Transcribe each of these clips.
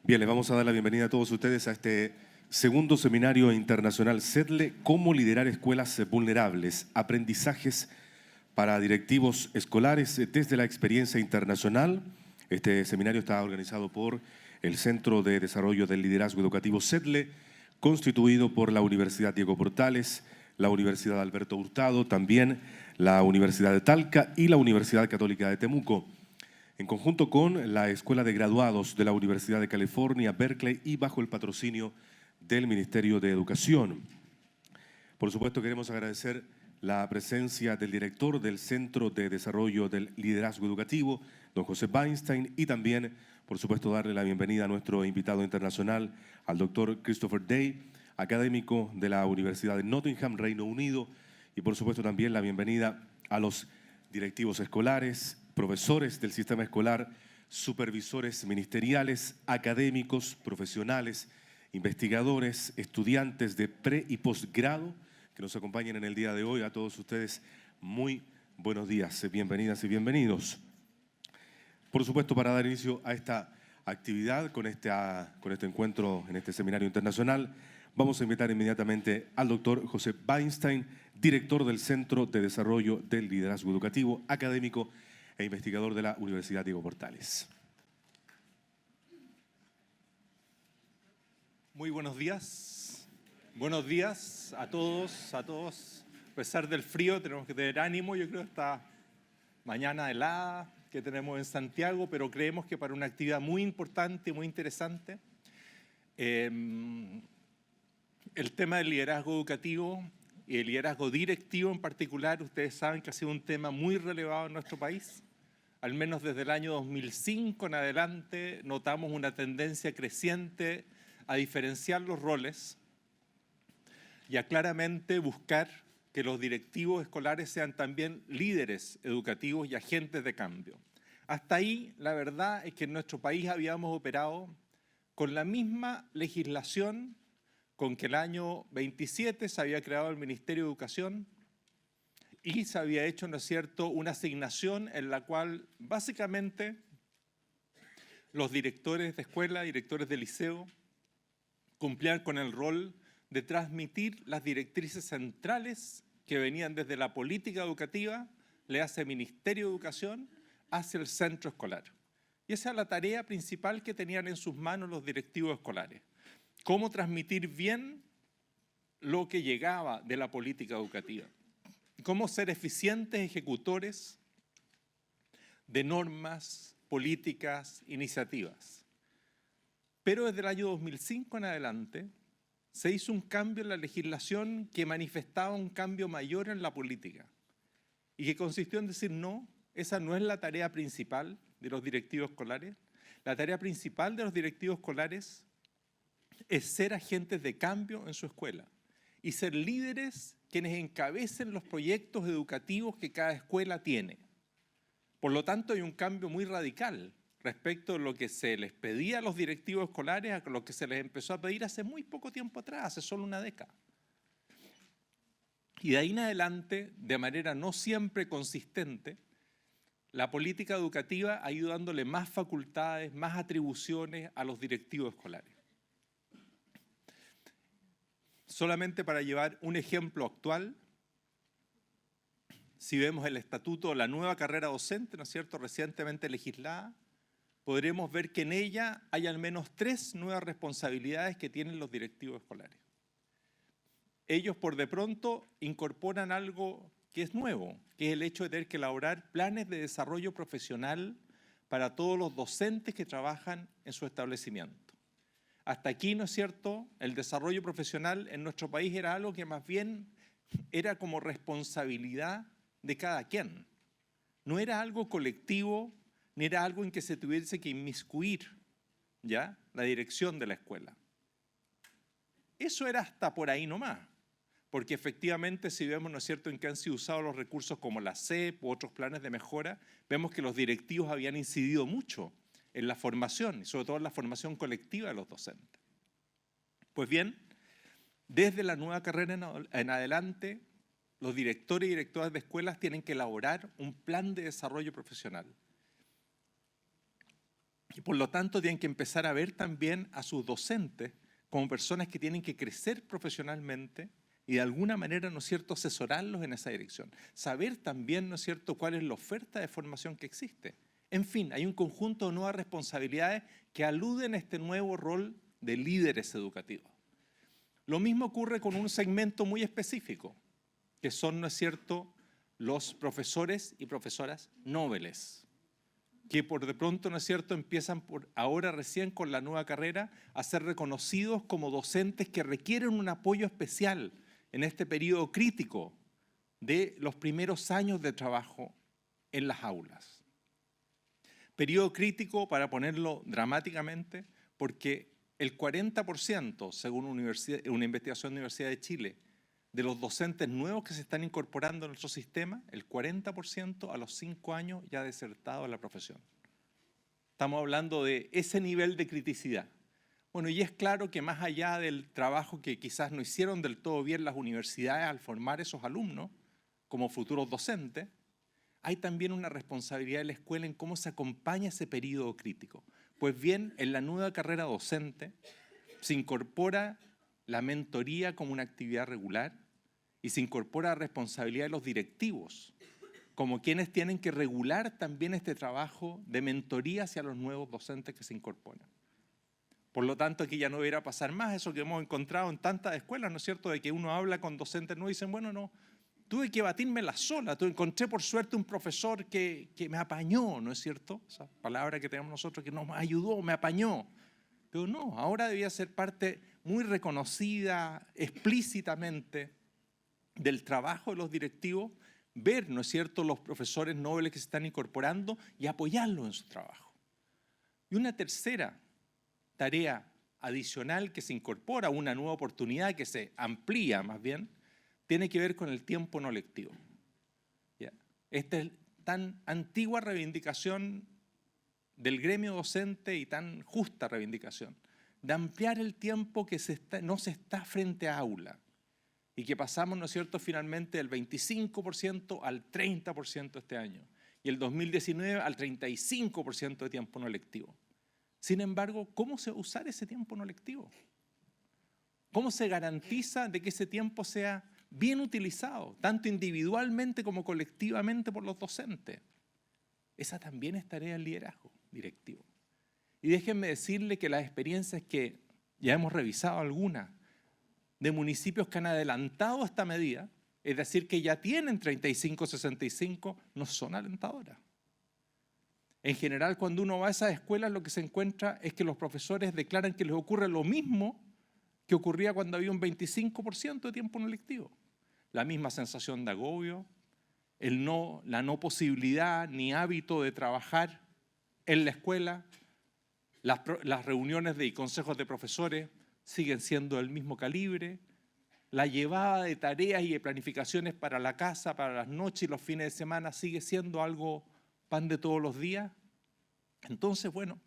Bien, les vamos a dar la bienvenida a todos ustedes a este segundo Seminario Internacional CEDLE, Cómo liderar escuelas vulnerables, aprendizajes para directivos escolares desde la experiencia internacional. Este seminario está organizado por el Centro de Desarrollo del Liderazgo Educativo CEDLE, constituido por la Universidad Diego Portales, la Universidad Alberto Hurtado, también la Universidad de Talca y la Universidad Católica de Temuco, en conjunto con la Escuela de Graduados de la Universidad de California, Berkeley, y bajo el patrocinio del Ministerio de Educación. Por supuesto, queremos agradecer la presencia del director del Centro de Desarrollo del Liderazgo Educativo, don José Weinstein, y también, por supuesto, darle la bienvenida a nuestro invitado internacional, al doctor Christopher Day, académico de la Universidad de Nottingham, Reino Unido, y por supuesto también la bienvenida a los directivos escolares, profesores del sistema escolar, supervisores ministeriales, académicos, profesionales, investigadores, estudiantes de pre- y posgrado que nos acompañan en el día de hoy. A todos ustedes, muy buenos días, bienvenidas y bienvenidos. Por supuesto, para dar inicio a esta actividad, con este encuentro en este seminario internacional, vamos a invitar inmediatamente al doctor José Weinstein, director del Centro de Desarrollo del Liderazgo Educativo, académico e investigador de la Universidad Diego Portales. Muy buenos días. Buenos días a todos, a todos. A pesar del frío, tenemos que tener ánimo. Yo creo que esta mañana helada que tenemos en Santiago, pero creemos que para una actividad muy importante, muy interesante. El tema del liderazgo educativo y el liderazgo directivo en particular, ustedes saben que ha sido un tema muy relevado en nuestro país. Al menos desde el año 2005 en adelante notamos una tendencia creciente a diferenciar los roles y a claramente buscar que los directivos escolares sean también líderes educativos y agentes de cambio. Hasta ahí, la verdad es que en nuestro país habíamos operado con la misma legislación con que el año 27 se había creado el Ministerio de Educación y se había hecho, ¿no es cierto?, una asignación en la cual básicamente los directores de escuela, directores de liceo, cumplían con el rol de transmitir las directrices centrales que venían desde la política educativa, le hace el Ministerio de Educación, hacia el centro escolar. Y esa es la tarea principal que tenían en sus manos los directivos escolares. Cómo transmitir bien lo que llegaba de la política educativa. Cómo ser eficientes ejecutores de normas, políticas, iniciativas. Pero desde el año 2005 en adelante se hizo un cambio en la legislación que manifestaba un cambio mayor en la política y que consistió en decir no, esa no es la tarea principal de los directivos escolares. La tarea principal de los directivos escolares es ser agentes de cambio en su escuela y ser líderes quienes encabecen los proyectos educativos que cada escuela tiene. Por lo tanto, hay un cambio muy radical respecto de lo que se les pedía a los directivos escolares a lo que se les empezó a pedir hace muy poco tiempo atrás, hace solo una década. Y de ahí en adelante, de manera no siempre consistente, la política educativa ha ido dándole más facultades, más atribuciones a los directivos escolares. Solamente para llevar un ejemplo actual, si vemos el estatuto, la nueva carrera docente, ¿no es cierto?, recientemente legislada, podremos ver que en ella hay al menos 3 nuevas responsabilidades que tienen los directivos escolares. Ellos por de pronto incorporan algo que es nuevo, que es el hecho de tener que elaborar planes de desarrollo profesional para todos los docentes que trabajan en su establecimiento. Hasta aquí, ¿no es cierto?, el desarrollo profesional en nuestro país era algo que más bien era como responsabilidad de cada quien. No era algo colectivo, ni era algo en que se tuviese que inmiscuir, ¿ya?, la dirección de la escuela. Eso era hasta por ahí nomás, porque efectivamente si vemos, ¿no es cierto?, en que han sido usados los recursos como la CEP u otros planes de mejora, vemos que los directivos habían incidido mucho en la formación, y sobre todo en la formación colectiva de los docentes. Pues bien, desde la nueva carrera en adelante, los directores y directoras de escuelas tienen que elaborar un plan de desarrollo profesional. Y por lo tanto tienen que empezar a ver también a sus docentes como personas que tienen que crecer profesionalmente y de alguna manera, ¿no es cierto?, asesorarlos en esa dirección. Saber también, ¿no es cierto?, cuál es la oferta de formación que existe. En fin, hay un conjunto de nuevas responsabilidades que aluden a este nuevo rol de líderes educativos. Lo mismo ocurre con un segmento muy específico, que son, ¿no es cierto?, los profesores y profesoras nobles, que por de pronto, ¿no es cierto?, empiezan ahora recién con la nueva carrera a ser reconocidos como docentes que requieren un apoyo especial en este periodo crítico de los primeros años de trabajo en las aulas. Periodo crítico, para ponerlo dramáticamente, porque el 40%, según una investigación de la Universidad de Chile, de los docentes nuevos que se están incorporando a nuestro sistema, el 40% a los 5 años ya ha desertado de la profesión. Estamos hablando de ese nivel de criticidad. Bueno, y es claro que más allá del trabajo que quizás no hicieron del todo bien las universidades al formar esos alumnos como futuros docentes, hay también una responsabilidad de la escuela en cómo se acompaña ese periodo crítico. Pues bien, en la nueva carrera docente se incorpora la mentoría como una actividad regular y se incorpora la responsabilidad de los directivos como quienes tienen que regular también este trabajo de mentoría hacia los nuevos docentes que se incorporan. Por lo tanto, aquí ya no deberá pasar más eso que hemos encontrado en tantas escuelas, ¿no es cierto?, de que uno habla con docentes nuevos y dicen, bueno, no, tuve que batírmela sola, encontré por suerte un profesor que me apañó, ¿no es cierto? Esa palabra que tenemos nosotros que nos ayudó, me apañó. Pero no, ahora debía ser parte muy reconocida explícitamente del trabajo de los directivos, ver, ¿no es cierto?, los profesores nobles que se están incorporando y apoyarlos en su trabajo. Y una tercera tarea adicional que se incorpora, una nueva oportunidad que se amplía más bien, tiene que ver con el tiempo no lectivo. ¿Ya? Esta es tan antigua reivindicación del gremio docente y tan justa reivindicación de ampliar el tiempo que no se está frente a aula y que pasamos, ¿no es cierto?, finalmente del 25% al 30% este año y el 2019 al 35% de tiempo no lectivo. Sin embargo, ¿cómo se va a usar ese tiempo no lectivo? ¿Cómo se garantiza de que ese tiempo sea bien utilizado, tanto individualmente como colectivamente por los docentes? Esa también es tarea del liderazgo directivo. Y déjenme decirle que las experiencias que ya hemos revisado algunas de municipios que han adelantado esta medida, es decir, que ya tienen 35-65, no son alentadoras. En general, cuando uno va a esas escuelas, lo que se encuentra es que los profesores declaran que les ocurre lo mismo que ocurría cuando había un 25% de tiempo no lectivo. La misma sensación de agobio, la no posibilidad ni hábito de trabajar en la escuela, las reuniones y consejos de profesores siguen siendo del mismo calibre, la llevada de tareas y de planificaciones para la casa, para las noches y los fines de semana sigue siendo algo pan de todos los días. Entonces, bueno,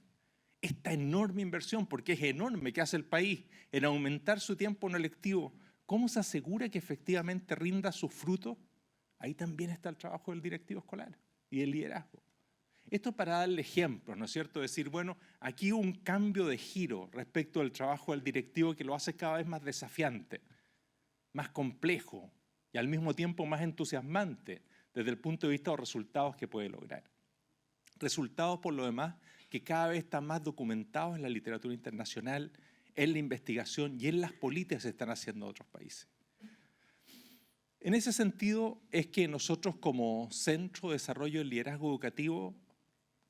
esta enorme inversión, porque es enorme, que hace el país en aumentar su tiempo no lectivo, ¿cómo se asegura que efectivamente rinda sus frutos? Ahí también está el trabajo del directivo escolar y del liderazgo. Esto para darle ejemplos, ¿no es cierto? Decir, bueno, aquí hubo un cambio de giro respecto al trabajo del directivo que lo hace cada vez más desafiante, más complejo y al mismo tiempo más entusiasmante desde el punto de vista de los resultados que puede lograr. Resultados, por lo demás, que cada vez están más documentados en la literatura internacional, en la investigación y en las políticas que se están haciendo en otros países. En ese sentido es que nosotros como Centro de Desarrollo del Liderazgo Educativo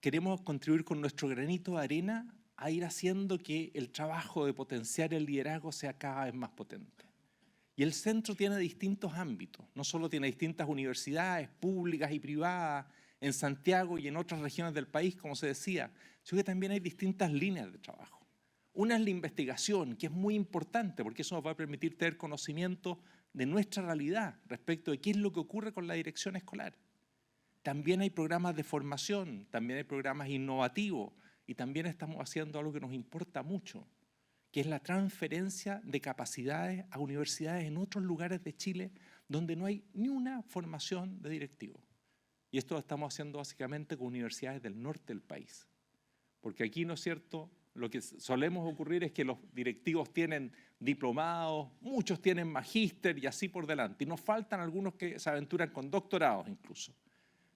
queremos contribuir con nuestro granito de arena a ir haciendo que el trabajo de potenciar el liderazgo sea cada vez más potente. Y el centro tiene distintos ámbitos, no solo tiene distintas universidades públicas y privadas en Santiago y en otras regiones del país, como se decía, sino que también hay distintas líneas de trabajo. Una es la investigación, que es muy importante porque eso nos va a permitir tener conocimiento de nuestra realidad respecto de qué es lo que ocurre con la dirección escolar. También hay programas de formación, también hay programas innovativos y también estamos haciendo algo que nos importa mucho, que es la transferencia de capacidades a universidades en otros lugares de Chile donde no hay ni una formación de directivo. Y esto lo estamos haciendo básicamente con universidades del norte del país. Porque aquí, ¿no es cierto?, lo que solemos ocurrir es que los directivos tienen diplomados, muchos tienen magíster y así por delante. Y nos faltan algunos que se aventuran con doctorados incluso.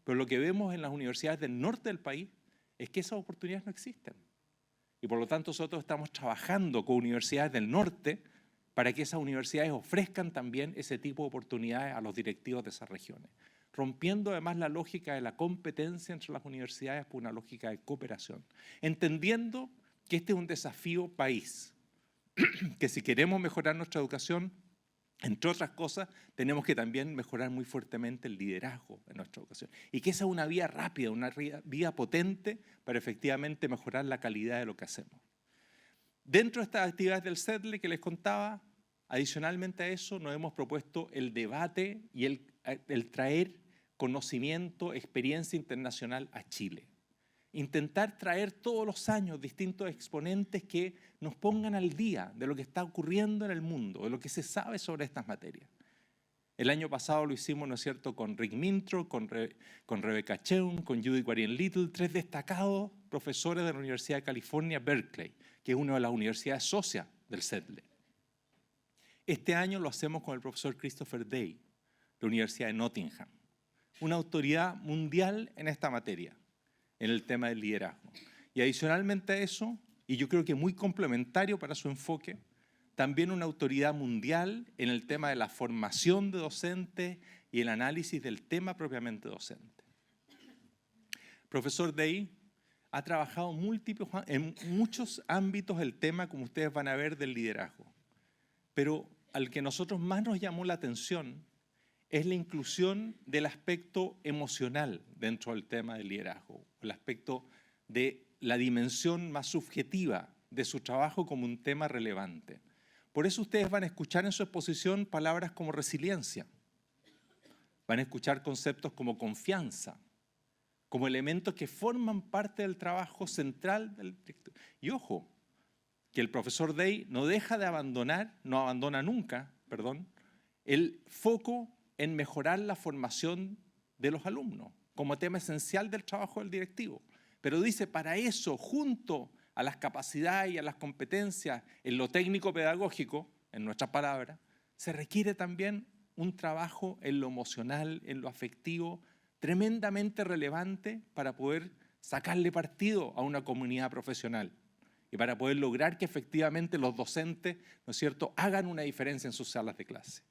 Pero lo que vemos en las universidades del norte del país es que esas oportunidades no existen. Y por lo tanto nosotros estamos trabajando con universidades del norte para que esas universidades ofrezcan también ese tipo de oportunidades a los directivos de esas regiones, rompiendo además la lógica de la competencia entre las universidades por una lógica de cooperación, entendiendo que este es un desafío país, que si queremos mejorar nuestra educación, entre otras cosas, tenemos que también mejorar muy fuertemente el liderazgo en nuestra educación. Y que esa es una vía rápida, una vía potente para efectivamente mejorar la calidad de lo que hacemos. Dentro de estas actividades del CEDLE que les contaba, adicionalmente a eso nos hemos propuesto el debate y el traer conocimiento, experiencia internacional a Chile. Intentar traer todos los años distintos exponentes que nos pongan al día de lo que está ocurriendo en el mundo, de lo que se sabe sobre estas materias. El año pasado lo hicimos, ¿no es cierto?, con Rick Mintro, con Rebecca Cheung, con Judy Guarien Little, 3 destacados profesores de la Universidad de California, Berkeley, que es una de las universidades socias del CEDLE. Este año lo hacemos con el profesor Christopher Day, de la Universidad de Nottingham, una autoridad mundial en esta materia, en el tema del liderazgo. Y adicionalmente a eso, y yo creo que muy complementario para su enfoque, también una autoridad mundial en el tema de la formación de docentes y el análisis del tema propiamente docente. Profesor Day ha trabajado en muchos ámbitos el tema, como ustedes van a ver, del liderazgo. Pero al que nosotros más nos llamó la atención es la inclusión del aspecto emocional dentro del tema del liderazgo, el aspecto de la dimensión más subjetiva de su trabajo como un tema relevante. Por eso ustedes van a escuchar en su exposición palabras como resiliencia, van a escuchar conceptos como confianza, como elementos que forman parte del trabajo central del director. Y ojo, que el profesor Day no abandona nunca, el foco en mejorar la formación de los alumnos como tema esencial del trabajo del directivo. Pero dice, para eso, junto a las capacidades y a las competencias en lo técnico-pedagógico, en nuestras palabras, se requiere también un trabajo en lo emocional, en lo afectivo, tremendamente relevante para poder sacarle partido a una comunidad profesional y para poder lograr que efectivamente los docentes, ¿no es cierto?, hagan una diferencia en sus salas de clase.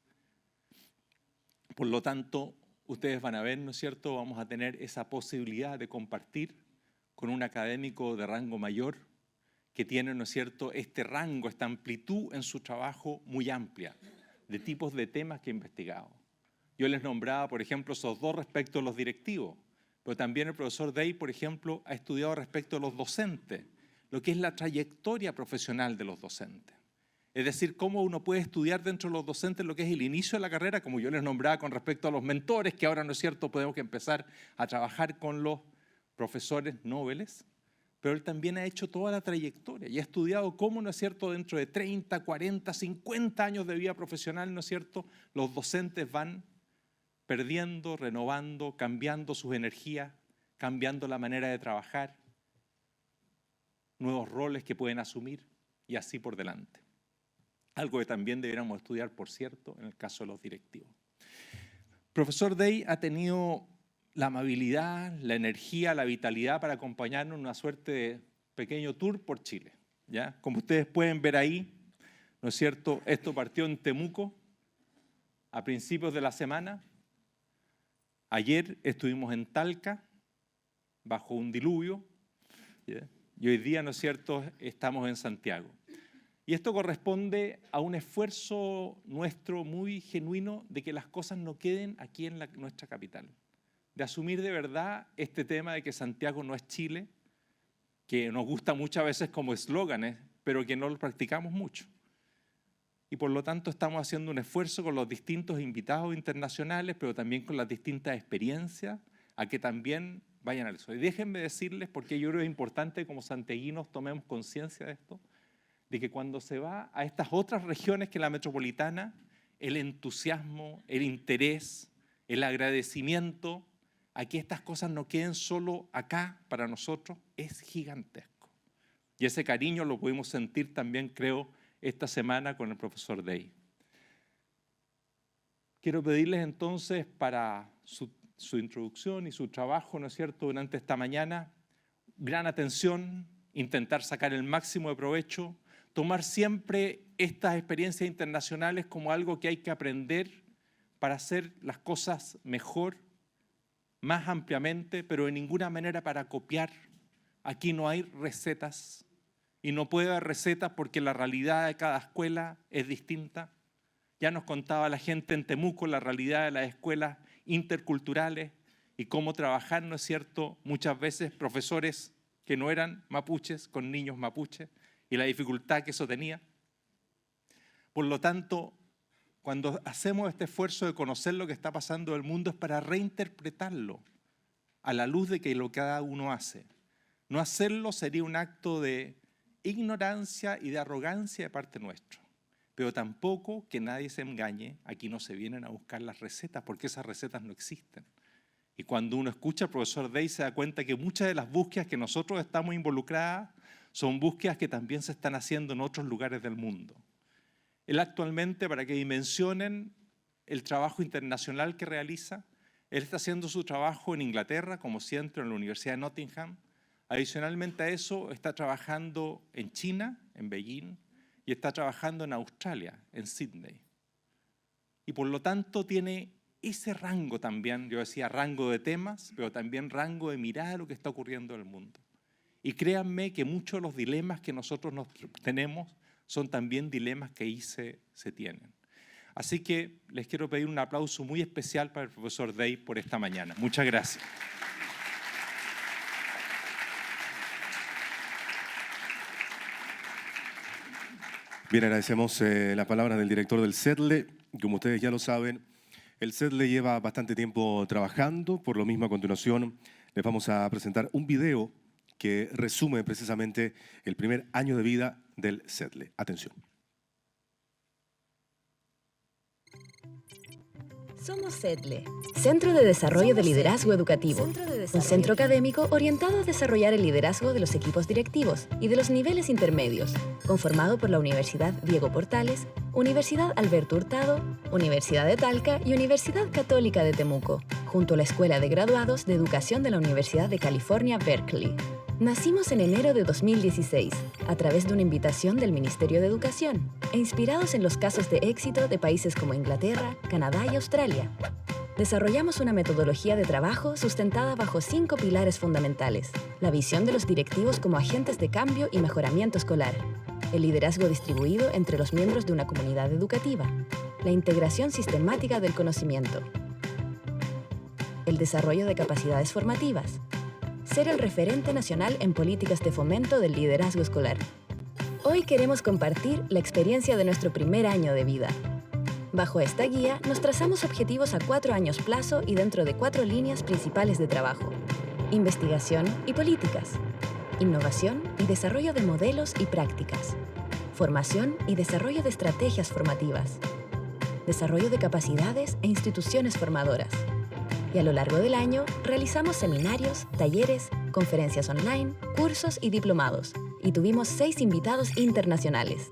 Por lo tanto, ustedes van a ver, ¿no es cierto?, vamos a tener esa posibilidad de compartir con un académico de rango mayor que tiene, ¿no es cierto?, este rango, esta amplitud en su trabajo muy amplia, de tipos de temas que ha investigado. Yo les nombraba, por ejemplo, esos dos respecto a los directivos, pero también el profesor Day, por ejemplo, ha estudiado respecto a los docentes, lo que es la trayectoria profesional de los docentes. Es decir, cómo uno puede estudiar dentro de los docentes lo que es el inicio de la carrera, como yo les nombraba con respecto a los mentores, que ahora, ¿no es cierto?, podemos empezar a trabajar con los profesores nobles, pero él también ha hecho toda la trayectoria y ha estudiado cómo, ¿no es cierto?, dentro de 30, 40, 50 años de vida profesional, ¿no es cierto?, los docentes van perdiendo, renovando, cambiando sus energías, cambiando la manera de trabajar, nuevos roles que pueden asumir y así por delante. Algo que también deberíamos estudiar, por cierto, en el caso de los directivos. Profesor Day ha tenido la amabilidad, la energía, la vitalidad para acompañarnos en una suerte de pequeño tour por Chile, ¿ya? Como ustedes pueden ver ahí, ¿no es cierto?, esto partió en Temuco a principios de la semana. Ayer estuvimos en Talca, bajo un diluvio, ¿ya? Y hoy día, ¿no es cierto?, estamos en Santiago. Y esto corresponde a un esfuerzo nuestro muy genuino de que las cosas no queden aquí en nuestra capital. De asumir de verdad este tema de que Santiago no es Chile, que nos gusta muchas veces como eslóganes, pero que no lo practicamos mucho. Y por lo tanto estamos haciendo un esfuerzo con los distintos invitados internacionales, pero también con las distintas experiencias, a que también vayan a eso. Y déjenme decirles, porque yo creo que es importante que como santiaguinos tomemos conciencia de esto, de que cuando se va a estas otras regiones que la metropolitana, el entusiasmo, el interés, el agradecimiento a que estas cosas no queden solo acá para nosotros es gigantesco. Y ese cariño lo pudimos sentir también, creo, esta semana con el profesor Day. Quiero pedirles entonces para su introducción y su trabajo, ¿no es cierto?, durante esta mañana, gran atención, intentar sacar el máximo de provecho, tomar siempre estas experiencias internacionales como algo que hay que aprender para hacer las cosas mejor, más ampliamente, pero de ninguna manera para copiar. Aquí no hay recetas y no puede haber recetas porque la realidad de cada escuela es distinta. Ya nos contaba la gente en Temuco la realidad de las escuelas interculturales y cómo trabajar, ¿no es cierto?, muchas veces profesores que no eran mapuches con niños mapuches y la dificultad que eso tenía. Por lo tanto, cuando hacemos este esfuerzo de conocer lo que está pasando en el mundo es para reinterpretarlo a la luz de que lo que cada uno hace. No hacerlo sería un acto de ignorancia y de arrogancia de parte nuestra. Pero tampoco que nadie se engañe, aquí no se vienen a buscar las recetas porque esas recetas no existen. Y cuando uno escucha al profesor Day se da cuenta que muchas de las búsquedas que nosotros estamos involucradas son búsquedas que también se están haciendo en otros lugares del mundo. Él actualmente, para que dimensionen el trabajo internacional que realiza, él está haciendo su trabajo en Inglaterra como centro en la Universidad de Nottingham. Adicionalmente a eso, está trabajando en China, en Beijing, y está trabajando en Australia, en Sydney. Y por lo tanto tiene ese rango también, yo decía rango de temas, pero también rango de mirar a lo que está ocurriendo en el mundo. Y créanme que muchos de los dilemas que nosotros tenemos son también dilemas que ahí se tienen. Así que les quiero pedir un aplauso muy especial para el profesor Day por esta mañana. Muchas gracias. Bien, agradecemos las palabras del director del CEDLE. Como ustedes ya lo saben, el CEDLE lleva bastante tiempo trabajando. Por lo mismo, a continuación, les vamos a presentar un video que resume precisamente el primer año de vida del CEDLE. Atención. Somos CEDLE, Centro de Desarrollo de Liderazgo Educativo, un centro académico orientado a desarrollar el liderazgo de los equipos directivos y de los niveles intermedios, conformado por la Universidad Diego Portales, Universidad Alberto Hurtado, Universidad de Talca y Universidad Católica de Temuco, junto a la Escuela de Graduados de Educación de la Universidad de California, Berkeley. Nacimos en enero de 2016, a través de una invitación del Ministerio de Educación, e inspirados en los casos de éxito de países como Inglaterra, Canadá y Australia. Desarrollamos una metodología de trabajo sustentada bajo 5 pilares fundamentales: la visión de los directivos como agentes de cambio y mejoramiento escolar, el liderazgo distribuido entre los miembros de una comunidad educativa, la integración sistemática del conocimiento, el desarrollo de capacidades formativas, ser el referente nacional en políticas de fomento del liderazgo escolar. Hoy queremos compartir la experiencia de nuestro primer año de vida. Bajo esta guía, nos trazamos objetivos a 4 años plazo y dentro de 4 líneas principales de trabajo: investigación y políticas, innovación y desarrollo de modelos y prácticas, formación y desarrollo de estrategias formativas, desarrollo de capacidades e instituciones formadoras. Y a lo largo del año, realizamos seminarios, talleres, conferencias online, cursos y diplomados, y tuvimos 6 invitados internacionales.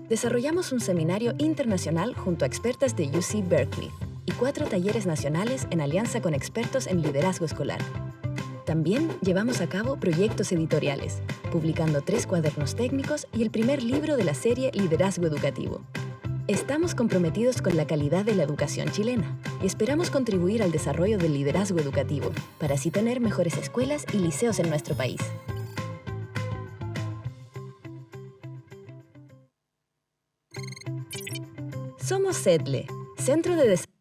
Desarrollamos un seminario internacional junto a expertas de UC Berkeley y 4 talleres nacionales en alianza con expertos en liderazgo escolar. También llevamos a cabo proyectos editoriales, publicando 3 cuadernos técnicos y el primer libro de la serie Liderazgo Educativo. Estamos comprometidos con la calidad de la educación chilena y esperamos contribuir al desarrollo del liderazgo educativo para así tener mejores escuelas y liceos en nuestro país. Somos CEDLE, Centro de Desarrollo.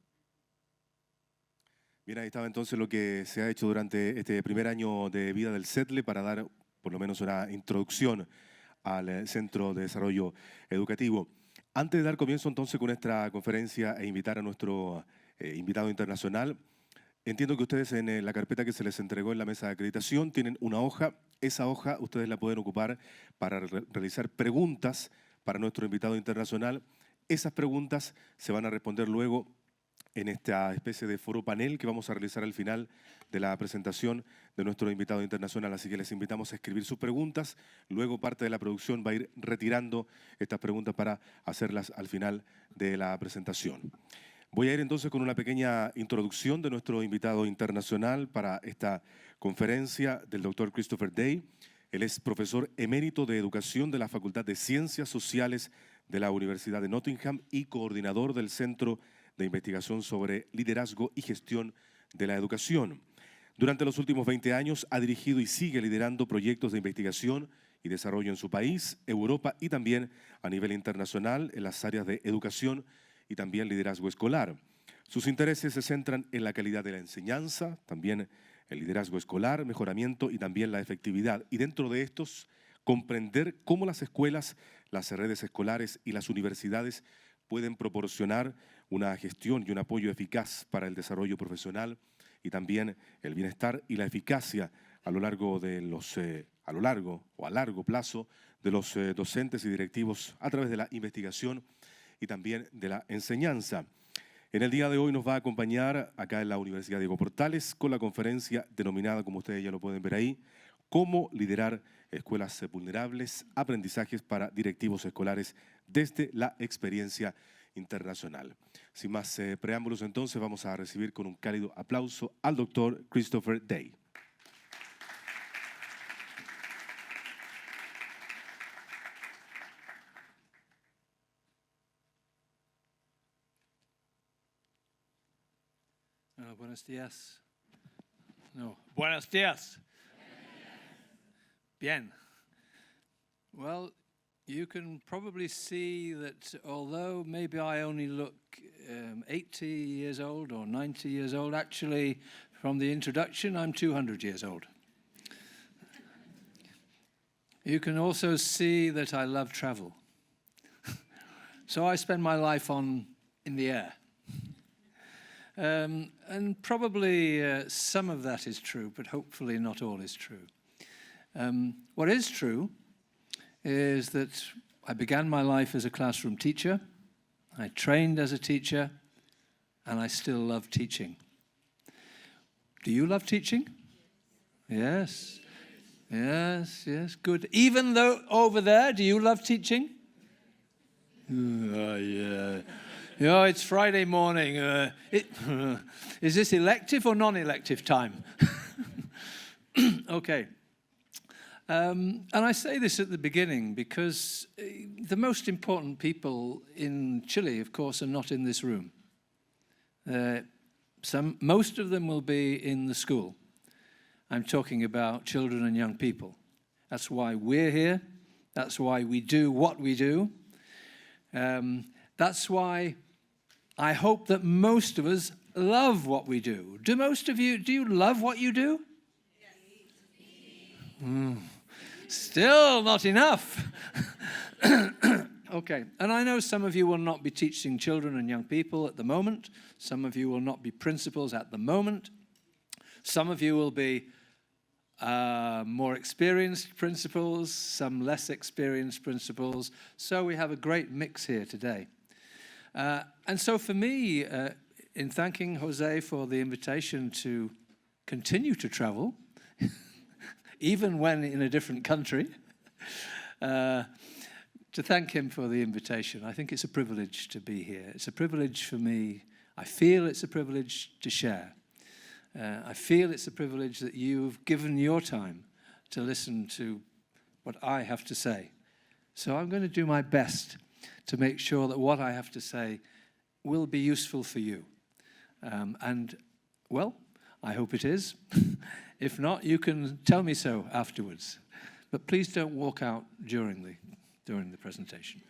Bien, ahí estaba entonces lo que se ha hecho durante este primer año de vida del CEDLE para dar por lo menos una introducción al Centro de Desarrollo Educativo. Antes de dar comienzo entonces con nuestra conferencia e invitar a nuestro invitado internacional, entiendo que ustedes en la carpeta que se les entregó en la mesa de acreditación tienen una hoja. Esa hoja ustedes la pueden ocupar para realizar preguntas para nuestro invitado internacional. Esas preguntas se van a responder luego en esta especie de foro panel que vamos a realizar al final de la presentación de nuestro invitado internacional. Así que les invitamos a escribir sus preguntas. Luego parte de la producción va a ir retirando estas preguntas para hacerlas al final de la presentación. Voy a ir entonces con una pequeña introducción de nuestro invitado internacional para esta conferencia del doctor Christopher Day. Él es profesor emérito de Educación de la Facultad de Ciencias Sociales de la Universidad de Nottingham y coordinador del Centro de Investigación sobre Liderazgo y Gestión de la Educación. Durante los últimos 20 años ha dirigido y sigue liderando proyectos de investigación y desarrollo en su país, Europa y también a nivel internacional en las áreas de educación y también liderazgo escolar. Sus intereses se centran en la calidad de la enseñanza, también el liderazgo escolar, mejoramiento y también la efectividad. Y dentro de estos, comprender cómo las escuelas, las redes escolares y las universidades pueden proporcionar una gestión y un apoyo eficaz para el desarrollo profesional y también el bienestar y la eficacia a largo plazo de los docentes y directivos a través de la investigación y también de la enseñanza. En el día de hoy nos va a acompañar acá en la Universidad Diego Portales con la conferencia denominada, como ustedes ya lo pueden ver ahí, Cómo liderar escuelas vulnerables, aprendizajes para directivos escolares desde la experiencia internacional. Sin más preámbulos, entonces vamos a recibir con un cálido aplauso al doctor Christopher Day. Buenos días. No, buenos días. Bien. Well, you can probably see that although maybe I only look 80 years old or 90 years old, actually from the introduction I'm 200 years old. You can also see that I love travel. So I spend my life in the air. And probably some of that is true, but hopefully not all is true. What is true is that I began my life as a classroom teacher, I trained as a teacher, and I still love teaching. Do you love teaching? Yes. Yes, yes, good. Even though over there, do you love teaching? Yeah. Yeah, it's Friday morning. Is this elective or non-elective time? Okay. And I say this at the beginning because the most important people in Chile, of course, are not in this room. Most of them will be in the school. I'm talking about children and young people. That's why we're here. That's why we do what we do. That's why I hope that most of us love what we do. Do you love what you do? Yes. Still not enough. Okay, and I know some of you will not be teaching children and young people at the moment. Some of you will not be principals at the moment. Some of you will be more experienced principals, some less experienced principals. So we have a great mix here today. And so for me, in thanking Jose for the invitation to continue to travel, even when in a different country, to thank him for the invitation. I think it's a privilege to be here. It's a privilege for me. I feel it's a privilege to share. I feel it's a privilege that you've given your time to listen to what I have to say. So I'm going to do my best to make sure that what I have to say will be useful for you. And, well, I hope it is. If not, you can tell me so afterwards. But please don't walk out during the presentation.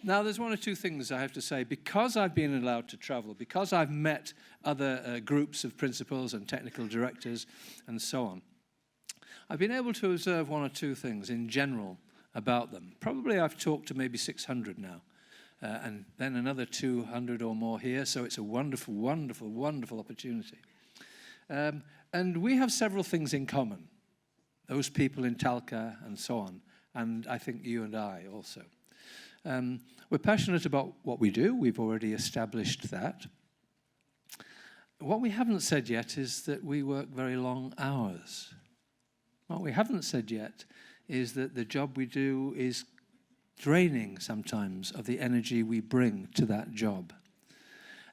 Now, there's one or two things I have to say. Because I've been allowed to travel, because I've met other groups of principals and technical directors and so on, I've been able to observe one or two things in general about them. Probably I've talked to maybe 600 now, and then another 200 or more here, so it's a wonderful, wonderful, wonderful opportunity. And we have several things in common, those people in Talca and so on, and I think you and I also. We're passionate about what we do. We've already established that. What we haven't said yet is that we work very long hours. What we haven't said yet is that the job we do is draining sometimes of the energy we bring to that job.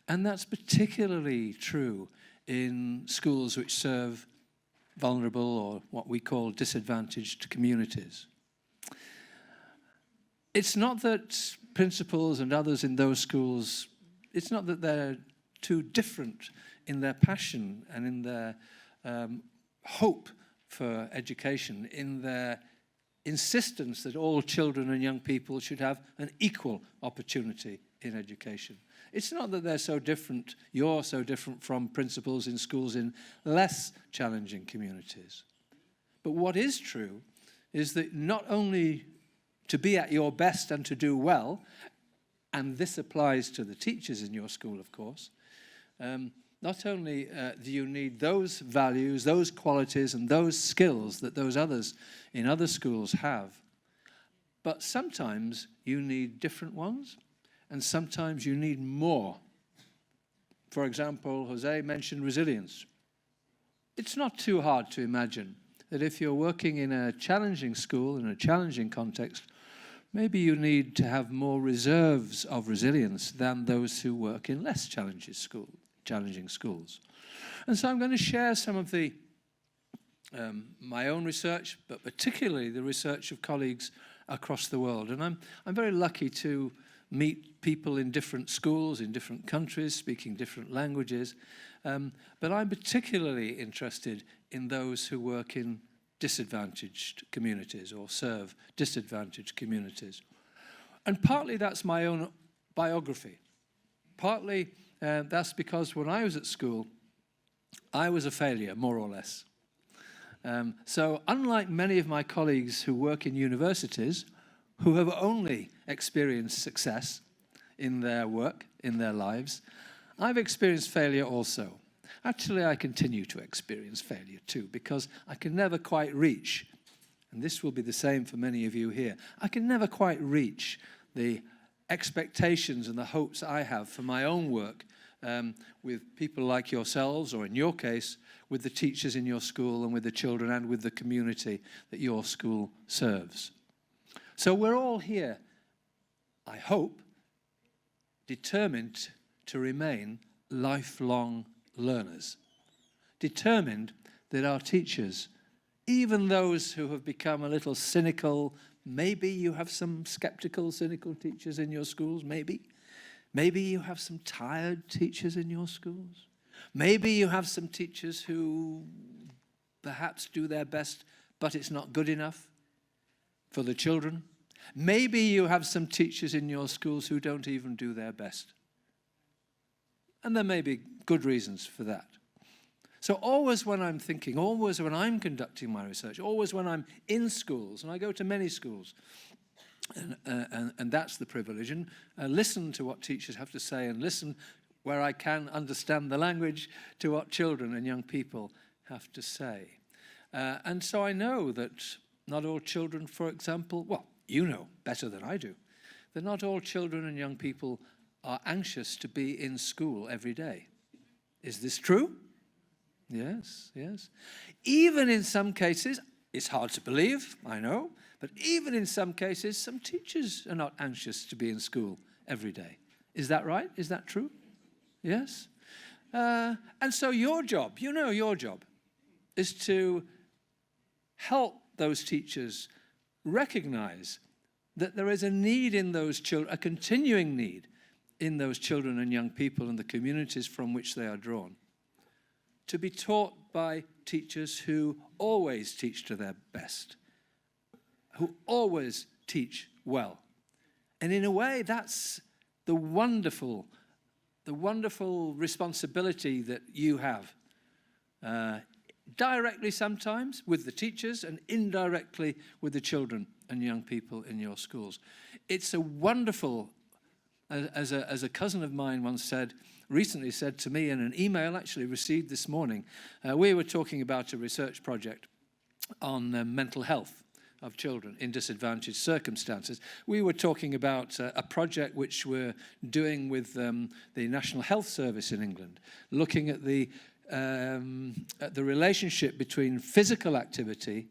And that's particularly true in schools which serve vulnerable or what we call disadvantaged communities. It's not that principals and others in those schools, it's not that they're too different in their passion and in their hope for education, in their insistence that all children and young people should have an equal opportunity in education. It's not that they're so different, you're so different from principals in schools in less challenging communities. But what is true is that not only to be at your best and to do well, and this applies to the teachers in your school, of course, not only do you need those values, those qualities, and those skills that those others in other schools have, but sometimes you need different ones, and sometimes you need more. For example, Jose mentioned resilience. It's not too hard to imagine that if you're working in a challenging school, in a challenging context, maybe you need to have more reserves of resilience than those who work in less challenging schools. And so I'm going to share some of the my own research, but particularly the research of colleagues across the world. And I'm very lucky to meet people in different schools, in different countries, speaking different languages. But I'm particularly interested in those who work in disadvantaged communities or serve disadvantaged communities. And partly that's my own biography. Partly that's because when I was at school, I was a failure, more or less. So unlike many of my colleagues who work in universities, who have only experienced success in their work, in their lives, I've experienced failure also. Actually, I continue to experience failure too, because I can never quite reach, and this will be the same for many of you here, I can never quite reach the expectations and the hopes I have for my own work with people like yourselves, or in your case, with the teachers in your school and with the children and with the community that your school serves. So we're all here, I hope, determined to remain lifelong learners, determined that our teachers, even those who have become a little cynical, maybe you have some skeptical, cynical teachers in your schools, maybe you have some tired teachers in your schools, maybe you have some teachers who perhaps do their best, but it's not good enough for the children. Maybe you have some teachers in your schools who don't even do their best. And there may be good reasons for that. So always when I'm thinking, always when I'm conducting my research, always when I'm in schools, and I go to many schools, and that's the privilege, and listen to what teachers have to say, and listen where I can understand the language to what children and young people have to say. And so I know that not all children, for example, well, you know better than I do, that not all children and young people are anxious to be in school every day. Is this true? Yes, yes. Even in some cases, it's hard to believe, I know, but even in some cases, some teachers are not anxious to be in school every day. Is that right? Is that true? Yes? And so your job, you know your job, is to help those teachers recognize that there is a need in those children, a continuing need in those children and young people and the communities from which they are drawn, to be taught by teachers who always teach to their best, who always teach well. And in a way, that's the wonderful responsibility that you have, directly sometimes with the teachers and indirectly with the children and young people in your schools. It's a wonderful, as a cousin of mine once recently said to me in an email actually received this morning, we were talking about a research project on mental health of children in disadvantaged circumstances. We were talking about a project which we're doing with the National Health Service in England, looking at the relationship between physical activity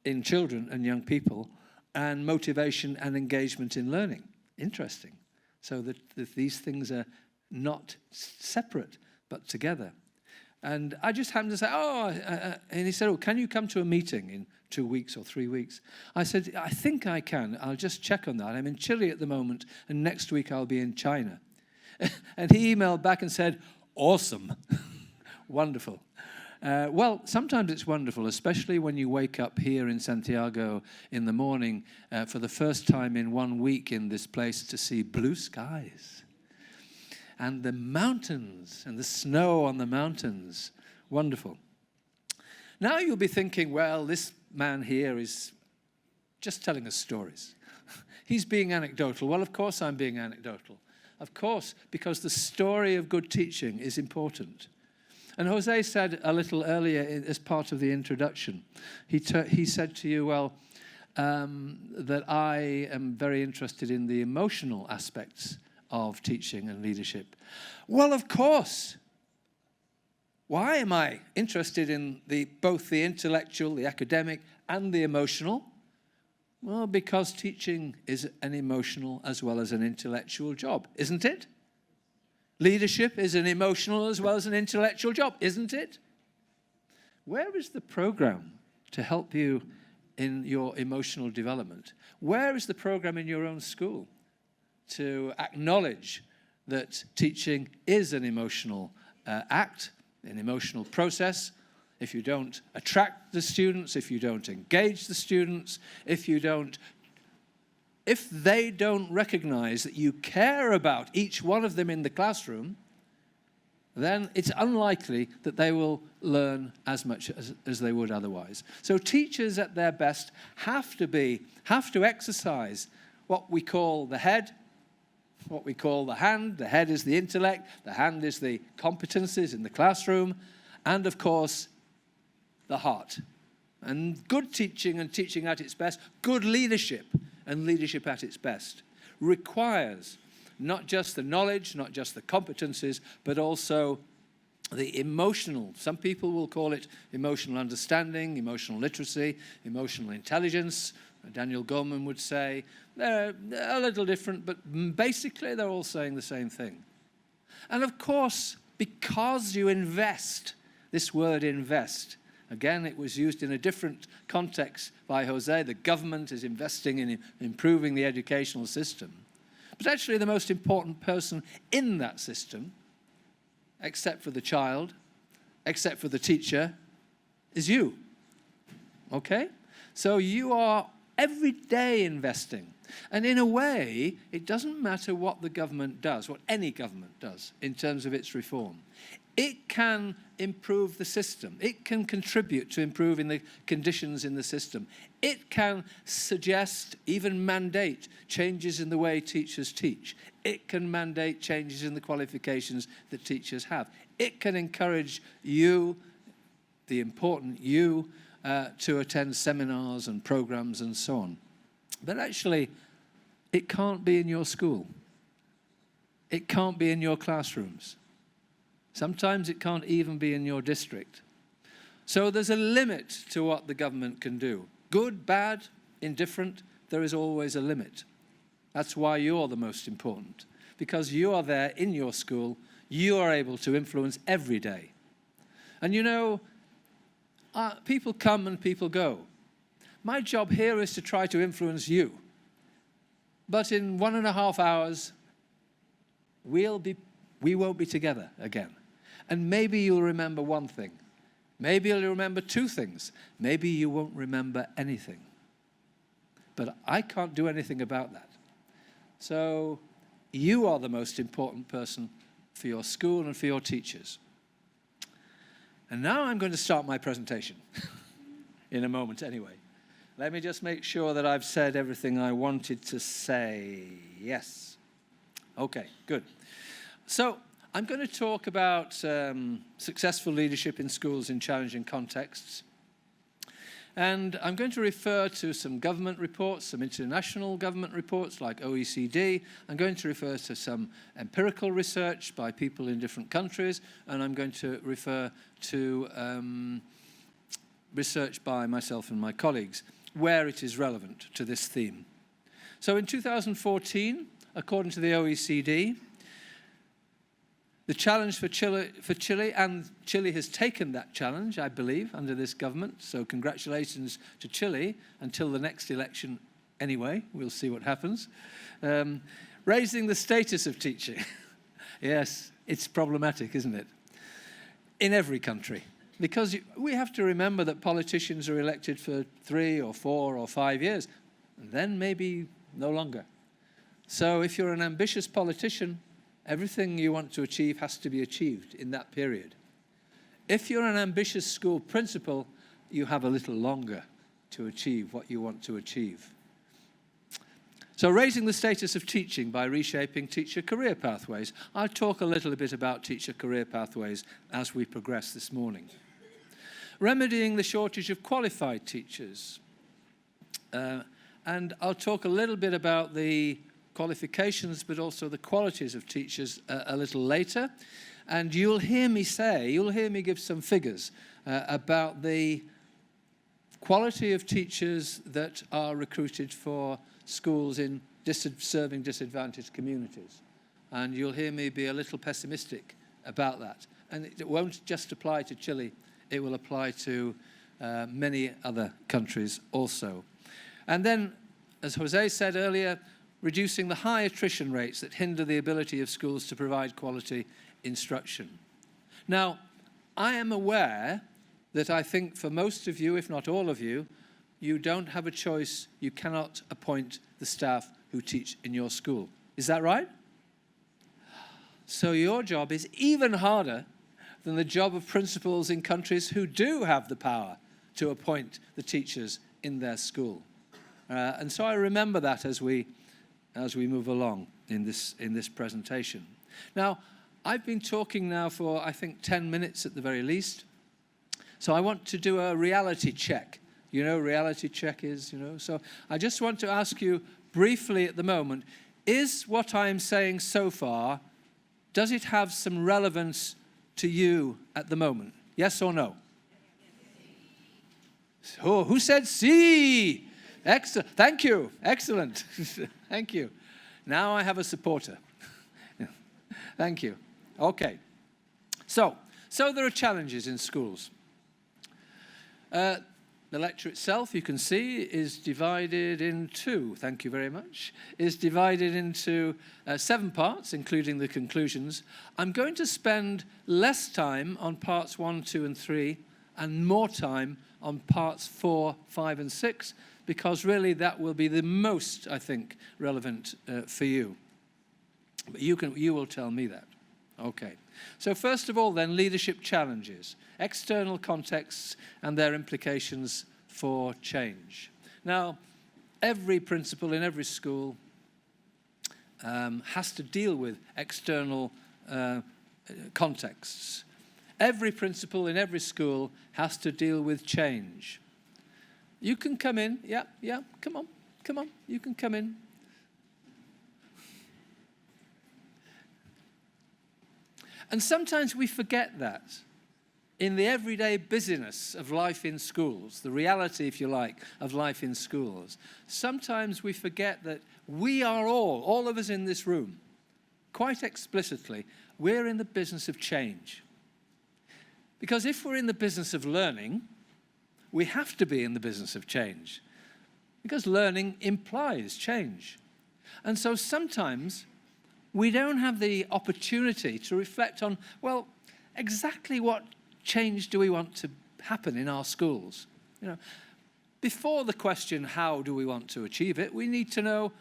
in children and young people and motivation and engagement in learning. Interesting. So that these things are not separate, but together. And I just happened to say, and he said, oh, can you come to a meeting in 2 weeks or 3 weeks? I said, I think I can. I'll just check on that. I'm in Chile at the moment, and next week I'll be in China. And he emailed back and said, awesome. Wonderful. Well, sometimes it's wonderful, especially when you wake up here in Santiago in the morning for the first time in 1 week in this place to see blue skies. And the mountains and the snow on the mountains. Wonderful. Now you'll be thinking, well, this man here is just telling us stories. He's being anecdotal. Well, of course I'm being anecdotal. Of course, because the story of good teaching is important. And Jose said a little earlier as part of the introduction, he said to you, well, that I am very interested in the emotional aspects of teaching and leadership. Well, of course. Why am I interested in both the intellectual, the academic, and the emotional? Well, because teaching is an emotional as well as an intellectual job, isn't it? Leadership is an emotional as well as an intellectual job, isn't it? Where is the program to help you in your emotional development? Where is the program in your own school to acknowledge that teaching is an emotional act, an emotional process? If you don't attract the students, if you don't engage the students, if they don't recognize that you care about each one of them in the classroom, then it's unlikely that they will learn as much as they would otherwise. So teachers at their best have to exercise what we call the head, what we call the hand. The head is the intellect, the hand is the competencies in the classroom, and of course, the heart. And good teaching and teaching at its best, good leadership and leadership at its best, requires not just the knowledge, not just the competencies, but also the emotional. Some people will call it emotional understanding, emotional literacy, emotional intelligence. Daniel Goleman would say they're a little different, but basically they're all saying the same thing. And of course, because you invest, this word invest, again, it was used in a different context by Jose. The government is investing in improving the educational system. But actually the most important person in that system, except for the child, except for the teacher, is you. Okay? So you are every day investing. And in a way, it doesn't matter what the government does, what any government does in terms of its reform. It can improve the system. It can contribute to improving the conditions in the system. It can suggest, even mandate, changes in the way teachers teach. It can mandate changes in the qualifications that teachers have. It can encourage you, the important you, to attend seminars and programs and so on. But actually, it can't be in your school. It can't be in your classrooms. Sometimes it can't even be in your district. So there's a limit to what the government can do. Good, bad, indifferent, there is always a limit. That's why you're the most important. Because you are there in your school, you are able to influence every day. And you know, people come and people go. My job here is to try to influence you. But in 1.5 hours, we won't be together again. And maybe you'll remember one thing. Maybe you'll remember two things. Maybe you won't remember anything. But I can't do anything about that. So you are the most important person for your school and for your teachers. And now I'm going to start my presentation. In a moment anyway. Let me just make sure that I've said everything I wanted to say. Yes. Okay, good. So I'm going to talk about successful leadership in schools in challenging contexts. And I'm going to refer to some government reports, some international government reports like OECD. I'm going to refer to some empirical research by people in different countries, and I'm going to refer to research by myself and my colleagues, where it is relevant to this theme. So in 2014, according to the OECD, the challenge for Chile, and Chile has taken that challenge, I believe, under this government, so congratulations to Chile until the next election anyway, we'll see what happens. Raising the status of teaching. Yes, it's problematic, isn't it? In every country. Because we have to remember that politicians are elected for 3 or 4 or 5 years, and then maybe no longer. So if you're an ambitious politician, everything you want to achieve has to be achieved in that period. If you're an ambitious school principal, you have a little longer to achieve what you want to achieve. So raising the status of teaching by reshaping teacher career pathways. I'll talk a little bit about teacher career pathways as we progress this morning. Remedying the shortage of qualified teachers. And I'll talk a little bit about the qualifications, but also the qualities of teachers a little later. And you'll hear me give some figures about the quality of teachers that are recruited for schools in serving disadvantaged communities. And you'll hear me be a little pessimistic about that. And it won't just apply to Chile, it will apply to many other countries also. And then, as Jose said earlier, reducing the high attrition rates that hinder the ability of schools to provide quality instruction. Now, I am aware that I think for most of you, if not all of you, you don't have a choice. You cannot appoint the staff who teach in your school. Is that right? So your job is even harder than the job of principals in countries who do have the power to appoint the teachers in their school. And so I remember that as we move along in this presentation. Now, I've been talking now for, I think, 10 minutes at the very least. So I want to do a reality check. You know, reality check is, So I just want to ask you briefly at the moment, is what I'm saying so far, does it have some relevance to you at the moment? Yes or no? Oh, who said sí? Excellent. Thank you. Excellent. Thank you. Now I have a supporter. Thank you. Okay. So there are challenges in schools. The lecture itself, you can see, is divided into, thank you very much, is divided into 7 parts, including the conclusions. I'm going to spend less time on parts 1, 2, and 3, and more time on parts 4, 5, and 6, because really that will be the most, I think, relevant for you. But you will tell me that. Okay. So first of all then, leadership challenges, external contexts and their implications for change. Now, every principal in every school has to deal with external contexts. Every principal in every school has to deal with change. You can come in. Yeah, come on. You can come in. And sometimes we forget that in the everyday busyness of life in schools, the reality, if you like, of life in schools. Sometimes we forget that we are all of us in this room, quite explicitly, we're in the business of change. Because if we're in the business of learning, we have to be in the business of change. Because learning implies change. And so sometimes we don't have the opportunity to reflect on, well, exactly what change do we want to happen in our schools? Before the question, how do we want to achieve it, we need to know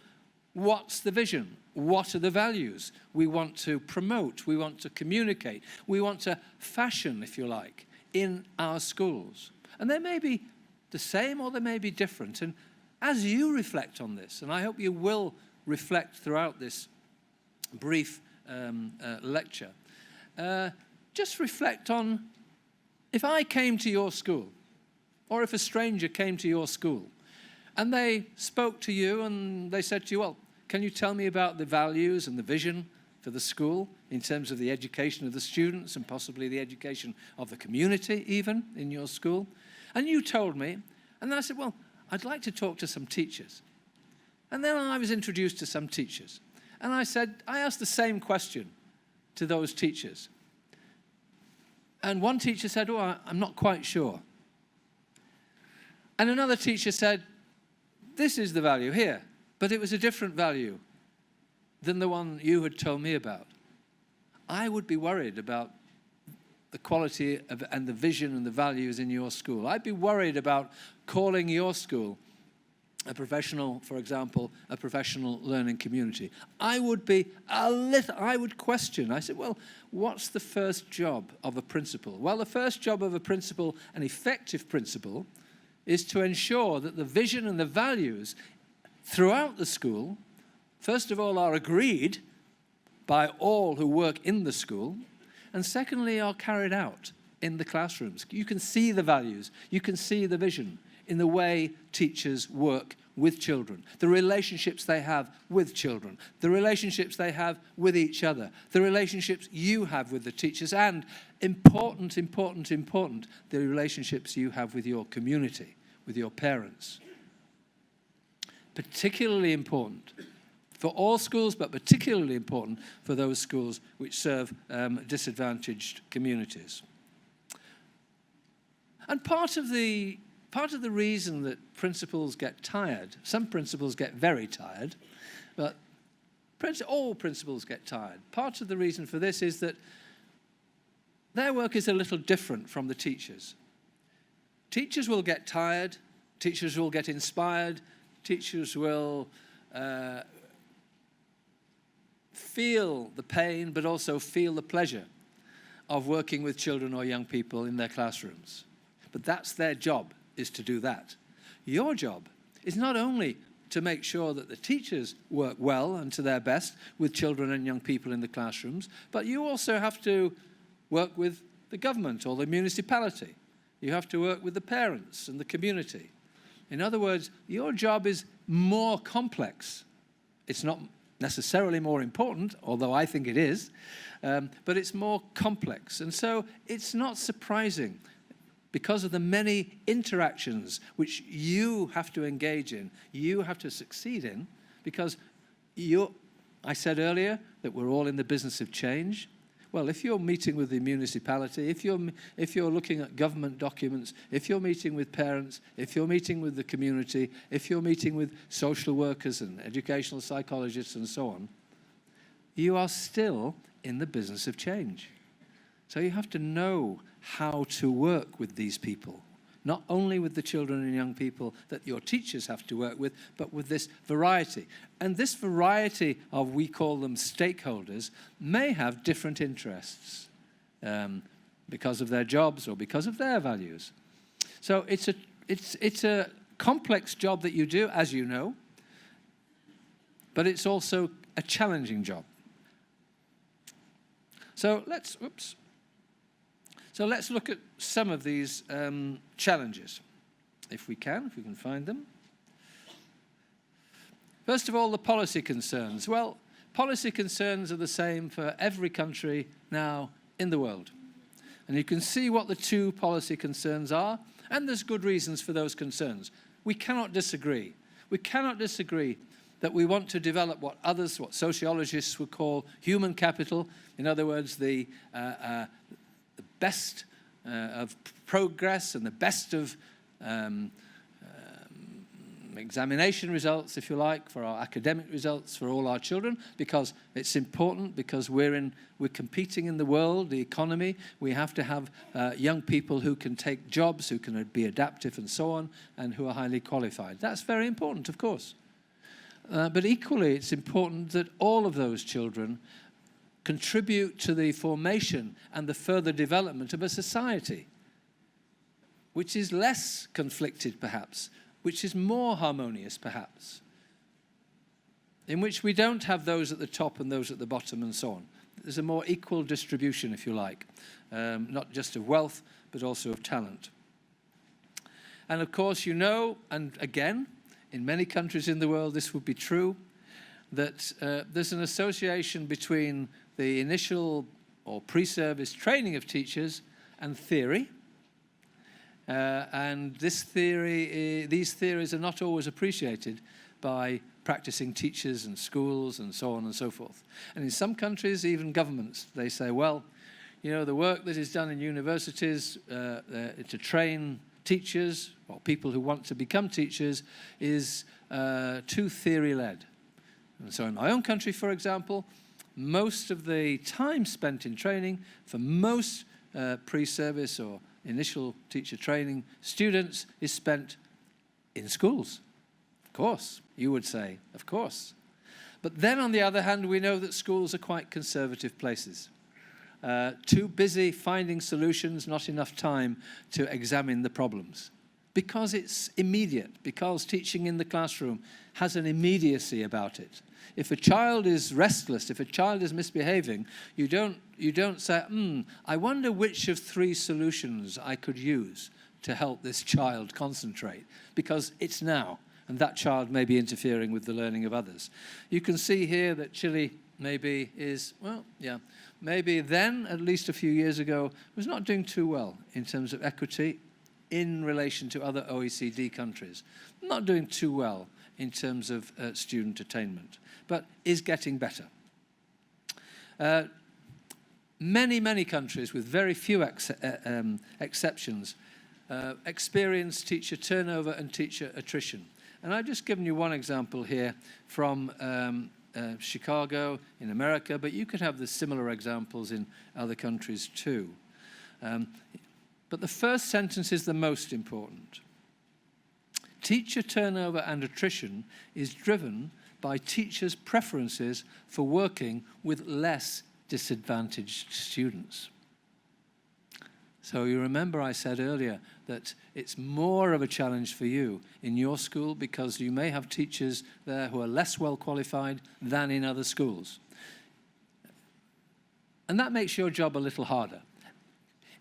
what's the vision, what are the values we want to promote, we want to communicate, we want to fashion, if you like, in our schools. And they may be the same or they may be different. And as you reflect on this, and I hope you will reflect throughout this brief lecture, just reflect on, if I came to your school or if a stranger came to your school and they spoke to you and they said to you, well, can you tell me about the values and the vision for the school in terms of the education of the students and possibly the education of the community even in your school? And you told me, and then I said, well, I'd like to talk to some teachers. And then I was introduced to some teachers. And I asked the same question to those teachers. And one teacher said, oh, I'm not quite sure. And another teacher said, this is the value here, but it was a different value than the one you had told me about. I would be worried about the quality of, and the vision and the values in your school. I'd be worried about calling your school a professional, for example, a professional learning community. I would question. I said, well, what's the first job of a principal? Well, the first job of a principal, an effective principal, is to ensure that the vision and the values throughout the school, first of all, are agreed by all who work in the school, and secondly, are carried out in the classrooms. You can see the values, you can see the vision in the way teachers work with children, the relationships they have with children, the relationships they have with each other, the relationships you have with the teachers, and important, the relationships you have with your community, with your parents. Particularly important for all schools, but particularly important for those schools which serve disadvantaged communities. And part of the reason that principals get tired, some principals get very tired, but all principals get tired. Part of the reason for this is that their work is a little different from the teachers. Teachers will get tired, teachers will get inspired, teachers will feel the pain, but also feel the pleasure of working with children or young people in their classrooms. But that's their job, is to do that. Your job is not only to make sure that the teachers work well and to their best with children and young people in the classrooms, but you also have to work with the government or the municipality. You have to work with the parents and the community. In other words, your job is more complex. It's not necessarily more important, although I think it is, but it's more complex. And so it's not surprising, because of the many interactions which you have to engage in, you have to succeed in, because I said earlier that we're all in the business of change. Well, if you're meeting with the municipality, if you're looking at government documents, if you're meeting with parents, if you're meeting with the community, if you're meeting with social workers and educational psychologists and so on, you are still in the business of change. So you have to know how to work with these people, not only with the children and young people that your teachers have to work with, but with this variety. And this variety of, we call them stakeholders, may have different interests because of their jobs or because of their values. So it's a complex job that you do, as you know, but it's also a challenging job. So let's look at some of these challenges, if we can find them. First of all, the policy concerns. Well, policy concerns are the same for every country now in the world. And you can see what the two policy concerns are, and there's good reasons for those concerns. We cannot disagree. We cannot disagree that we want to develop what sociologists would call human capital. In other words, the best of progress and the best of examination results, if you like, for our academic results for all our children, because it's important, because we're competing in the world, the economy. We have to have young people who can take jobs, who can be adaptive and so on, and who are highly qualified. That's very important, of course. But equally, it's important that all of those children contribute to the formation and the further development of a society which is less conflicted, perhaps, which is more harmonious, perhaps, in which we don't have those at the top and those at the bottom and so on. There's a more equal distribution, if you like, not just of wealth, but also of talent. And of course, you know, and again, in many countries in the world, this would be true, that there's an association between the initial or pre-service training of teachers and theory. And these theories are not always appreciated by practicing teachers and schools and so on and so forth. And in some countries, even governments, they say, well, you know, the work that is done in universities to train teachers or people who want to become teachers is too theory-led. And so in my own country, for example, most of the time spent in training for most pre-service or initial teacher training students is spent in schools. Of course, you would say, of course. But then on the other hand, we know that schools are quite conservative places. Too busy finding solutions, not enough time to examine the problems. Because it's immediate, because teaching in the classroom has an immediacy about it. If a child is restless, if a child is misbehaving, you don't say, I wonder which of 3 solutions I could use to help this child concentrate, because it's now, and that child may be interfering with the learning of others. You can see here that Chile maybe is, well, yeah, maybe then, at least a few years ago, was not doing too well in terms of equity in relation to other OECD countries. Not doing too well in terms of student attainment, but is getting better. Many countries, with very few exceptions, experience teacher turnover and teacher attrition. And I've just given you one example here from Chicago in America, but you could have the similar examples in other countries too. But the first sentence is the most important. Teacher turnover and attrition is driven by teachers' preferences for working with less disadvantaged students. So you remember I said earlier that it's more of a challenge for you in your school because you may have teachers there who are less well qualified than in other schools. And that makes your job a little harder.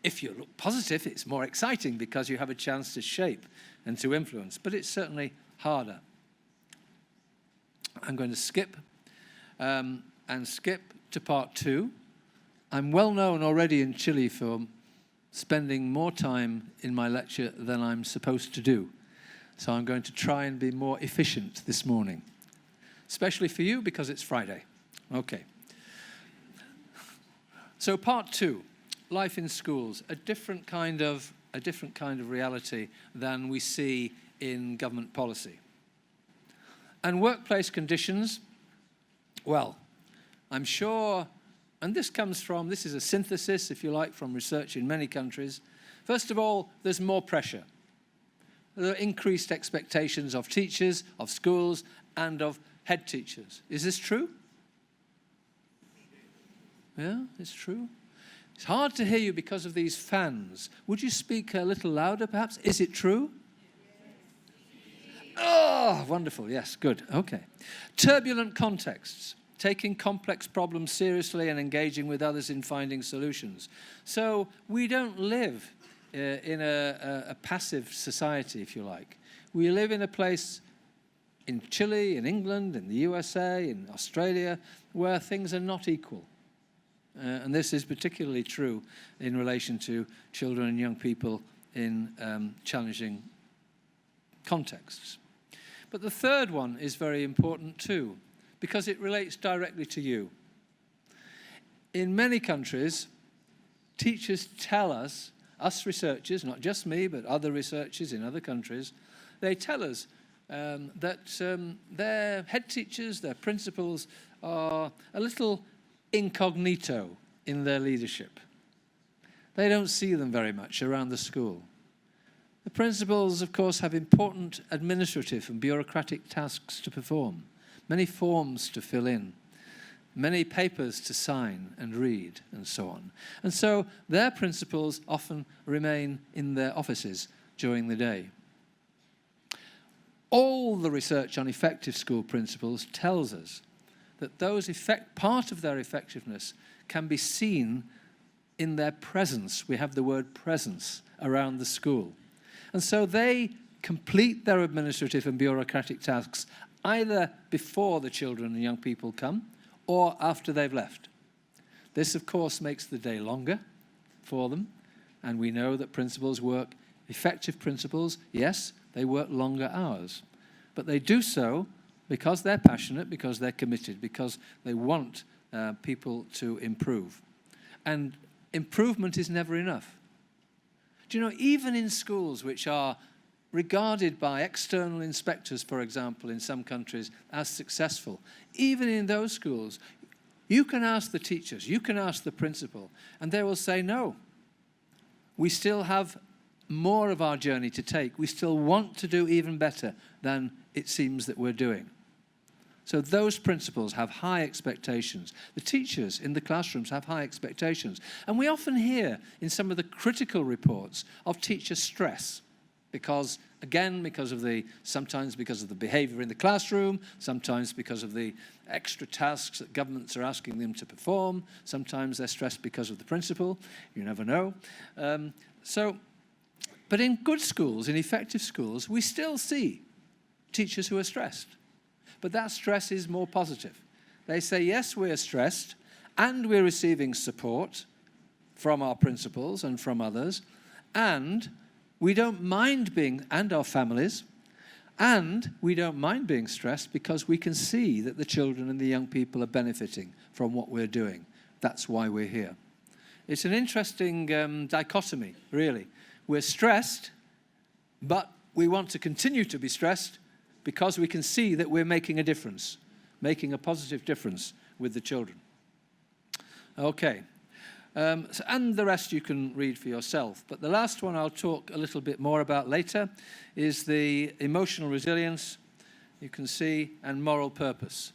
If you look positive, it's more exciting because you have a chance to shape and to influence, but it's certainly harder. I'm going to skip to part 2. I'm well known already in Chile for spending more time in my lecture than I'm supposed to do. So I'm going to try and be more efficient this morning, especially for you because it's Friday. Okay. So part 2. Life in schools, a different kind of reality than we see in government policy. And workplace conditions, well, I'm sure, and this is a synthesis, if you like, from research in many countries. First of all, there's more pressure. There are increased expectations of teachers, of schools, and of head teachers. Is this true? Yeah, it's true. It's hard to hear you because of these fans. Would you speak a little louder, perhaps? Is it true? Oh, wonderful. Yes, good. Okay. Turbulent contexts, taking complex problems seriously and engaging with others in finding solutions. So we don't live in a passive society, if you like. We live in a place in Chile, in England, in the USA, in Australia, where things are not equal. And this is particularly true in relation to children and young people in challenging contexts. But the third one is very important too, because it relates directly to you. In many countries, teachers tell us researchers, not just me, but other researchers in other countries, they tell us that their head teachers, their principals, are a little incognito in their leadership. They don't see them very much around the school. The principals, of course, have important administrative and bureaucratic tasks to perform, many forms to fill in, many papers to sign and read, and so on. And so their principals often remain in their offices during the day. All the research on effective school principals tells us that part of their effectiveness can be seen in their presence. We have the word presence around the school. And so they complete their administrative and bureaucratic tasks either before the children and young people come or after they've left. This, of course, makes the day longer for them, and we know that principals work, effective principals, yes, they work longer hours, but they do so because they're passionate, because they're committed, because they want people to improve. And improvement is never enough. Do you know, even in schools which are regarded by external inspectors, for example, in some countries, as successful, even in those schools, you can ask the teachers, you can ask the principal, and they will say, no, we still have more of our journey to take. We still want to do even better than it seems that we're doing. So those principals have high expectations. The teachers in the classrooms have high expectations. And we often hear in some of the critical reports of teacher stress because, again, sometimes because of the behavior in the classroom, sometimes because of the extra tasks that governments are asking them to perform, sometimes they're stressed because of the principal. You never know. But in good schools, in effective schools, we still see teachers who are stressed. But that stress is more positive. They say, yes, we're stressed, and we're receiving support from our principals and from others, and we don't mind and our families, and we don't mind being stressed because we can see that the children and the young people are benefiting from what we're doing. That's why we're here. It's an interesting dichotomy, really. We're stressed, but we want to continue to be stressed because we can see that we're making a difference, making a positive difference with the children. Okay, and the rest you can read for yourself. But the last one I'll talk a little bit more about later is the emotional resilience, you can see, and moral purpose.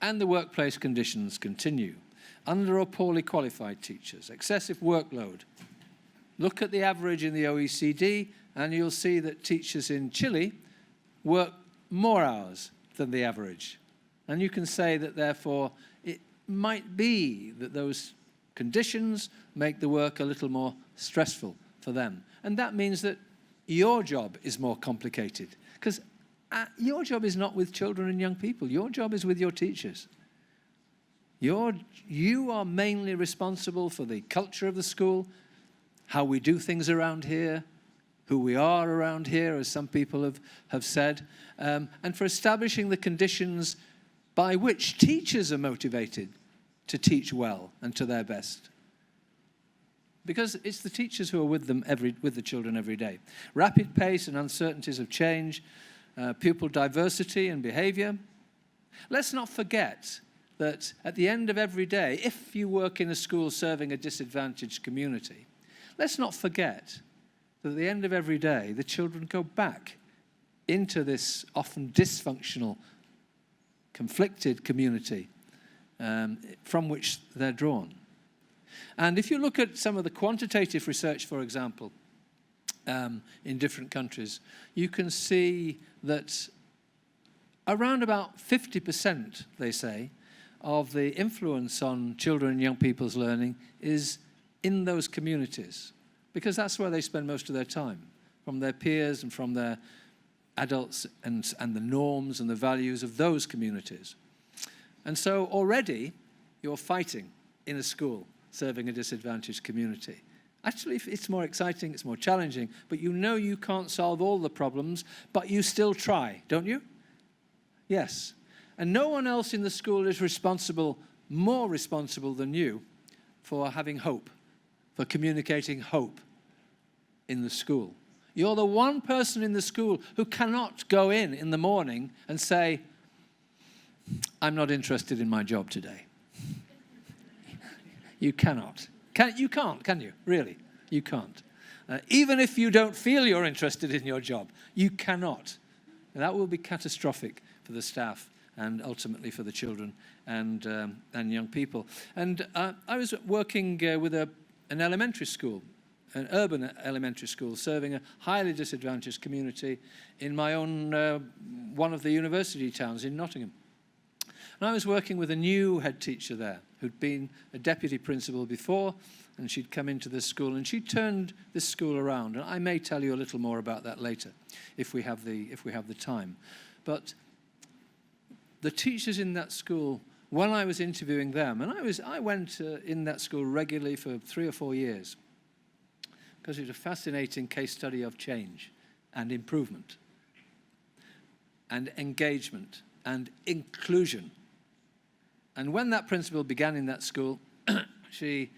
And the workplace conditions continue. Under or poorly qualified teachers, excessive workload. Look at the average in the OECD, and you'll see that teachers in Chile work more hours than the average. And you can say that, therefore, it might be that those conditions make the work a little more stressful for them. And that means that your job is more complicated, because your job is not with children and young people. Your job is with your teachers. You are mainly responsible for the culture of the school, how we do things around here, who we are around here, as some people have said, and for establishing the conditions by which teachers are motivated to teach well and to their best. Because it's the teachers who are with the children every day. Rapid pace and uncertainties of change, pupil diversity and behavior. Let's not forget that at the end of every day, if you work in a school serving a disadvantaged community, let's not forget that at the end of every day, the children go back into this often dysfunctional, conflicted community from which they're drawn. And if you look at some of the quantitative research, for example, in different countries, you can see that around about 50%, they say, of the influence on children and young people's learning is in those communities, because that's where they spend most of their time, from their peers and from their adults and the norms and the values of those communities. And so already you're fighting in a school serving a disadvantaged community. Actually, it's more exciting, it's more challenging, but you know you can't solve all the problems, but you still try, don't you? Yes. And no one else in the school is more responsible than you for having hope, for communicating hope in the school. You're the one person in the school who cannot go in the morning and say, I'm not interested in my job today. You cannot. You can't, can you? Really, you can't. Even if you don't feel you're interested in your job, you cannot. And that will be catastrophic for the staff and ultimately for the children and young people. And I was working with an elementary school, an urban elementary school, serving a highly disadvantaged community in my own, one of the university towns in Nottingham. And I was working with a new head teacher there. who'd been a deputy principal before, and she'd come into this school, and she turned this school around. And I may tell you a little more about that later, if we have the time. But the teachers in that school, when I was interviewing them, and I went in that school regularly for 3 or 4 years, because it was a fascinating case study of change and improvement and engagement and inclusion. And when that principal began in that school, she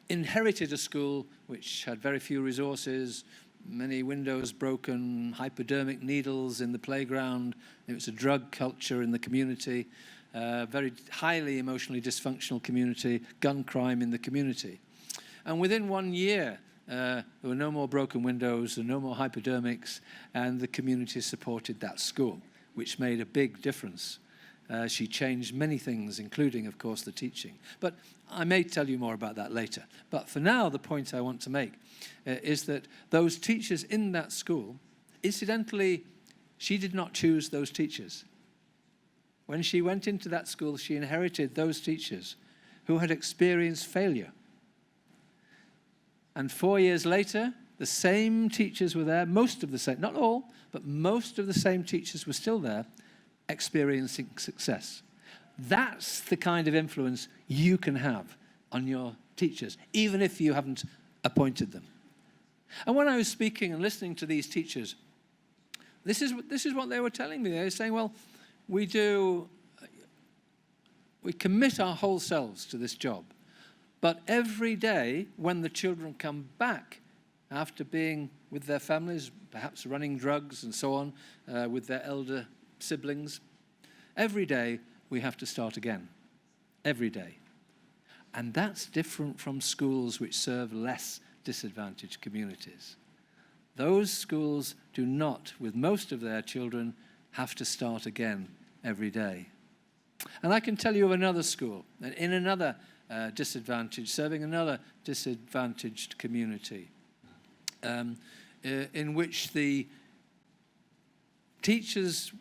inherited a school which had very few resources, many windows broken, hypodermic needles in the playground. It was a drug culture in the community, very highly emotionally dysfunctional community, gun crime in the community. And within 1 year, there were no more broken windows and no more hypodermics, and the community supported that school, which made a big difference. She changed many things, including, of course, the teaching. But I may tell you more about that later. But for now, the point I want to make is that those teachers in that school, incidentally, she did not choose those teachers. When she went into that school, she inherited those teachers who had experienced failure. And 4 years later, the same teachers were there, most of the same, not all, but most of the same teachers were still there, experiencing success. That's the kind of influence you can have on your teachers, even if you haven't appointed them. And when I was speaking and listening to these teachers, this is what they were telling me. They were saying, well, we commit our whole selves to this job. But every day when the children come back after being with their families, perhaps running drugs and so on, with their elder siblings, every day we have to start again. Every day. And that's different from schools which serve less disadvantaged communities. Those schools do not, with most of their children, have to start again every day. And I can tell you of another school, in another serving another disadvantaged community, in which the teachers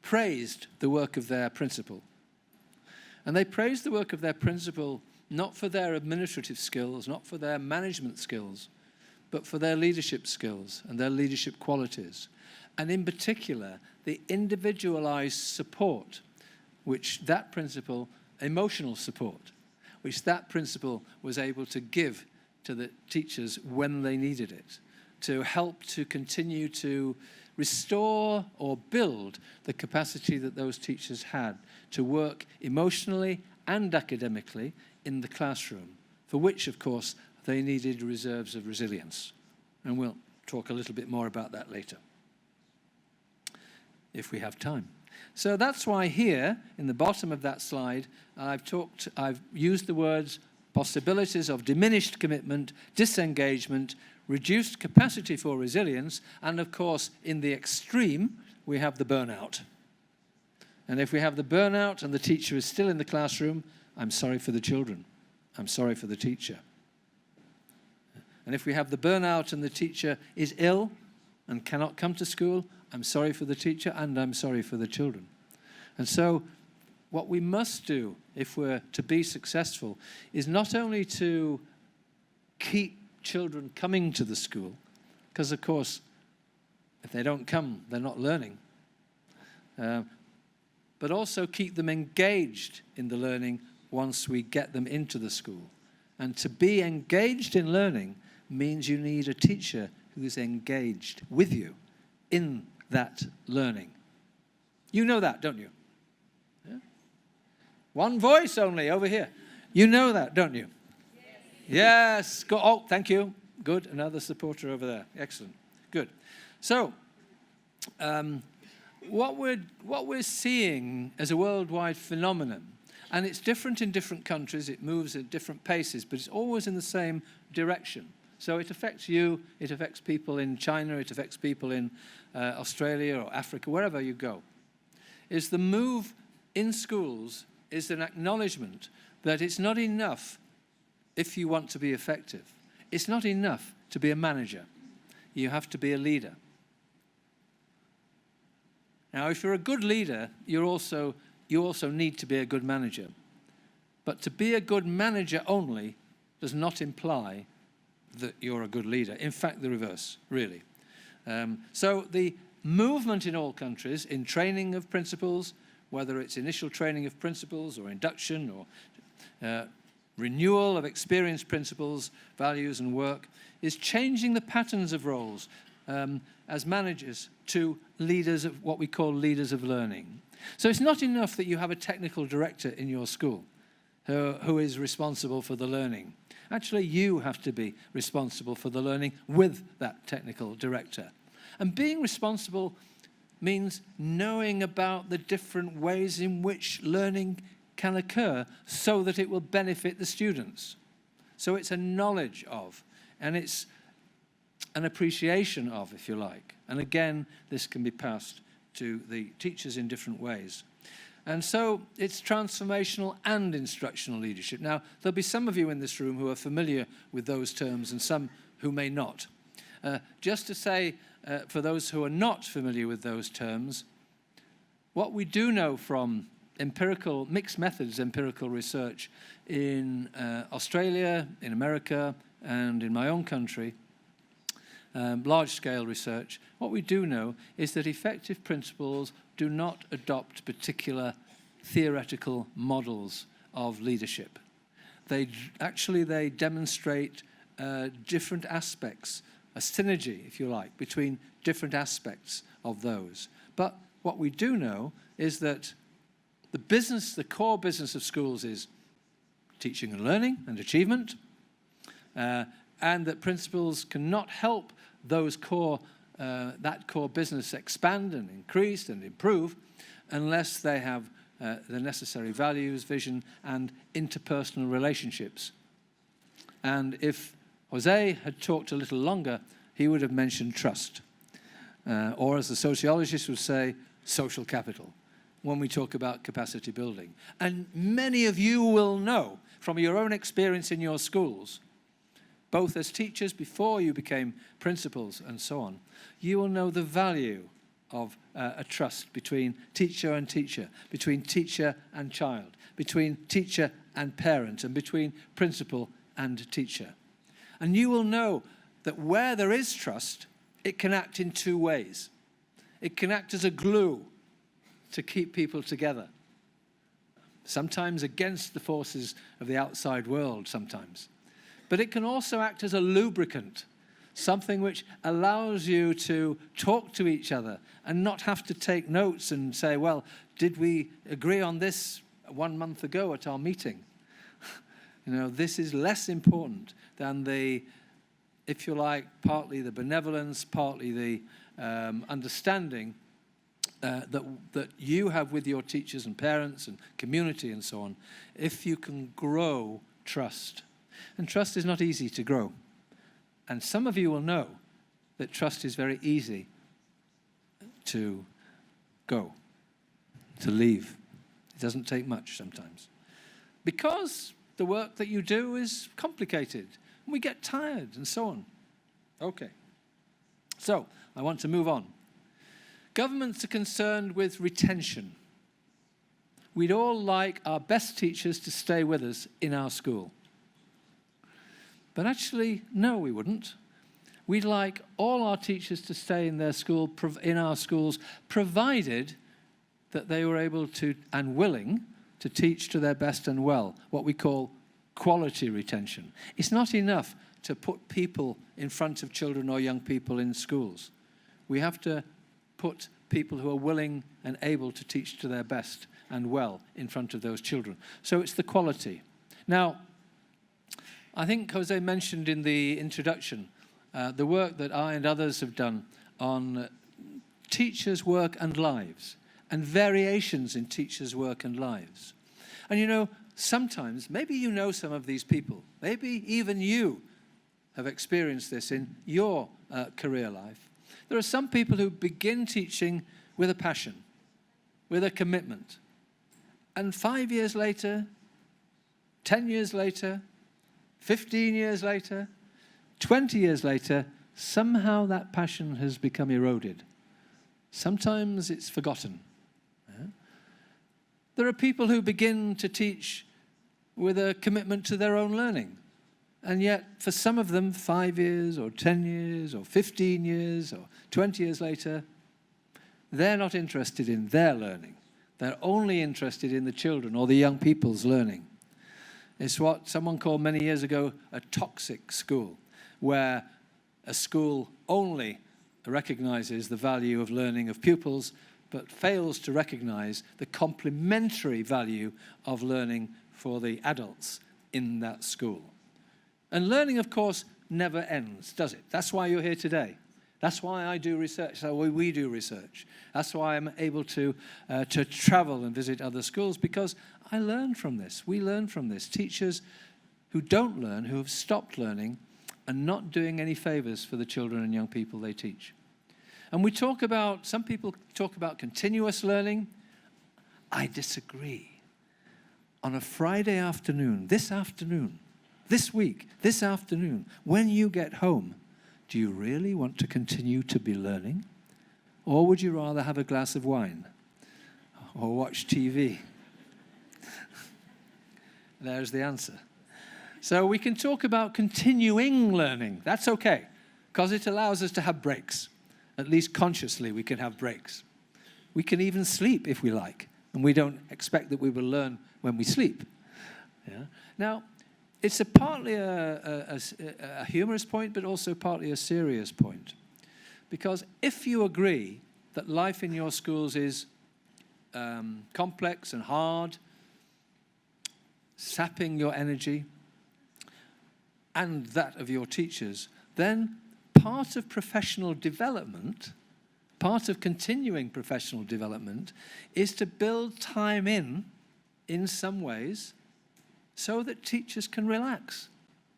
praised the work of their principal. And they praised the work of their principal not for their administrative skills, not for their management skills, but for their leadership skills and their leadership qualities. And in particular, the individualized support, which that principal, emotional support, which that principal was able to give to the teachers when they needed it, to help to continue to restore or build the capacity that those teachers had to work emotionally and academically in the classroom, for which, of course, they needed reserves of resilience. And we'll talk a little bit more about that later, if we have time. So that's why here, in the bottom of that slide, I've used the words possibilities of diminished commitment, disengagement, reduced capacity for resilience, and of course, in the extreme, we have the burnout. And if we have the burnout and the teacher is still in the classroom, I'm sorry for the children. I'm sorry for the teacher. And if we have the burnout and the teacher is ill and cannot come to school, I'm sorry for the teacher and I'm sorry for the children. And so what we must do if we're to be successful is not only to keep children coming to the school, because of course, if they don't come, they're not learning, but also keep them engaged in the learning once we get them into the school. And to be engaged in learning means you need a teacher who is engaged with you in that learning. You know that, don't you? Yeah? One voice only over here. You know that, don't you? Yes. Go, oh, thank you. Good. Another supporter over there. Excellent. Good. So, what we're seeing as a worldwide phenomenon, and it's different in different countries, it moves at different paces, but it's always in the same direction. So it affects you, it affects people in China, it affects people in Australia or Africa, wherever you go, is the move in schools is an acknowledgement that it's not enough if you want to be effective. It's not enough to be a manager. You have to be a leader. Now, if you're a good leader, you're also you also need to be a good manager. But to be a good manager only does not imply that you're a good leader. In fact, the reverse, really. So the movement in all countries in training of principals, whether it's initial training of principals or induction or renewal of experienced principals, values and work, is changing the patterns of roles as managers to leaders of what we call leaders of learning. So it's not enough that you have a technical director in your school who is responsible for the learning. Actually, you have to be responsible for the learning with that technical director. And being responsible means knowing about the different ways in which learning can occur so that it will benefit the students. So it's a knowledge of, and it's an appreciation of, if you like. And again, this can be passed to the teachers in different ways. And so it's transformational and instructional leadership. Now, there'll be some of you in this room who are familiar with those terms and some who may not. Just to say, for those who are not familiar with those terms, what we do know from empirical, mixed methods empirical research in Australia, in America, and in my own country, large-scale research, what we do know is that effective principals do not adopt particular theoretical models of leadership. They demonstrate different aspects, a synergy, if you like, between different aspects of those. But what we do know is that the core business of schools is teaching and learning and achievement, and that principals cannot help that core business expand and increase and improve unless they have the necessary values, vision, and interpersonal relationships. And if Jose had talked a little longer, he would have mentioned trust, or as the sociologists would say, social capital, when we talk about capacity building. And many of you will know from your own experience in your schools, both as teachers before you became principals and so on, you will know the value of a trust between teacher and teacher, between teacher and child, between teacher and parent, and between principal and teacher. And you will know that where there is trust, it can act in two ways. It can act as a glue to keep people together, sometimes against the forces of the outside world sometimes. But it can also act as a lubricant, something which allows you to talk to each other and not have to take notes and say, well, did we agree on this 1 month ago at our meeting? You know, this is less important than the, if you like, partly the benevolence, partly the understanding that you have with your teachers and parents and community and so on, if you can grow trust. And trust is not easy to grow. And some of you will know that trust is very easy to go, to leave. It doesn't take much sometimes. Because the work that you do is complicated, and we get tired and so on. Okay. So, I want to move on. Governments are concerned with retention. We'd all like our best teachers to stay with us in our school. But actually, no, we wouldn't. We'd like all our teachers to stay in their school, in our schools, provided that they were able to and willing to teach to their best and well, what we call quality retention. It's not enough to put people in front of children or young people in schools. We have to put people who are willing and able to teach to their best and well in front of those children. So it's the quality. Now, I think Jose mentioned in the introduction the work that I and others have done on teachers' work and lives and variations in teachers' work and lives. And you know, sometimes, maybe you know some of these people, maybe even you have experienced this in your career life. There are some people who begin teaching with a passion, with a commitment. And 5 years later, 10 years later, 15 years later, 20 years later, somehow that passion has become eroded. Sometimes it's forgotten. There are people who begin to teach with a commitment to their own learning. And yet, for some of them, 5 years or 10 years or 15 years or 20 years later, they're not interested in their learning. They're only interested in the children or the young people's learning. It's what someone called many years ago a toxic school, where a school only recognizes the value of learning of pupils, but fails to recognize the complementary value of learning for the adults in that school. And learning, of course, never ends, does it? That's why you're here today. That's why I do research, that's why we do research. That's why I'm able to travel and visit other schools, because I learn from this. We learn from this. Teachers who don't learn, who have stopped learning, are not doing any favors for the children and young people they teach. And we talk about, some people talk about continuous learning. I disagree. On a Friday afternoon, this week, this afternoon, when you get home, do you really want to continue to be learning? Or would you rather have a glass of wine or watch TV? There's the answer. So we can talk about continuing learning. That's okay, because it allows us to have breaks. At least consciously we can have breaks. We can even sleep if we like, and we don't expect that we will learn when we sleep. Yeah? Now, it's partly a humorous point, but also partly a serious point. Because if you agree that life in your schools is complex and hard, sapping your energy, and that of your teachers, then part of professional development, part of continuing professional development, is to build time in some ways, so that teachers can relax.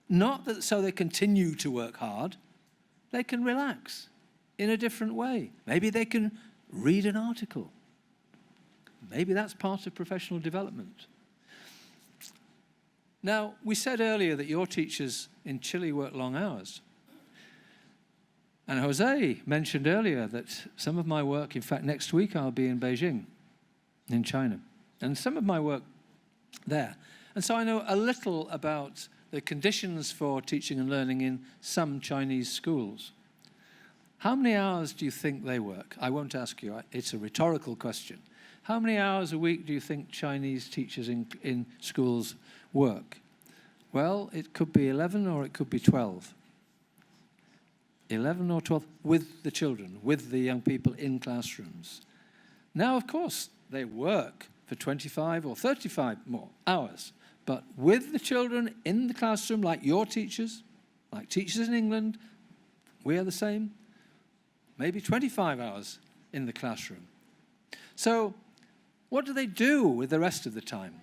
Not that so they continue to work hard, they can relax in a different way. Maybe they can read an article. Maybe that's part of professional development. Now, we said earlier that your teachers in Chile work long hours. And Jose mentioned earlier that some of my work, in fact, next week I'll be in Beijing, in China. And some of my work there. And so I know a little about the conditions for teaching and learning in some Chinese schools. How many hours do you think they work? I won't ask you, it's a rhetorical question. How many hours a week do you think Chinese teachers in schools work? Well, it could be 11 or it could be 12. 11 or 12 with the children, with the young people in classrooms. Now, of course, they work for 25 or 35 more hours. But with the children in the classroom, like your teachers, like teachers in England, we are the same, maybe 25 hours in the classroom. So what do they do with the rest of the time?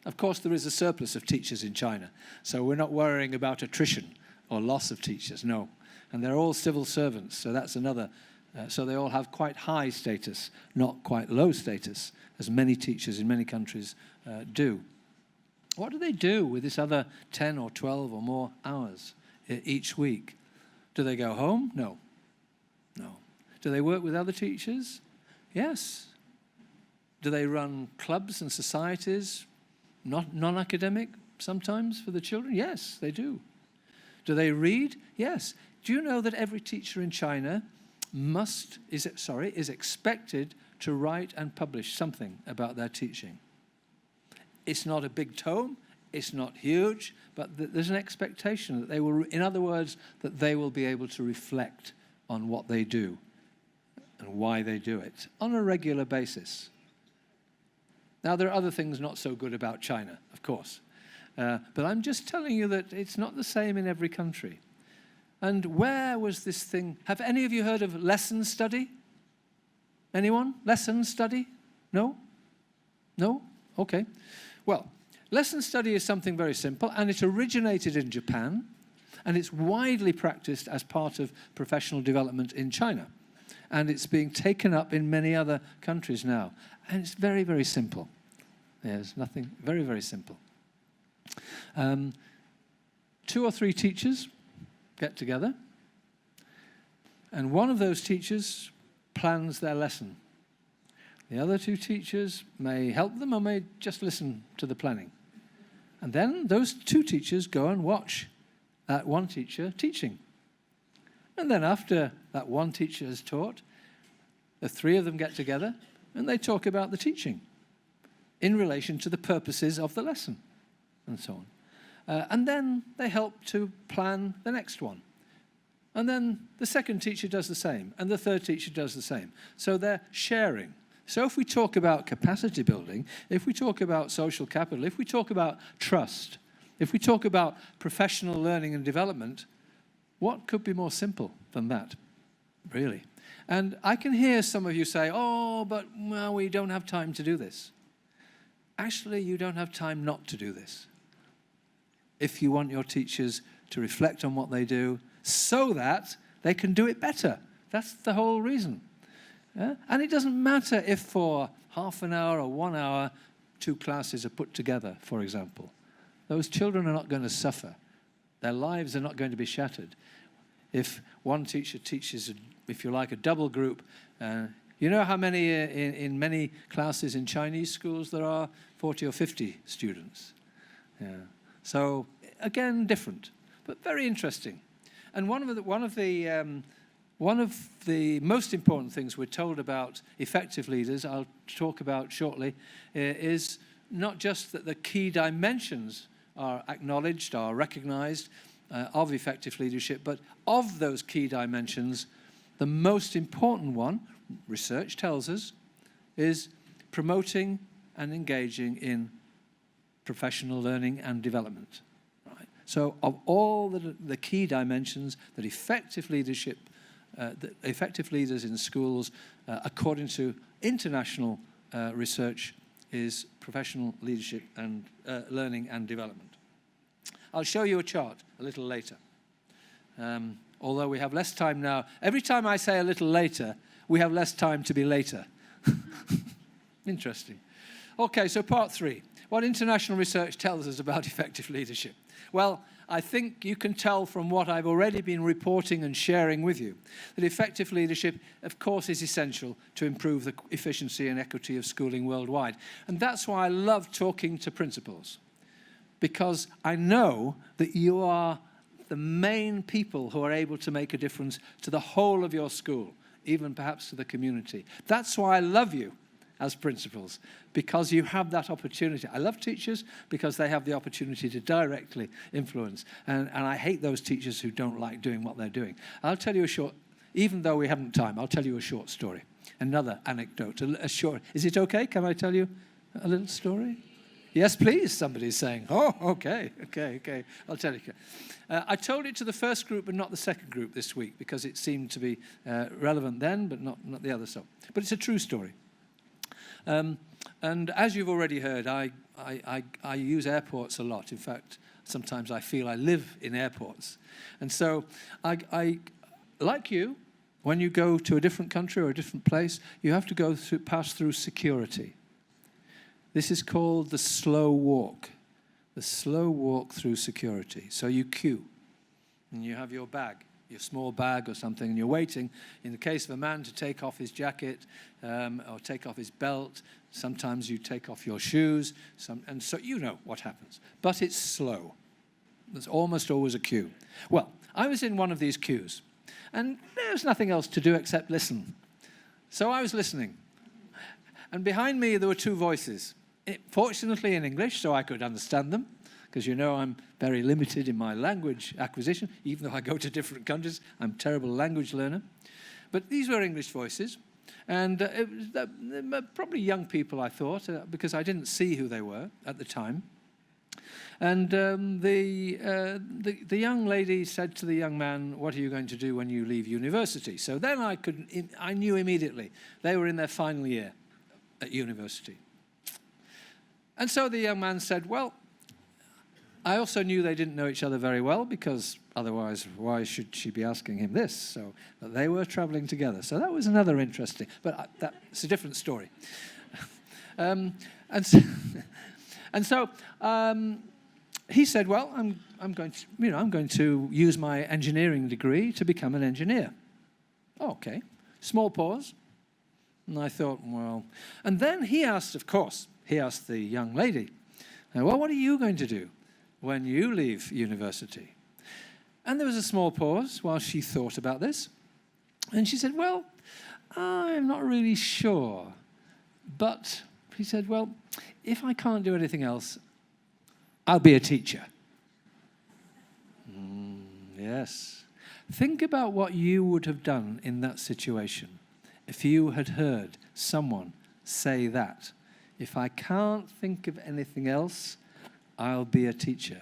Of course, there is a surplus of teachers in China, so we're not worrying about attrition or loss of teachers, no. And they're all civil servants, so that's another. So they all have quite high status, not quite low status, as many teachers in many countries do. What do they do with this other 10 or 12 or more hours each week? Do they go home? No. No. Do they work with other teachers? Yes. Do they run clubs and societies, non-academic sometimes for the children? Yes, they do. Do they read? Yes. Do you know that every teacher in China is expected to write and publish something about their teaching? It's not a big tome, it's not huge, but there's an expectation that they will, in other words, that they will be able to reflect on what they do and why they do it on a regular basis. Now, there are other things not so good about China, of course, but I'm just telling you that it's not the same in every country. And where was this thing? Have any of you heard of lesson study? Anyone? Lesson study? No? No? Okay. Well, lesson study is something very simple, and it originated in Japan, and it's widely practiced as part of professional development in China. And it's being taken up in many other countries now. And it's very, very simple. There's nothing, very, very simple. 2 or 3 teachers get together, and one of those teachers plans their lesson. The other two teachers may help them or may just listen to the planning. And then those two teachers go and watch that one teacher teaching. And then after that one teacher has taught, the three of them get together and they talk about the teaching in relation to the purposes of the lesson and so on. And then they help to plan the next one. And then the second teacher does the same, and the third teacher does the same. So they're sharing. So if we talk about capacity building, if we talk about social capital, if we talk about trust, if we talk about professional learning and development, what could be more simple than that, really? And I can hear some of you say, oh, but well, we don't have time to do this. Actually, you don't have time not to do this. If you want your teachers to reflect on what they do so that they can do it better. That's the whole reason. Yeah? And it doesn't matter if for half an hour or 1 hour, two classes are put together, for example. Those children are not going to suffer. Their lives are not going to be shattered. If one teacher teaches, if you like, a double group, you know how many in many classes in Chinese schools there are? 40 or 50 students. Yeah. So again, different, but very interesting. And one of the most important things we're told about effective leaders, I'll talk about shortly, is not just that the key dimensions are acknowledged, are recognized of effective leadership, but of those key dimensions, the most important one, research tells us, is promoting and engaging in professional learning and development. Right? So of all the key dimensions that effective leadership, effective leaders in schools, according to international research, is professional leadership and learning and development. I'll show you a chart a little later. Although we have less time now. Every time I say a little later, we have less time to be later. Interesting. Okay, so part 3. What international research tells us about effective leadership? Well, I think you can tell from what I've already been reporting and sharing with you that effective leadership, of course, is essential to improve the efficiency and equity of schooling worldwide. And that's why I love talking to principals, because I know that you are the main people who are able to make a difference to the whole of your school, even perhaps to the community. That's why I love you as principals, because you have that opportunity. I love teachers because they have the opportunity to directly influence. And I hate those teachers who don't like doing what they're doing. I'll tell you a short, even though we haven't time, I'll tell you a short story. Another anecdote, a short. Is it okay? Can I tell you a little story? Yes, please, somebody's saying. Oh, okay. I'll tell you. I told it to the first group but not the second group this week because it seemed to be relevant then, but not the other so. But it's a true story. And as you've already heard, I use airports a lot. In fact, sometimes I feel I live in airports. And so I like you, when you go to a different country or a different place, you have to pass through security. This is called the slow walk through security. So you queue, and you have your bag, your small bag or something, and you're waiting, in the case of a man, to take off his jacket or take off his belt. Sometimes you take off your shoes, and so you know what happens. But it's slow. There's almost always a queue. Well, I was in one of these queues, and there was nothing else to do except listen. So I was listening. And behind me, there were two voices. Fortunately in English, so I could understand them, because you know I'm very limited in my language acquisition. Even though I go to different countries, I'm a terrible language learner. But these were English voices, and it was probably young people, I thought, because I didn't see who they were at the time. And the young lady said to the young man, "What are you going to do when you leave university?" So then I knew immediately they were in their final year at university. And so the young man said, "Well, I also knew they didn't know each other very well, because otherwise why should she be asking him this?" So but they were traveling together. So that was another interesting, but that's a different story. And so he said, "Well, I'm going to use my engineering degree to become an engineer." Oh, okay. Small pause. And I thought, well, and then he asked, of course, he asked the young lady, well, what are you going to do when you leave university? And there was a small pause while she thought about this. And she said, well, I'm not really sure. But he said, well, if I can't do anything else, I'll be a teacher. Yes. Think about what you would have done in that situation if you had heard someone say that. If I can't think of anything else, I'll be a teacher.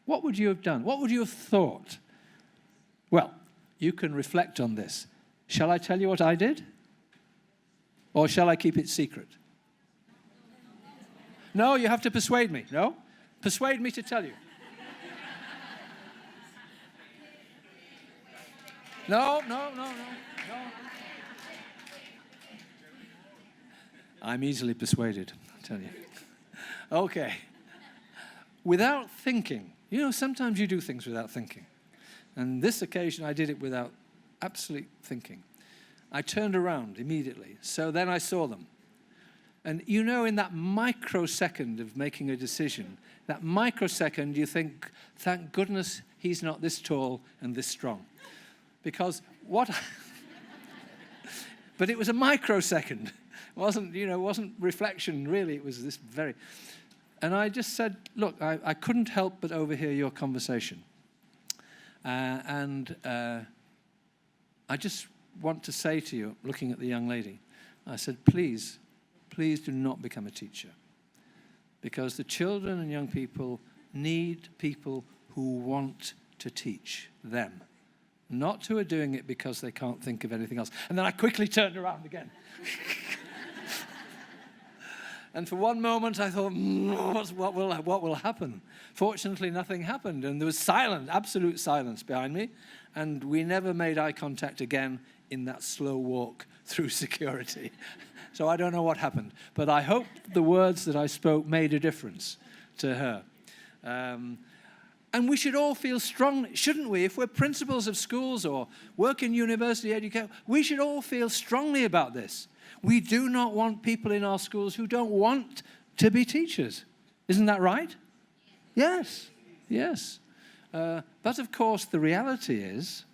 What would you have done? What would you have thought? Well, you can reflect on this. Shall I tell you what I did? Or shall I keep it secret? No, you have to persuade me. No? Persuade me to tell you. No. I'm easily persuaded, I tell you. Okay. Without thinking. You know, sometimes you do things without thinking. And this occasion, I did it without absolute thinking. I turned around immediately. So then I saw them. And you know, in that microsecond of making a decision, that microsecond you think, thank goodness he's not this tall and this strong. Because what... But it was a microsecond. It wasn't reflection, really. It was this very... And I just said, look, I couldn't help but overhear your conversation. I just want to say to you, looking at the young lady, I said, please do not become a teacher. Because the children and young people need people who want to teach them. Not who are doing it because they can't think of anything else. And then I quickly turned around again. And for one moment I thought, what will happen? Fortunately, nothing happened. And there was silence, absolute silence behind me. And we never made eye contact again in that slow walk through security. So I don't know what happened. But I hope the words that I spoke made a difference to her. And we should all feel strong, shouldn't we? If we're principals of schools or work in university education, we should all feel strongly about this. We do not want people in our schools who don't want to be teachers. Isn't that right? Yes. But of course, the reality is,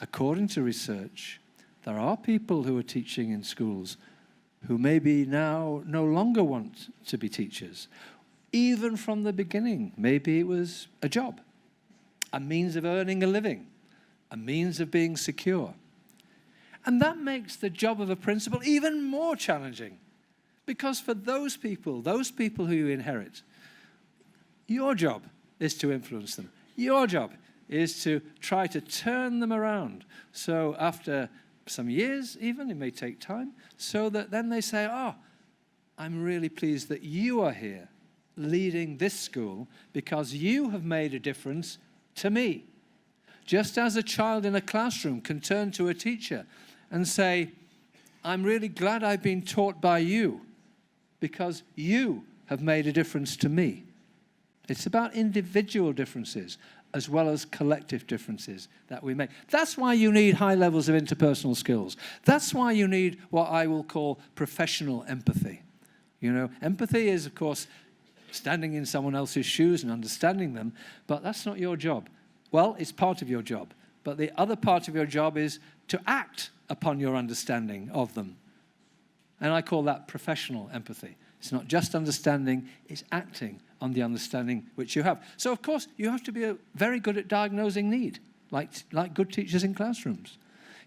according to research, there are people who are teaching in schools who maybe now no longer want to be teachers. Even from the beginning, maybe it was a job, a means of earning a living, a means of being secure. And that makes the job of a principal even more challenging. Because for those people who you inherit, your job is to influence them. Your job is to try to turn them around. So after some years even, it may take time, so that then they say, oh, I'm really pleased that you are here leading this school because you have made a difference to me. Just as a child in a classroom can turn to a teacher and say, I'm really glad I've been taught by you because you have made a difference to me. It's about individual differences as well as collective differences that we make. That's why you need high levels of interpersonal skills. That's why you need what I will call professional empathy. You know, empathy is, of course, standing in someone else's shoes and understanding them, but that's not your job. Well, it's part of your job, but the other part of your job is to act upon your understanding of them. And I call that professional empathy. It's not just understanding, it's acting on the understanding which you have. So, of course, you have to be very good at diagnosing need, like good teachers in classrooms.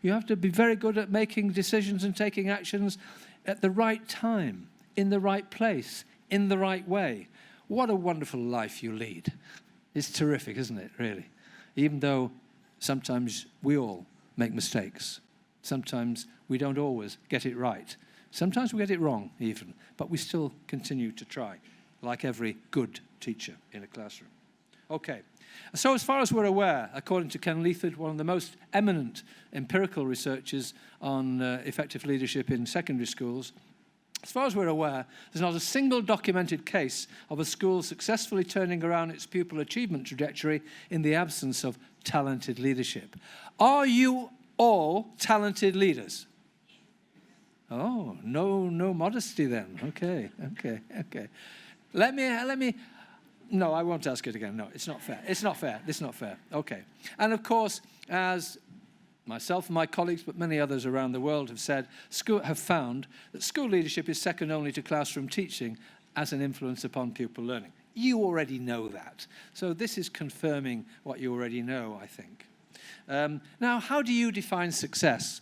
You have to be very good at making decisions and taking actions at the right time, in the right place, in the right way. What a wonderful life you lead. It's terrific, isn't it, really? Even though sometimes we all make mistakes. Sometimes we don't always get it right. Sometimes we get it wrong, even. But we still continue to try, like every good teacher in a classroom. Okay. So as far as we're aware, according to Ken Leithard, one of the most eminent empirical researchers on effective leadership in secondary schools, as far as we're aware, there's not a single documented case of a school successfully turning around its pupil achievement trajectory in the absence of talented leadership. Are you all talented leaders? Oh, no modesty then. Okay. Let me. No, I won't ask it again. No, it's not fair. It's not fair. Okay. And of course, as myself and my colleagues, but many others around the world have found that school leadership is second only to classroom teaching as an influence upon pupil learning. You already know that. So this is confirming what you already know, I think. Now, how do you define success?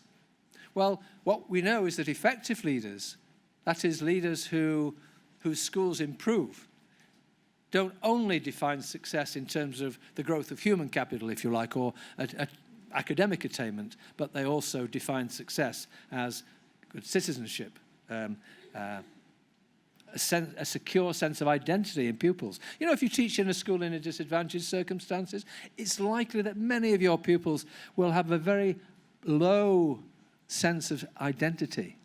Well, what we know is that effective leaders, that is, leaders whose schools improve, don't only define success in terms of the growth of human capital, if you like, or academic attainment, but they also define success as good citizenship, a secure sense of identity in pupils. You know, if you teach in a school in a disadvantaged circumstances, it's likely that many of your pupils will have a very low sense of identity,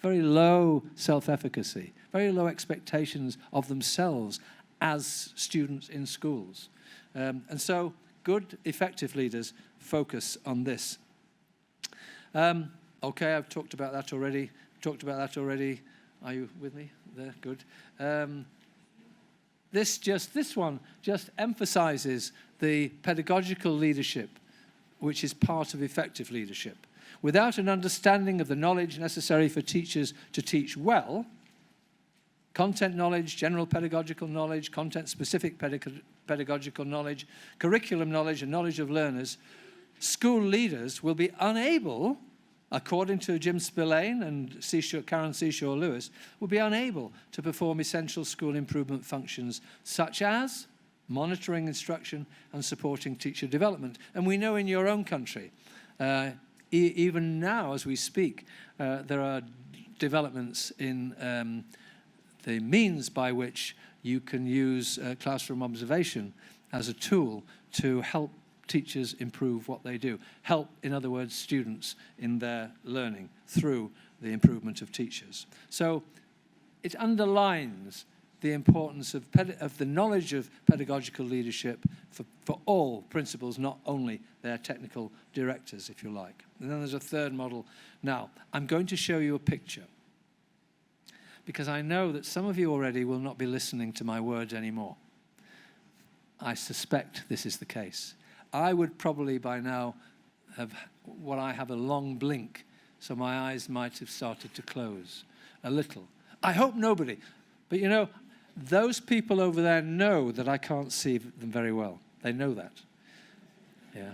very low self-efficacy, very low expectations of themselves as students in schools. And so good, effective leaders focus on this. Okay, I've talked about that already. Are you with me there? Good. This one just emphasizes the pedagogical leadership, which is part of effective leadership. Without an understanding of the knowledge necessary for teachers to teach well, content knowledge, general pedagogical knowledge, content-specific pedagogical knowledge, curriculum knowledge, and knowledge of learners, school leaders will be unable, according to Jim Spillane and Karen Seashore Lewis, will be unable to perform essential school improvement functions such as monitoring instruction and supporting teacher development. And we know in your own country, even now as we speak, there are developments in the means by which you can use classroom observation as a tool to help teachers improve what they do. Help, in other words, students in their learning through the improvement of teachers. So it underlines the importance of the knowledge of pedagogical leadership for all principals, not only their technical directors, if you like. And then there's a third model. Now, I'm going to show you a picture, because I know that some of you already will not be listening to my words anymore. I suspect this is the case. I would probably by now have a long blink, so my eyes might have started to close a little. I hope nobody, but you know, those people over there know that I can't see them very well. They know that. Yeah.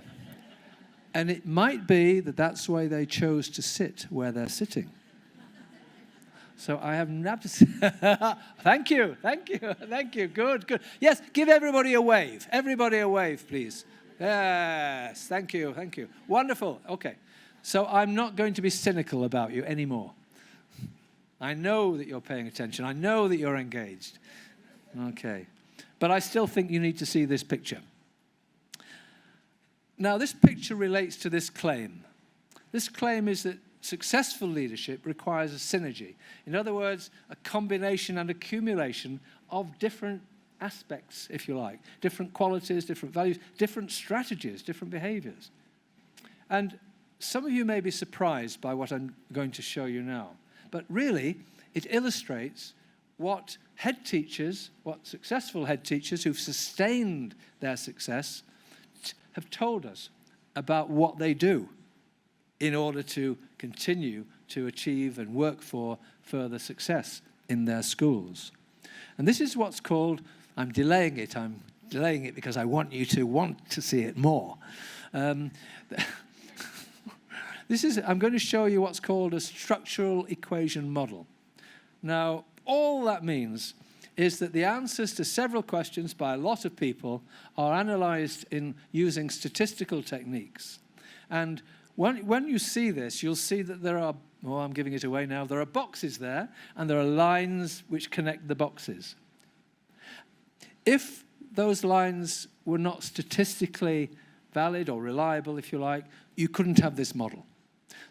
And it might be that that's why they chose to sit where they're sitting. So I have not to Thank you. Good. Yes, give everybody a wave. Everybody a wave, please. Yes, thank you. Wonderful. Okay. So I'm not going to be cynical about you anymore. I know that you're paying attention. I know that you're engaged. Okay. But I still think you need to see this picture. Now, this picture relates to this claim. This claim is that successful leadership requires a synergy. In other words, a combination and accumulation of different aspects, if you like, different qualities, different values, different strategies, different behaviors. And some of you may be surprised by what I'm going to show you now, but really it illustrates what successful head teachers who've sustained their success have told us about what they do in order to continue to achieve and work for further success in their schools. And this is what's called, I'm delaying it because I want you to want to see it more. I'm going to show you what's called a structural equation model. Now, all that means is that the answers to several questions by a lot of people are analyzed in using statistical techniques. And when you see this, you'll see that there are, I'm giving it away now, there are boxes there, and there are lines which connect the boxes. If those lines were not statistically valid or reliable, if you like, you couldn't have this model.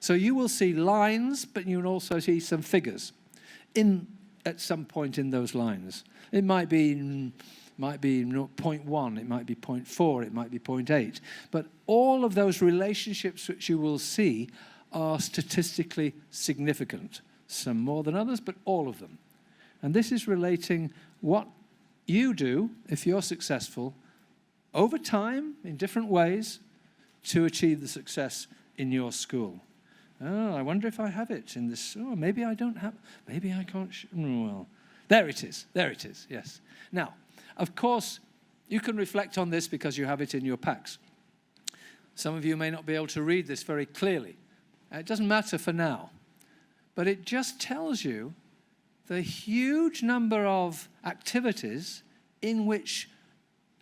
So you will see lines, but you will also see some figures at some point in those lines. It might be 0.1, it might be 0.4, it might be 0.8. But all of those relationships which you will see are statistically significant. some more than others, but all of them. And this is relating what you do, if you're successful, over time, in different ways, to achieve the success in your school. Oh, I wonder if I have it in this. Oh, maybe I don't have. Maybe I can't. Well, there it is. There it is. Yes. Now, of course, you can reflect on this because you have it in your packs. Some of you may not be able to read this very clearly. It doesn't matter for now. But it just tells you the huge number of activities in which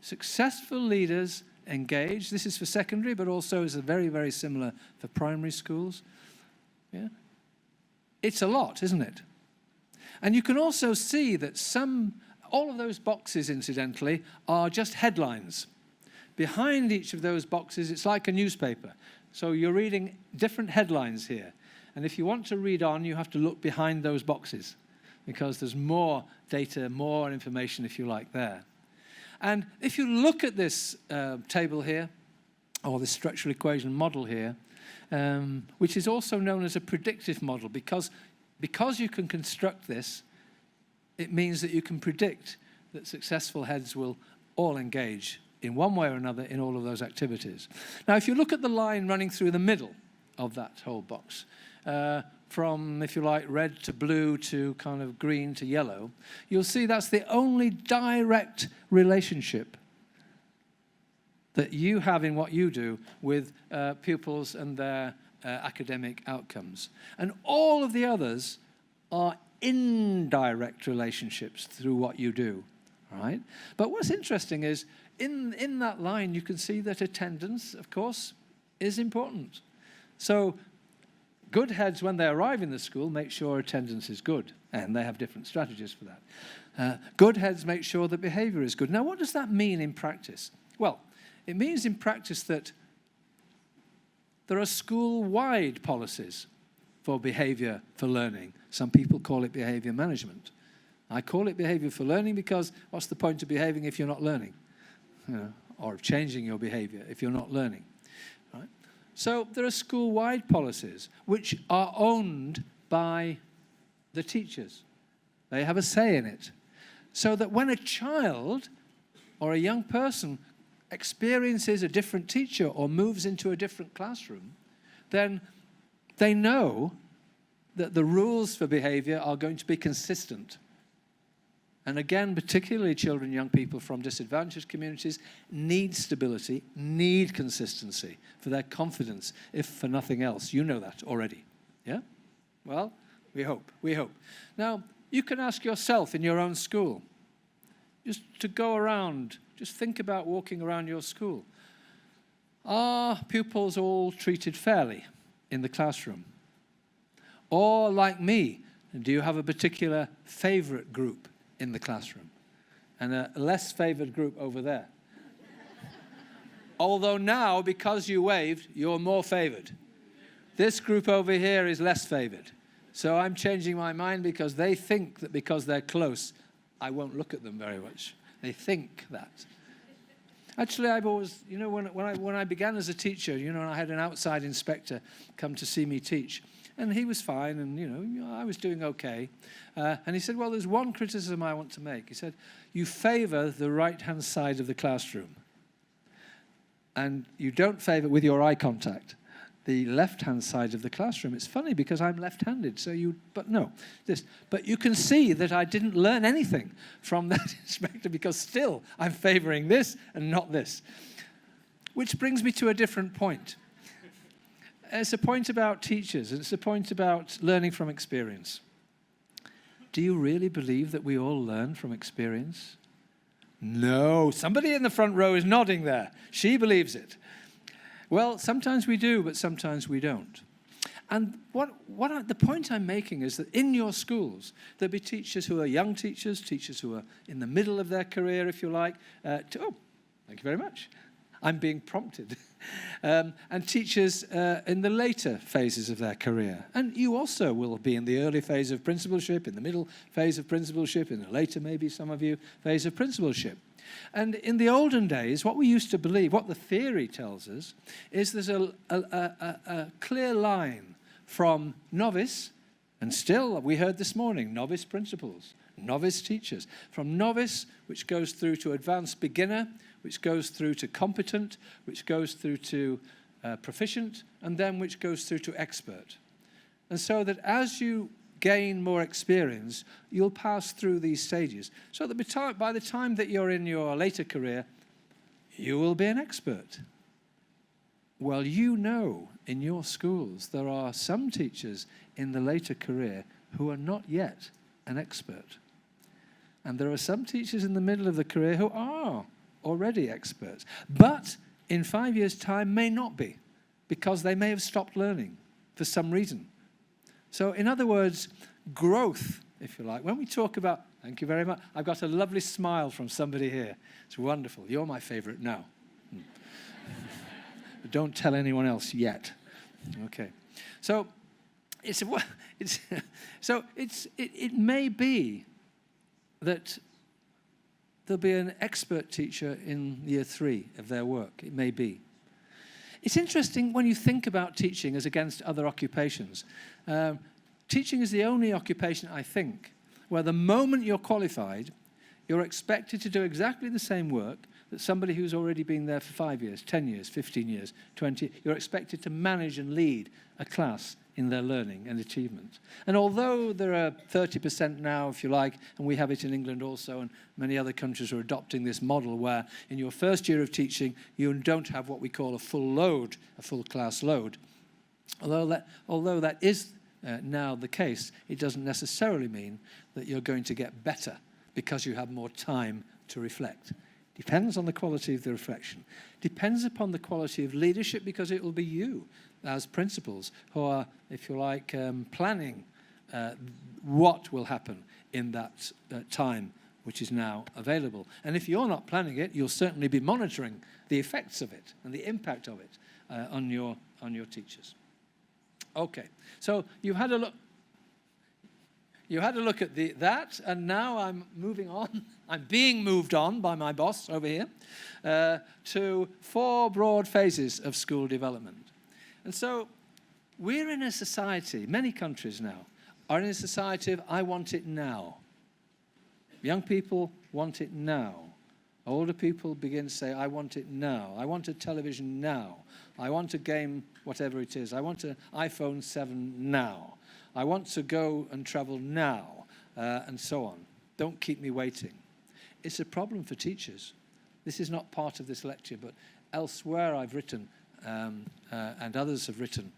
successful leaders engage. This is for secondary, but also is very, very similar for primary schools. Yeah? It's a lot, isn't it? And you can also see that all of those boxes, incidentally, are just headlines. Behind each of those boxes, it's like a newspaper. So you're reading different headlines here. And if you want to read on, you have to look behind those boxes because there's more data, more information, if you like, there. And if you look at this table here, or this structural equation model here, which is also known as a predictive model, because you can construct this, it means that you can predict that successful heads will all engage in one way or another in all of those activities. Now, if you look at the line running through the middle of that whole box, from, if you like, red to blue to kind of green to yellow, you'll see that's the only direct relationship that you have in what you do with pupils and their academic outcomes. And all of the others are indirect relationships through what you do, right? But what's interesting is in that line you can see that attendance, of course, is important. So good heads, when they arrive in the school, make sure attendance is good, and they have different strategies for that. Good heads make sure that behavior is good. Now, what does that mean in practice? Well, it means in practice that there are school-wide policies for behavior for learning. Some people call it behavior management. I call it behavior for learning because what's the point of behaving if you're not learning? Or of changing your behavior if you're not learning? Right? So there are school-wide policies which are owned by the teachers. They have a say in it. So that when a child or a young person experiences a different teacher or moves into a different classroom, then they know that the rules for behavior are going to be consistent. And again, particularly children, young people from disadvantaged communities need stability, need consistency for their confidence, if for nothing else. You know that already. Yeah? Well, we hope. Now, you can ask yourself in your own school, just to go around, just think about walking around your school. Are pupils all treated fairly in the classroom? Or, like me, do you have a particular favorite group in the classroom and a less favored group over there? Although now, because you waved, you're more favored. This group over here is less favored. So I'm changing my mind because they think that because they're close, I won't look at them very much. They think that. Actually, I've always, when I began as a teacher, I had an outside inspector come to see me teach. And he was fine, and, I was doing okay. And he said, well, there's one criticism I want to make. He said, you favor the right-hand side of the classroom. And you don't favor, with your eye contact, the left-hand side of the classroom. It's funny because I'm left-handed, but you can see that I didn't learn anything from that inspector because still I'm favoring this and not this. Which brings me to a different point. It's a point about teachers, and it's a point about learning from experience. Do you really believe that we all learn from experience? No. Somebody in the front row is nodding there. She believes it. Well, sometimes we do, but sometimes we don't. And the point I'm making is that in your schools, there'll be teachers who are young teachers who are in the middle of their career, if you like. Thank you very much. I'm being prompted. And teachers in the later phases of their career. And you also will be in the early phase of principalship, in the middle phase of principalship, in the later, maybe some of you, phase of principalship. And in the olden days, what we used to believe, what the theory tells us, is there's a clear line from novice And still, we heard this morning, novice principals, novice teachers. From novice, which goes through to advanced beginner, which goes through to competent, which goes through to proficient, and then which goes through to expert. And so that as you gain more experience, you'll pass through these stages. So that by the time that you're in your later career, you will be an expert. Well, you know in your schools there are some teachers in the later career who are not yet an expert. And there are some teachers in the middle of the career who are already experts, but in 5 years' time may not be, because they may have stopped learning for some reason. So in other words, growth, if you like, when we talk about, thank you very much, I've got a lovely smile from somebody here. It's wonderful. You're my favorite now. But don't tell anyone else yet. Okay. So it may be that there'll be an expert teacher in year 3 of their work. It may be. It's interesting when you think about teaching as against other occupations. Teaching is the only occupation, I think, where the moment you're qualified, you're expected to do exactly the same work that somebody who's already been there for 5 years, 10 years, 15 years, 20, you're expected to manage and lead a class in their learning and achievement. And although there are 30% now, if you like, and we have it in England also, and many other countries are adopting this model where in your first year of teaching, you don't have what we call a full load, a full class load. Although that is now the case, it doesn't necessarily mean that you're going to get better because you have more time to reflect. Depends on the quality of the reflection. Depends upon the quality of leadership, because it will be you as principals who are, if you like, planning what will happen in that time which is now available. And if you're not planning it, you'll certainly be monitoring the effects of it and the impact of it on your teachers. Okay, so you had a look. You had a look at that, and now I'm moving on. I'm being moved on by my boss over here to 4 broad phases of school development. And so we're in a society, many countries now, are in a society of I want it now. Young people want it now. Older people begin to say, I want it now. I want a television now. I want a game, whatever it is. I want an iPhone 7 now. I want to go and travel now, and so on. Don't keep me waiting. It's a problem for teachers. This is not part of this lecture, but elsewhere I've written, and others have written,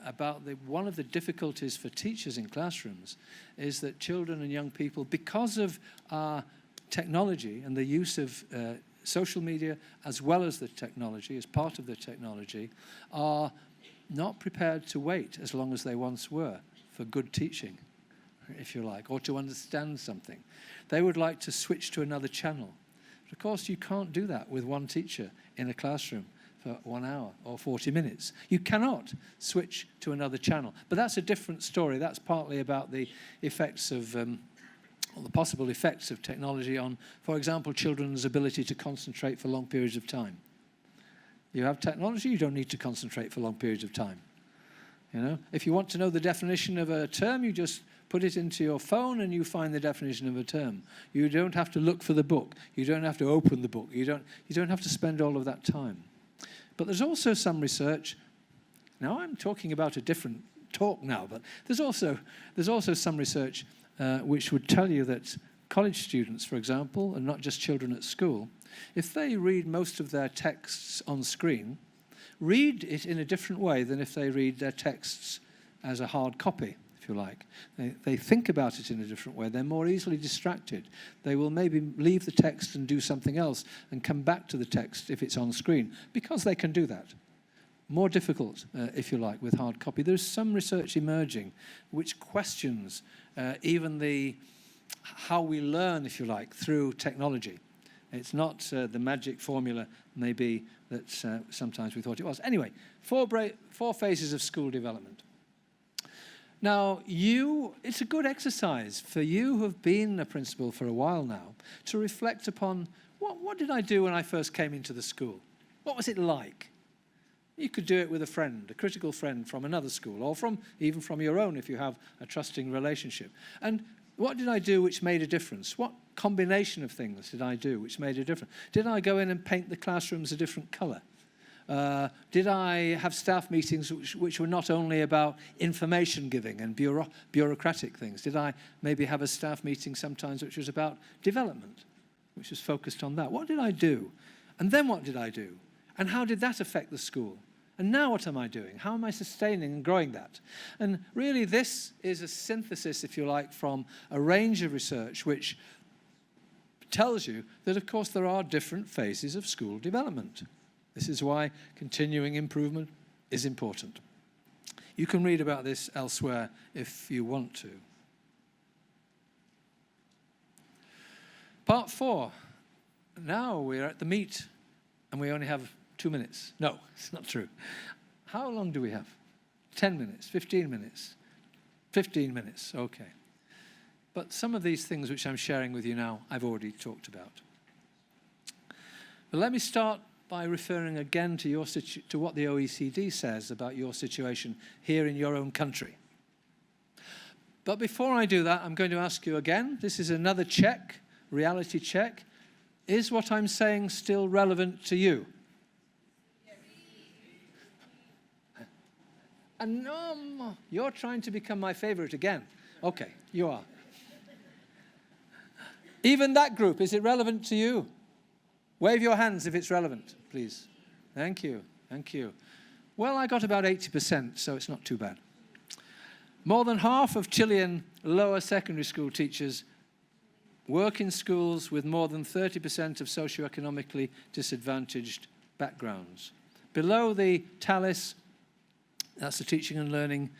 about one of the difficulties for teachers in classrooms is that children and young people, because of our technology and the use of social media as well as the technology, as part of the technology, are not prepared to wait as long as they once were for good teaching, if you like, or to understand something. They would like to switch to another channel. But of course, you can't do that with one teacher in a classroom for 1 hour or 40 minutes. You cannot switch to another channel. But that's a different story. That's partly about the effects of, or the possible effects of technology on, for example, children's ability to concentrate for long periods of time. You have technology, you don't need to concentrate for long periods of time. You know, if you want to know the definition of a term, you just put it into your phone and you find the definition of a term. You don't have to look for the book. You don't have to open the book. You don't have to spend all of that time. But there's also some research. Now I'm talking about a different talk now, but there's also some research which would tell you that college students, for example, and not just children at school, if they read most of their texts on screen, read it in a different way than if they read their texts as a hard copy, if you like. They think about it in a different way. They're more easily distracted. They will maybe leave the text and do something else and come back to the text if it's on screen, because they can do that. More difficult, if you like, with hard copy. There's some research emerging which questions even how we learn, if you like, through technology. It's not the magic formula, maybe, that sometimes we thought it was. Anyway, 4 phases of school development. Now, it's a good exercise for you who have been a principal for a while now to reflect upon what did I do when I first came into the school? What was it like? You could do it with a friend, a critical friend from another school, or even from your own if you have a trusting relationship. And what did I do which made a difference? What combination of things did I do which made a difference? Did I go in and paint the classrooms a different colour? Did I have staff meetings which were not only about information giving and bureaucratic things? Did I maybe have a staff meeting sometimes which was about development, which was focused on that? What did I do? And then what did I do? And how did that affect the school? And now what am I doing? How am I sustaining and growing that? And really this is a synthesis, if you like, from a range of research which tells you that, of course, there are different phases of school development. This is why continuing improvement is important. You can read about this elsewhere if you want to. Part 4. Now we're at the meat, and we only have 2 minutes. No, it's not true. How long do we have? 10 minutes, 15 minutes, 15 minutes, okay. But some of these things which I'm sharing with you now, I've already talked about. But let me start by referring again to what the OECD says about your situation here in your own country. But before I do that, I'm going to ask you again, this is another check, reality check. Is what I'm saying still relevant to you? And no, you're trying to become my favorite again. Okay, you are. Even that group, is it relevant to you? Wave your hands if it's relevant, please. Thank you, thank you. Well, I got about 80%, so it's not too bad. More than half of Chilean lower secondary school teachers work in schools with more than 30% of socioeconomically disadvantaged backgrounds. Below the TALIS, that's the Teaching and Learning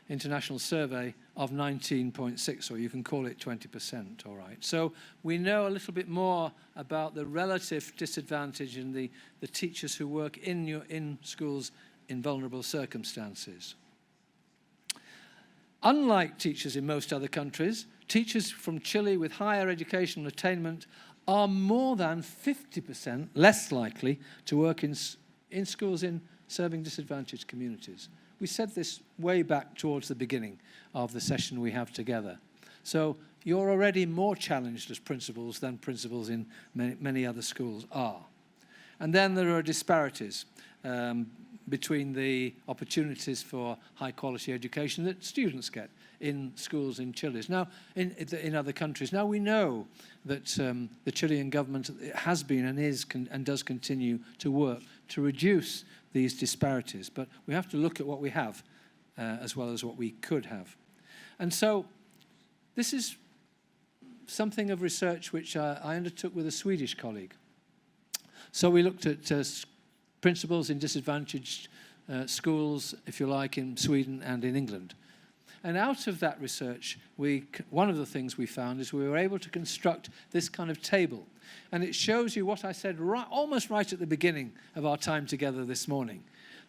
International Survey, of 19.6, or you can call it 20%, all right. So we know a little bit more about the relative disadvantage in the teachers who work in schools in vulnerable circumstances. Unlike teachers in most other countries, teachers from Chile with higher educational attainment are more than 50% less likely to work in schools in serving disadvantaged communities. We said this way back towards the beginning of the session we have together. So you're already more challenged as principals than principals in many other schools are. And then there are disparities between the opportunities for high-quality education that students get in schools in Chile. Now, in other countries. Now, we know that the Chilean government has been and does continue to work to reduce these disparities, but we have to look at what we have as well as what we could have. And so this is something of research which I undertook with a Swedish colleague. So we looked at principals in disadvantaged schools, if you like, in Sweden and in England. And out of that research, one of the things we found is we were able to construct this kind of table. And it shows you what I said almost right at the beginning of our time together this morning.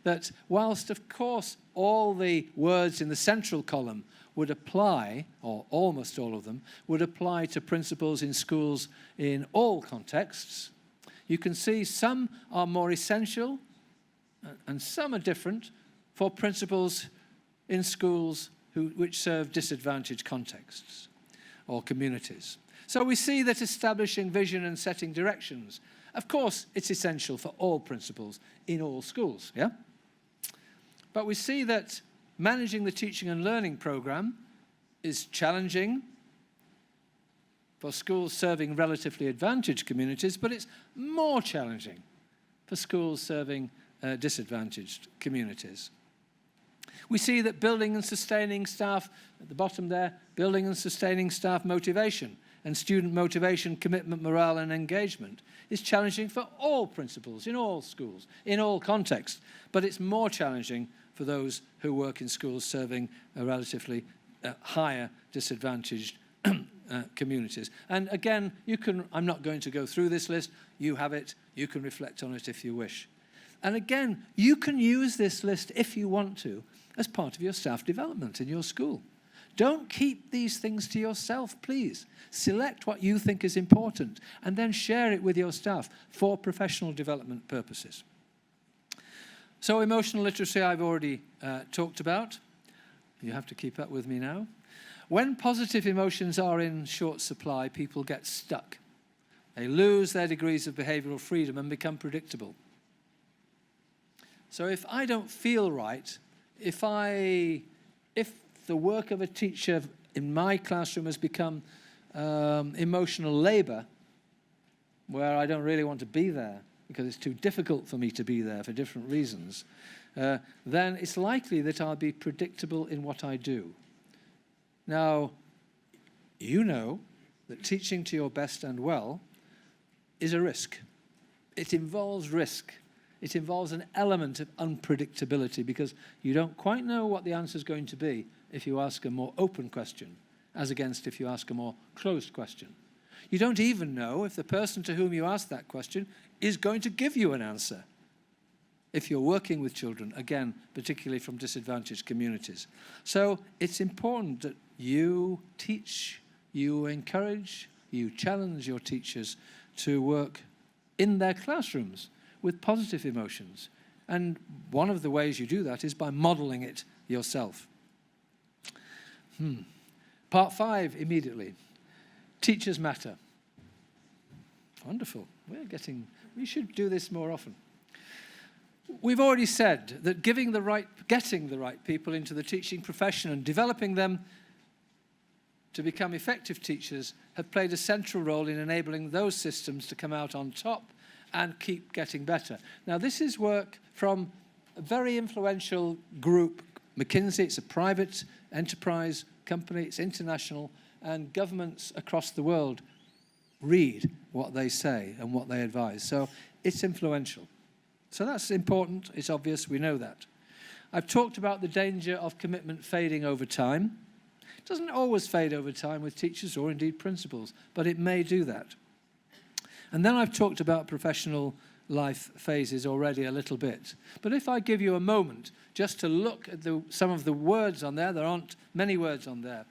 That whilst, of course, all the words in the central column would apply, or almost all of them, would apply to principals in schools in all contexts, you can see some are more essential and some are different for principals in schools which serve disadvantaged contexts or communities. So we see that establishing vision and setting directions, of course, it's essential for all principals in all schools, yeah? But we see that managing the teaching and learning program is challenging for schools serving relatively advantaged communities, but it's more challenging for schools serving disadvantaged communities. We see that building and sustaining staff, at the bottom there, building and sustaining staff motivation and student motivation, commitment, morale, and engagement is challenging for all principals, in all schools, in all contexts. But it's more challenging for those who work in schools serving a relatively higher disadvantaged communities. And again, I'm not going to go through this list. You have it. You can reflect on it if you wish. And again, you can use this list if you want to as part of your staff development in your school. Don't keep these things to yourself, please. Select what you think is important and then share it with your staff for professional development purposes. So emotional literacy I've already talked about. You have to keep up with me now. When positive emotions are in short supply, people get stuck. They lose their degrees of behavioral freedom and become predictable. So if I don't feel right, if the work of a teacher in my classroom has become emotional labor, where I don't really want to be there because it's too difficult for me to be there for different reasons, then it's likely that I'll be predictable in what I do. Now, you know that teaching to your best and well is a risk. It involves risk. It involves an element of unpredictability because you don't quite know what the answer is going to be if you ask a more open question, as against if you ask a more closed question. You don't even know if the person to whom you ask that question is going to give you an answer. If you're working with children, again, particularly from disadvantaged communities. So it's important that you teach, you encourage, you challenge your teachers to work in their classrooms with positive emotions. And one of the ways you do that is by modeling it yourself. Part 5 immediately. Teachers matter. Wonderful. We should do this more often. We've already said that getting the right people into the teaching profession and developing them to become effective teachers have played a central role in enabling those systems to come out on top and keep getting better. Now, this is work from a very influential group, McKinsey. It's a private enterprise company, it's international, and governments across the world read what they say and what they advise. So it's influential. So that's important, it's obvious, we know that. I've talked about the danger of commitment fading over time. It doesn't always fade over time with teachers or indeed principals, but it may do that. And then I've talked about professional life phases already a little bit. But if I give you a moment just to look at some of the words on there aren't many words on there,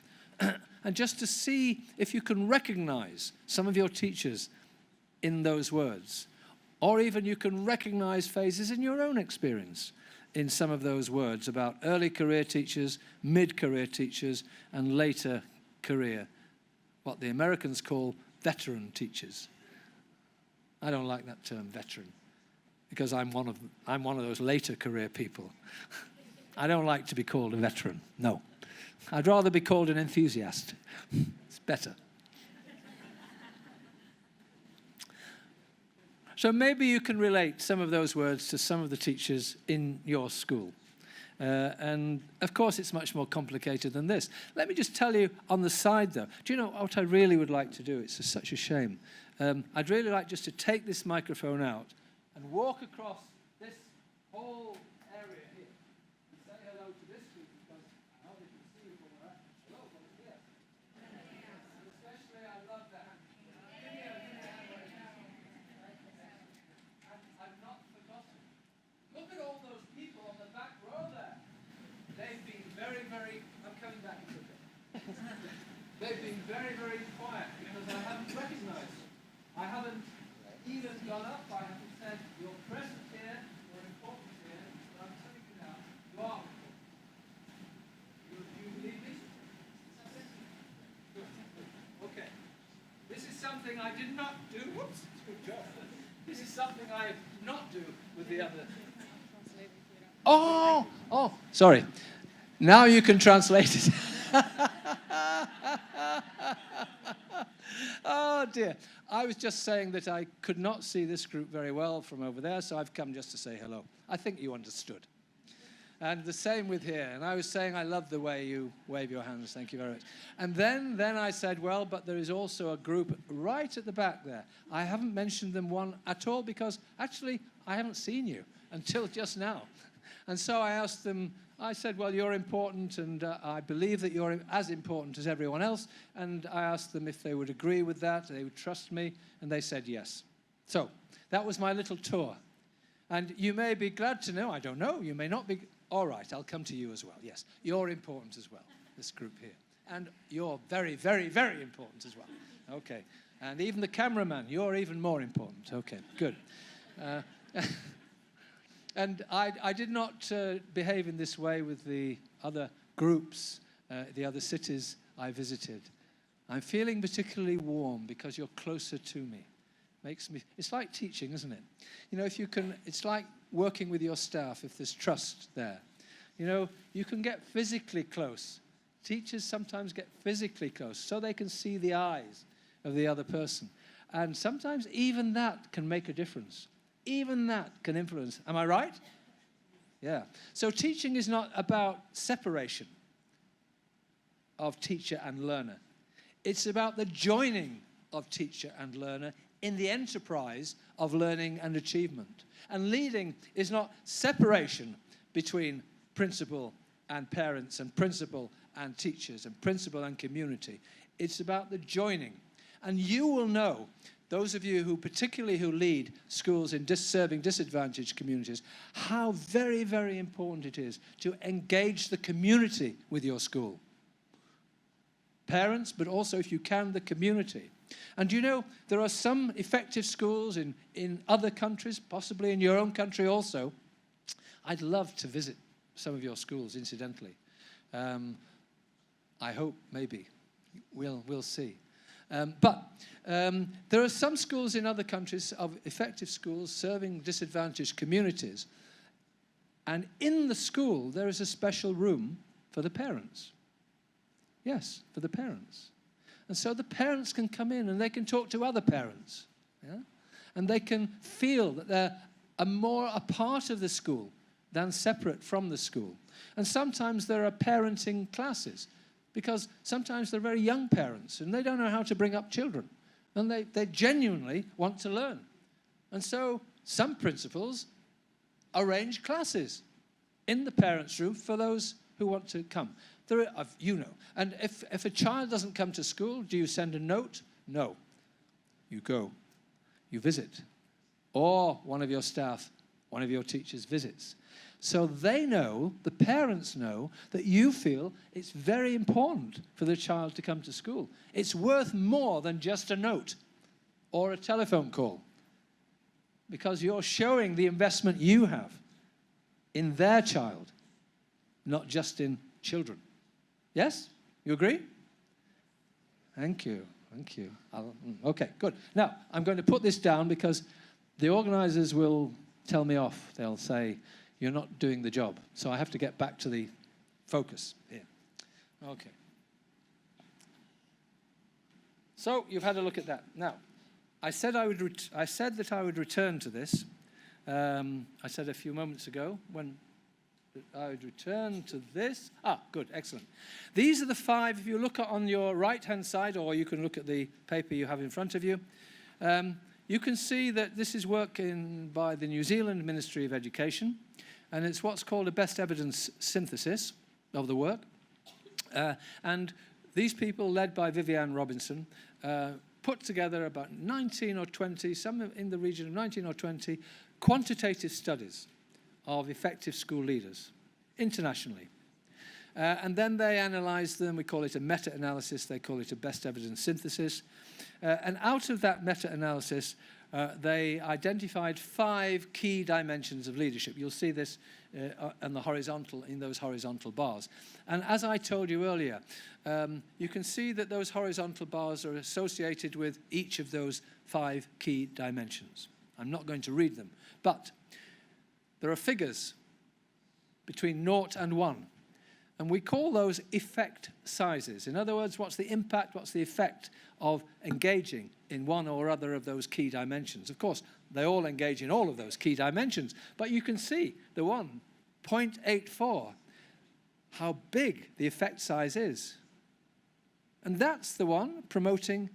and just to see if you can recognize some of your teachers in those words. Or even you can recognize phases in your own experience in some of those words about early career teachers, mid-career teachers, and later career, what the Americans call veteran teachers. I don't like that term, veteran, because I'm one of those later career people. I don't like to be called a veteran, no. I'd rather be called an enthusiast. It's better. So maybe you can relate some of those words to some of the teachers in your school. And of course, it's much more complicated than this. Let me just tell you on the side, though. Do you know what I really would like to do? It's such a shame. I'd really like just to take this microphone out and walk across this whole area here and say hello to this group, because I know they can see you from where hello, from here. And especially, I love the hand. I've not forgotten. Look at all those people on the back row there. They've been very, very, I'm coming back a bit. They've been very, very quiet because I haven't recognized them. I haven't even gone up, I haven't said, you're present here, you're important here, but I'm telling you now, you are important. Do you believe me? Good. Okay. This is something I did not do. Whoops. Good job. This is something I did not do with the other. Oh, sorry. Now you can translate it. Oh dear. I was just saying that I could not see this group very well from over there, so I've come just to say hello. I think you understood. And the same with here. And I was saying I love the way you wave your hands. Thank you very much. And then I said, well, but there is also a group right at the back there. I haven't mentioned them one at all because actually I haven't seen you until just now. And so I asked them, I said, well, you're important, and I believe that you're as important as everyone else. And I asked them if they would agree with that, they would trust me, and they said yes. So that was my little tour. And you may be glad to know, I don't know, you may not be. All right, I'll come to you as well. Yes, you're important as well, this group here. And you're very, very, very important as well. Okay. And even the cameraman, you're even more important. Okay, good. And I did not behave in this way with the other groups, the other cities I visited. I'm feeling particularly warm because you're closer to me. It's like teaching, isn't it? You know, it's like working with your staff if there's trust there. You know, you can get physically close. Teachers sometimes get physically close so they can see the eyes of the other person. And sometimes even that can make a difference. Even that can influence. Am I right? Yeah. So teaching is not about separation of teacher and learner. It's about the joining of teacher and learner in the enterprise of learning and achievement. And leading is not separation between principal and parents and principal and teachers and principal and community. It's about the joining. And you will know, those of you who particularly who lead schools in serving disadvantaged communities, how very, very important it is to engage the community with your school. Parents, but also, if you can, the community. And you know, there are some effective schools in other countries, possibly in your own country also. I'd love to visit some of your schools, incidentally. I hope, maybe. We'll see. But there are some schools in other countries of effective schools serving disadvantaged communities. And in the school, there is a special room for the parents. Yes, for the parents. And so the parents can come in and they can talk to other parents. Yeah? And they can feel that they're more a part of the school than separate from the school. And sometimes there are parenting classes, because sometimes they're very young parents and they don't know how to bring up children. And they genuinely want to learn. And so some principals arrange classes in the parents' room for those who want to come. You know. And if a child doesn't come to school, do you send a note? No. You go. You visit. Or one of your staff, one of your teachers visits. So they know, the parents know, that you feel it's very important for the child to come to school. It's worth more than just a note or a telephone call, because you're showing the investment you have in their child, not just in children. Yes? You agree? Thank you. Thank you. Okay, good. Now, I'm going to put this down because the organizers will tell me off. They'll say, you're not doing the job. So I have to get back to the focus here. Okay. So you've had a look at that. Now, I said that I would return to this. I said a few moments ago when I would return to this. Good, excellent. These are the 5. If you look on your right-hand side, or you can look at the paper you have in front of you, you can see that this is work by the New Zealand Ministry of Education, and it's what's called a best evidence synthesis of the work. And these people, led by Viviane Robinson, put together about 19 or 20, some in the region of 19 or 20, quantitative studies of effective school leaders internationally. And then they analyzed them. We call it a meta-analysis. They call it a best evidence synthesis. And out of that meta-analysis, they identified 5 key dimensions of leadership. You'll see this in those horizontal bars. And as I told you earlier, you can see that those horizontal bars are associated with each of those 5 key dimensions. I'm not going to read them, but there are figures between 0 and 1. And we call those effect sizes. In other words, what's the impact, what's the effect of engaging in one or other of those key dimensions? Of course, they all engage in all of those key dimensions. But you can see the one, 0.84, how big the effect size is. And that's the one promoting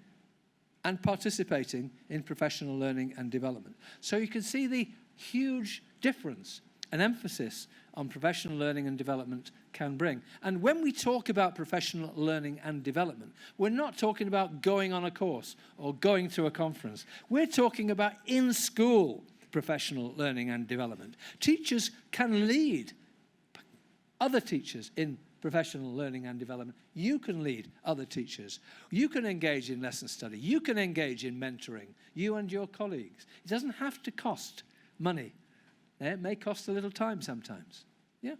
and participating in professional learning and development. So you can see the huge difference an emphasis on professional learning and development can bring. And when we talk about professional learning and development, we're not talking about going on a course or going to a conference. We're talking about in-school professional learning and development. Teachers can lead other teachers in professional learning and development. You can lead other teachers. You can engage in lesson study. You can engage in mentoring, you and your colleagues. It doesn't have to cost money It may cost a little time sometimes. Yeah.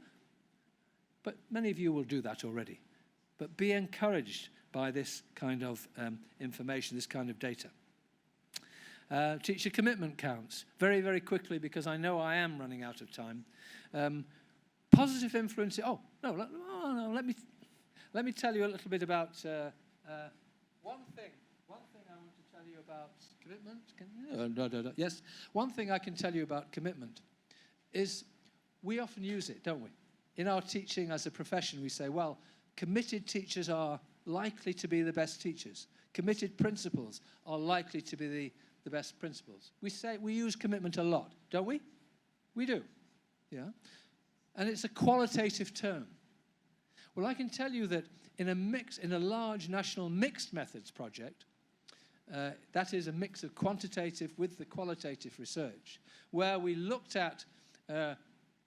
But many of you will do that already. But be encouraged by this kind of information, this kind of data. Teacher commitment counts. Very, very quickly, because I know I am running out of time. Positive influence. Oh, no, let me tell you a little bit about one thing I want to tell you about commitment. Yes, one thing I can tell you about commitment is we often use it, don't we? In our teaching as a profession, we say, well, committed teachers are likely to be the best teachers. Committed principals are likely to be the best principals. We use commitment a lot, don't we? We do, yeah? And it's a qualitative term. Well, I can tell you that in a large national mixed methods project, that is a mix of quantitative with the qualitative research, where we looked at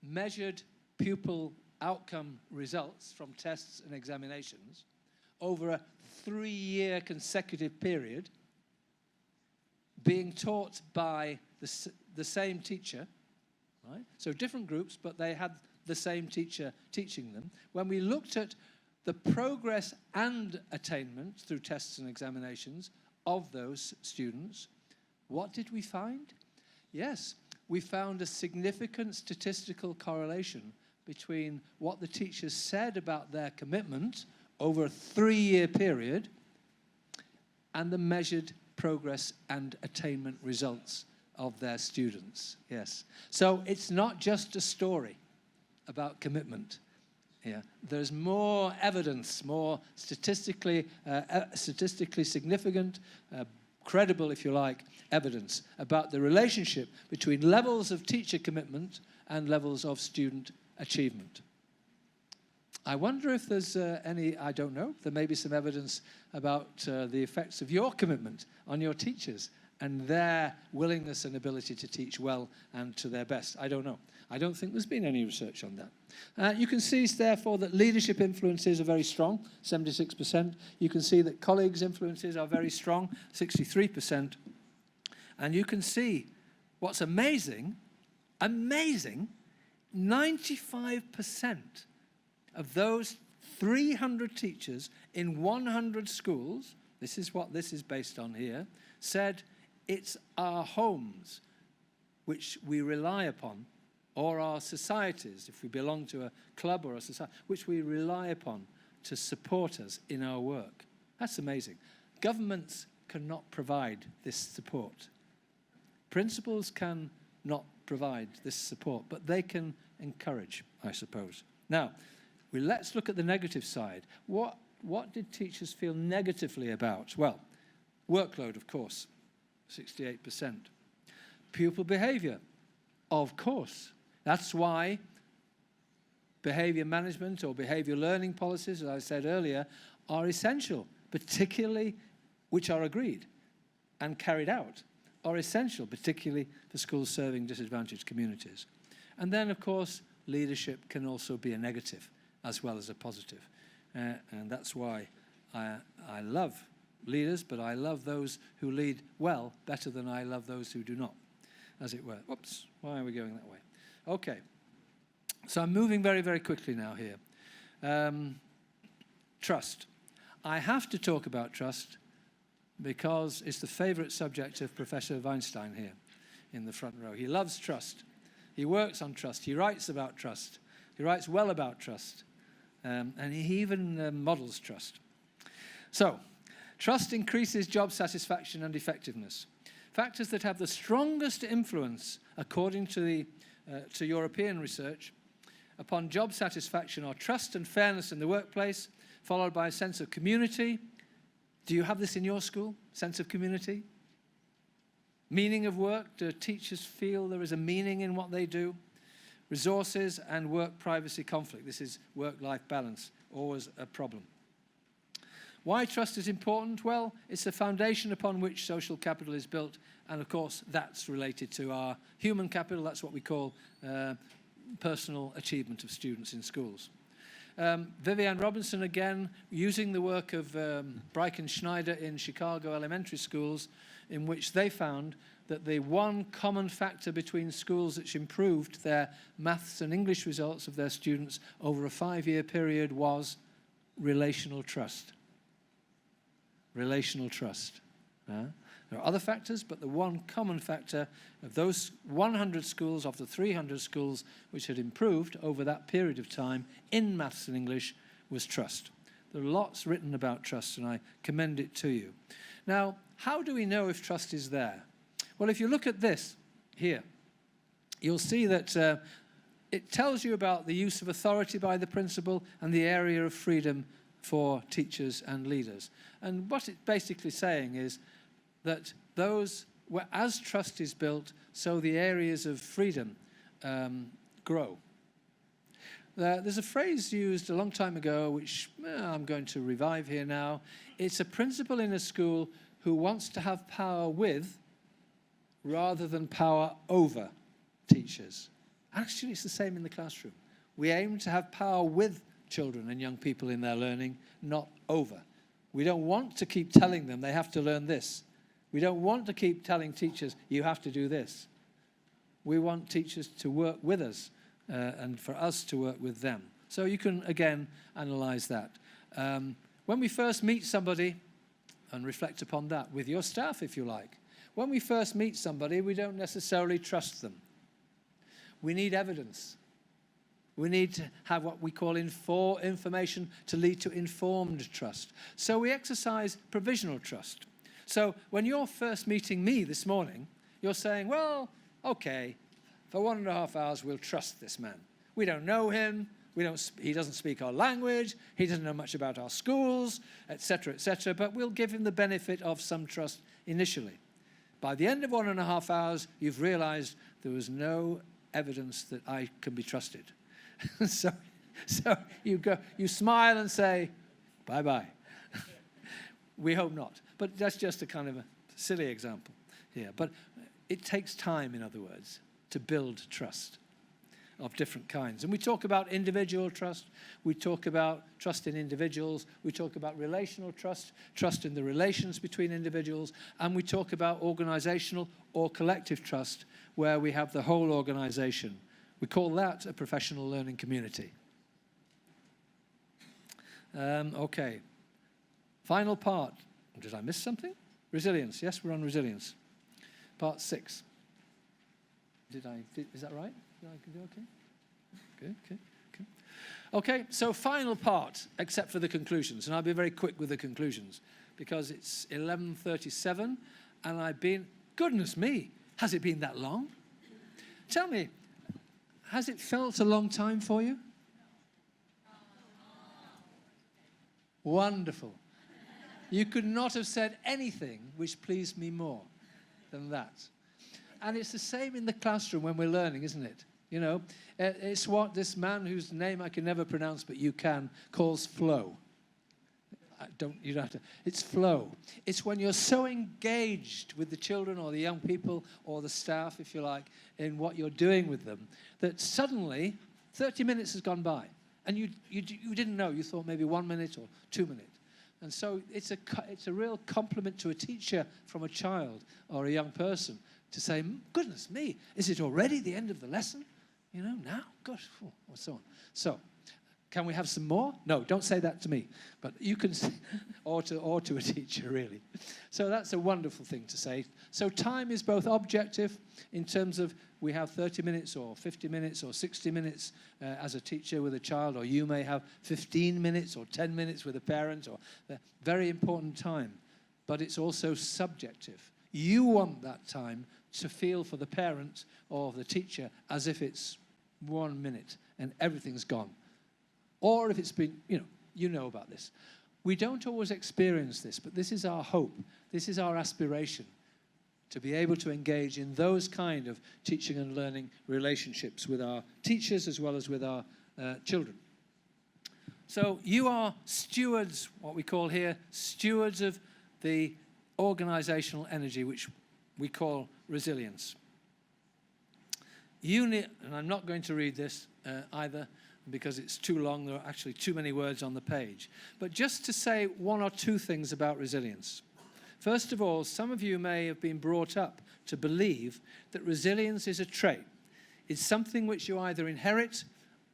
measured pupil outcome results from tests and examinations over a 3-year consecutive period, being taught by the same teacher, right? So different groups, but they had the same teacher teaching them. When we looked at the progress and attainment through tests and examinations of those students, what did we find? Yes, we found a significant statistical correlation between what the teachers said about their commitment over a 3-year period and the measured progress and attainment results of their students. Yes. So it's not just a story about commitment. Yeah. There's more evidence, more statistically significant, credible, if you like, evidence about the relationship between levels of teacher commitment and levels of student achievement. I wonder if there's I don't know, there may be some evidence about the effects of your commitment on your teachers and their willingness and ability to teach well and to their best. I don't know. I don't think there's been any research on that. You can see, therefore, that leadership influences are very strong, 76%. You can see that colleagues' influences are very strong, 63%. And you can see what's amazing, 95% of those 300 teachers in 100 schools, this is what this is based on here, said it's our homes which we rely upon, or our societies, if we belong to a club or a society, which we rely upon to support us in our work. That's amazing. Governments cannot provide this support. Principals can not provide this support, but they can encourage, I suppose. Now, let's look at the negative side. What did teachers feel negatively about? Well, workload, of course, 68%. Pupil behavior, of course. That's why behavior management or behavior learning policies, as I said earlier, are essential, particularly which are agreed and carried out, are essential, particularly for schools serving disadvantaged communities. And then, of course, leadership can also be a negative as well as a positive. And that's why I love leaders, but I love those who lead well better than I love those who do not, as it were. Whoops, why are we going that way? Okay, so I'm moving very, very quickly now here. Trust. I have to talk about trust because it's the favorite subject of Professor Weinstein here in the front row. He loves trust. He works on trust. He writes about trust. He writes well about trust. And he even models trust. So, trust increases job satisfaction and effectiveness. Factors that have the strongest influence, according to European research, upon job satisfaction are trust and fairness in the workplace, followed by a sense of community. Do you have this in your school? Sense of community? Meaning of work. Do teachers feel there is a meaning in what they do? Resources and work privacy conflict. This is work-life balance, always a problem. Why trust is important? Well, it's the foundation upon which social capital is built, and of course that's related to our human capital. That's what we call personal achievement of students in schools. Vivian Robinson, again, using the work of Bryken Schneider in Chicago elementary schools, in which they found that the one common factor between schools which improved their maths and English results of their students over a 5-year period was relational trust. Relational trust. There are other factors, but the one common factor of those 100 schools, of the 300 schools which had improved over that period of time in maths and English, was trust. There are lots written about trust, and I commend it to you. Now, how do we know if trust is there? Well, if you look at this here, you'll see that it tells you about the use of authority by the principal and the area of freedom for teachers and leaders. And what it's basically saying is that as trust is built, so the areas of freedom grow. There's a phrase used a long time ago, which I'm going to revive here now. It's a principal in a school who wants to have power with rather than power over teachers. Actually, it's the same in the classroom. We aim to have power with children and young people in their learning, not over. We don't want to keep telling them they have to learn this. We don't want to keep telling teachers, you have to do this. We want teachers to work with us and for us to work with them. So you can, again, analyze that. When we first meet somebody, and reflect upon that with your staff, if you like. When we first meet somebody, we don't necessarily trust them. We need evidence. We need to have what we call information to lead to informed trust. So we exercise provisional trust. So when you're first meeting me this morning, you're saying, well, okay, for 1.5 hours, we'll trust this man. We don't know him. He doesn't speak our language. He doesn't know much about our schools, etc., but we'll give him the benefit of some trust initially. By the end of 1.5 hours, you've realized there was no evidence that I can be trusted. So you smile and say, bye-bye. We hope not. But that's just a kind of a silly example here. But it takes time, in other words, to build trust of different kinds. And we talk about individual trust. We talk about trust in individuals. We talk about relational trust, trust in the relations between individuals. And we talk about organizational or collective trust, where we have the whole organization. We call that a professional learning community. Okay. Final part. Did I miss something? Resilience. Yes, we're on resilience. Part 6. Is that right? Okay. Okay, so final part, except for the conclusions. And I'll be very quick with the conclusions, because it's 11:37, and I've been, goodness me, has it been that long? Tell me, has it felt a long time for you? Wonderful. You could not have said anything which pleased me more than that. And it's the same in the classroom when we're learning, isn't it? You know, it's what this man whose name I can never pronounce, but you can, calls flow. You don't have to. It's flow. It's when you're so engaged with the children or the young people or the staff, if you like, in what you're doing with them, that suddenly 30 minutes has gone by. And you didn't know. You thought maybe 1 minute or 2 minutes. And so it's a real compliment to a teacher from a child or a young person to say, goodness me, is it already the end of the lesson? You know, now? Gosh, or so on. So, can we have some more? No, don't say that to me. But you can say, or to a teacher, really. So that's a wonderful thing to say. So time is both objective in terms of we have 30 minutes or 50 minutes or 60 minutes as a teacher with a child, or you may have 15 minutes or 10 minutes with a parent, or very important time. But it's also subjective. You want that time to feel for the parent or the teacher as if it's 1 minute and everything's gone. Or if it's been, you know about this. We don't always experience this, but this is our hope. This is our aspiration, to be able to engage in those kind of teaching and learning relationships with our teachers as well as with our children. So you are stewards, what we call here, stewards of the organizational energy, which we call resilience. And I'm not going to read this either, because it's too long. There are actually too many words on the page. But just to say one or two things about resilience. First of all, some of you may have been brought up to believe that resilience is a trait. It's something which you either inherit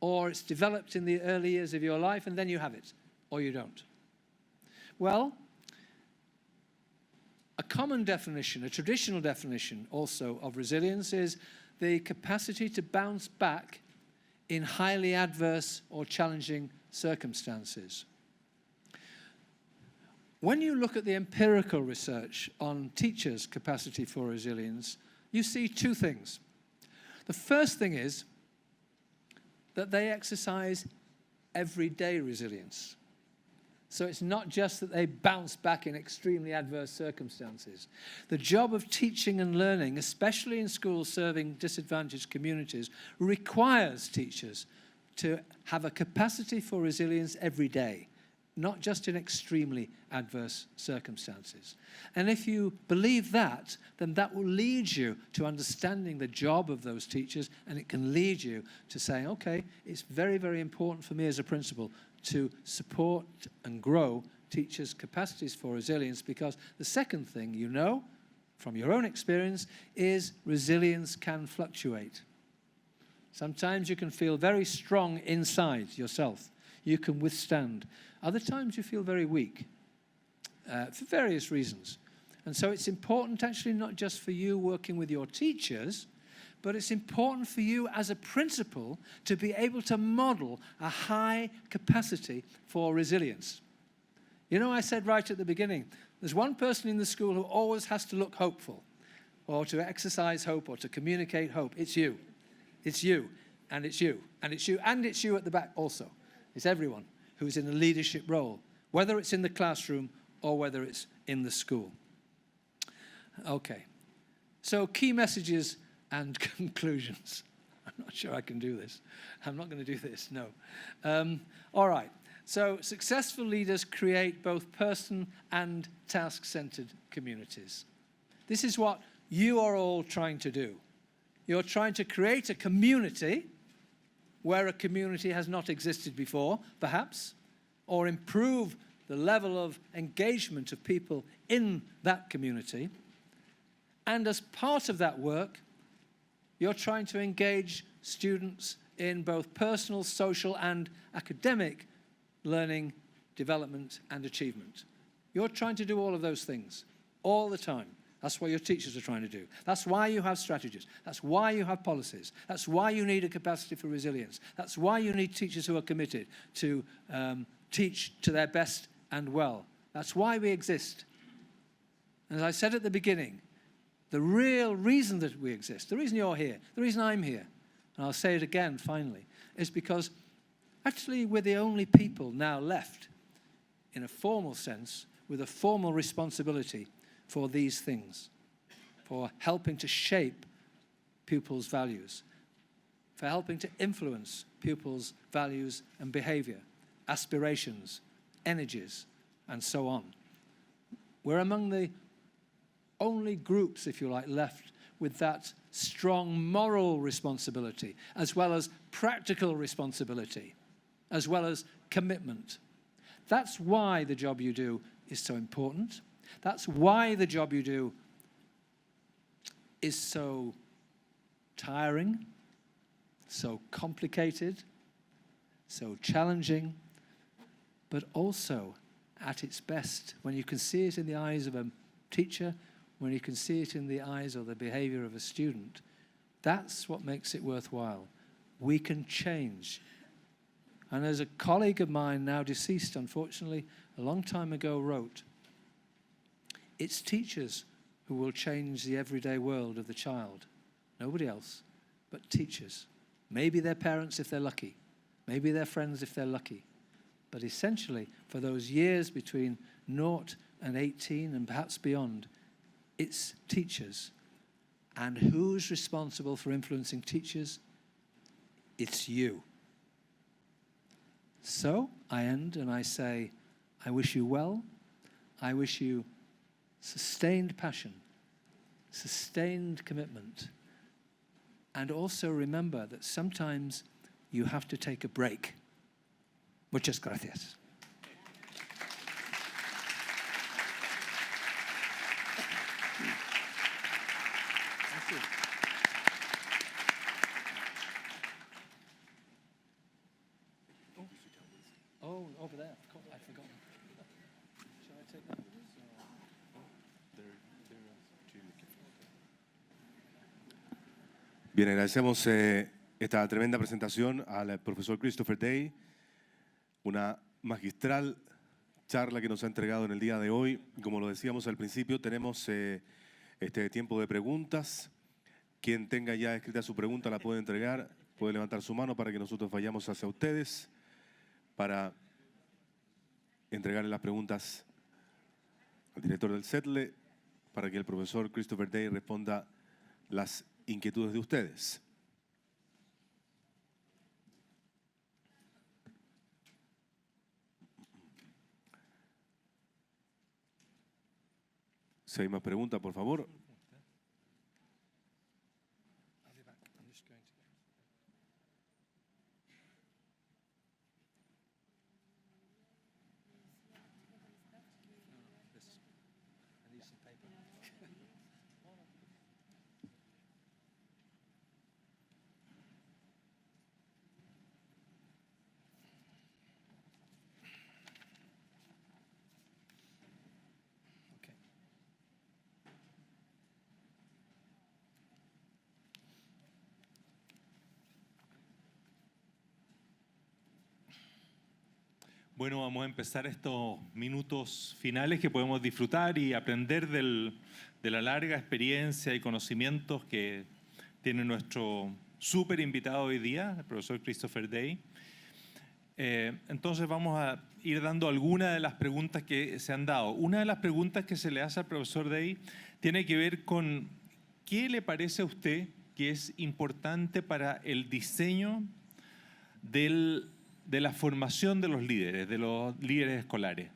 or it's developed in the early years of your life and then you have it, or you don't. Well, a common definition, a traditional definition also of resilience is the capacity to bounce back in highly adverse or challenging circumstances. When you look at the empirical research on teachers' capacity for resilience, you see two things. The first thing is that they exercise everyday resilience. So it's not just that they bounce back in extremely adverse circumstances. The job of teaching and learning, especially in schools serving disadvantaged communities, requires teachers to have a capacity for resilience every day, not just in extremely adverse circumstances. And if you believe that, then that will lead you to understanding the job of those teachers, and it can lead you to saying, okay, it's very, very important for me as a principal to support and grow teachers' capacities for resilience, because the second thing you know from your own experience is resilience can fluctuate. Sometimes you can feel very strong inside yourself. You can withstand. Other times you feel very weak for various reasons. And so it's important actually not just for you working with your teachers, but it's important for you as a principal to be able to model a high capacity for resilience. You know, I said right at the beginning, there's one person in the school who always has to look hopeful, or to exercise hope, or to communicate hope. It's you. It's you, and it's you, and it's you, and it's you at the back also. It's everyone who's in a leadership role, whether it's in the classroom or whether it's in the school. Okay, so key messages and conclusions. I'm not sure I can do this. I'm not going to do this, no. All right, so successful leaders create both person and task-centered communities. This is what you are all trying to do. You're trying to create a community where a community has not existed before, perhaps, or improve the level of engagement of people in that community. And as part of that work, you're trying to engage students in both personal, social, and academic learning, development, and achievement. You're trying to do all of those things all the time. That's what your teachers are trying to do. That's why you have strategies. That's why you have policies. That's why you need a capacity for resilience. That's why you need teachers who are committed to teach to their best and well. That's why we exist. And as I said at the beginning, the real reason that we exist, the reason you're here, the reason I'm here, and I'll say it again finally, is because actually we're the only people now left, in a formal sense, with a formal responsibility for these things, for helping to shape pupils' values, for helping to influence pupils' values and behavior, aspirations, energies, and so on. We're among the only groups, if you like, left with that strong moral responsibility, as well as practical responsibility, as well as commitment. That's why the job you do is so important. That's why the job you do is so tiring, so complicated, so challenging, but also at its best, when you can see it in the eyes of a teacher, when you can see it in the eyes or the behavior of a student, that's what makes it worthwhile. We can change. And as a colleague of mine, now deceased, unfortunately, a long time ago wrote, it's teachers who will change the everyday world of the child. Nobody else, but teachers. Maybe their parents if they're lucky. Maybe their friends if they're lucky. But essentially, for those years between 0 and 18 and perhaps beyond, it's teachers. And who's responsible for influencing teachers? It's you. So I end and I say, I wish you well. I wish you sustained passion, sustained commitment, and also remember that sometimes you have to take a break. Muchas gracias. over there. I'd forgotten. Shall I take that with us? Bien, agradecemos esta tremenda presentación al profesor Christopher Day, una magistral charla que nos ha entregado en el día de hoy. Como lo decíamos al principio, tenemos este tiempo de preguntas. Quien tenga ya escrita su pregunta la puede entregar, puede levantar su mano para que nosotros vayamos hacia ustedes para entregarle las preguntas al director del CEDLE para que el profesor Christopher Day responda las inquietudes de ustedes. Si hay más preguntas, por favor. Bueno, vamos a empezar estos minutos finales que podemos disfrutar y aprender de la larga experiencia y conocimientos que tiene nuestro súper invitado hoy día, el profesor Christopher Day. Entonces vamos a ir dando algunas de las preguntas que se han dado. Una de las preguntas que se le hace al profesor Day tiene que ver con ¿qué le parece a usted que es importante para el diseño de la formación de los líderes escolares?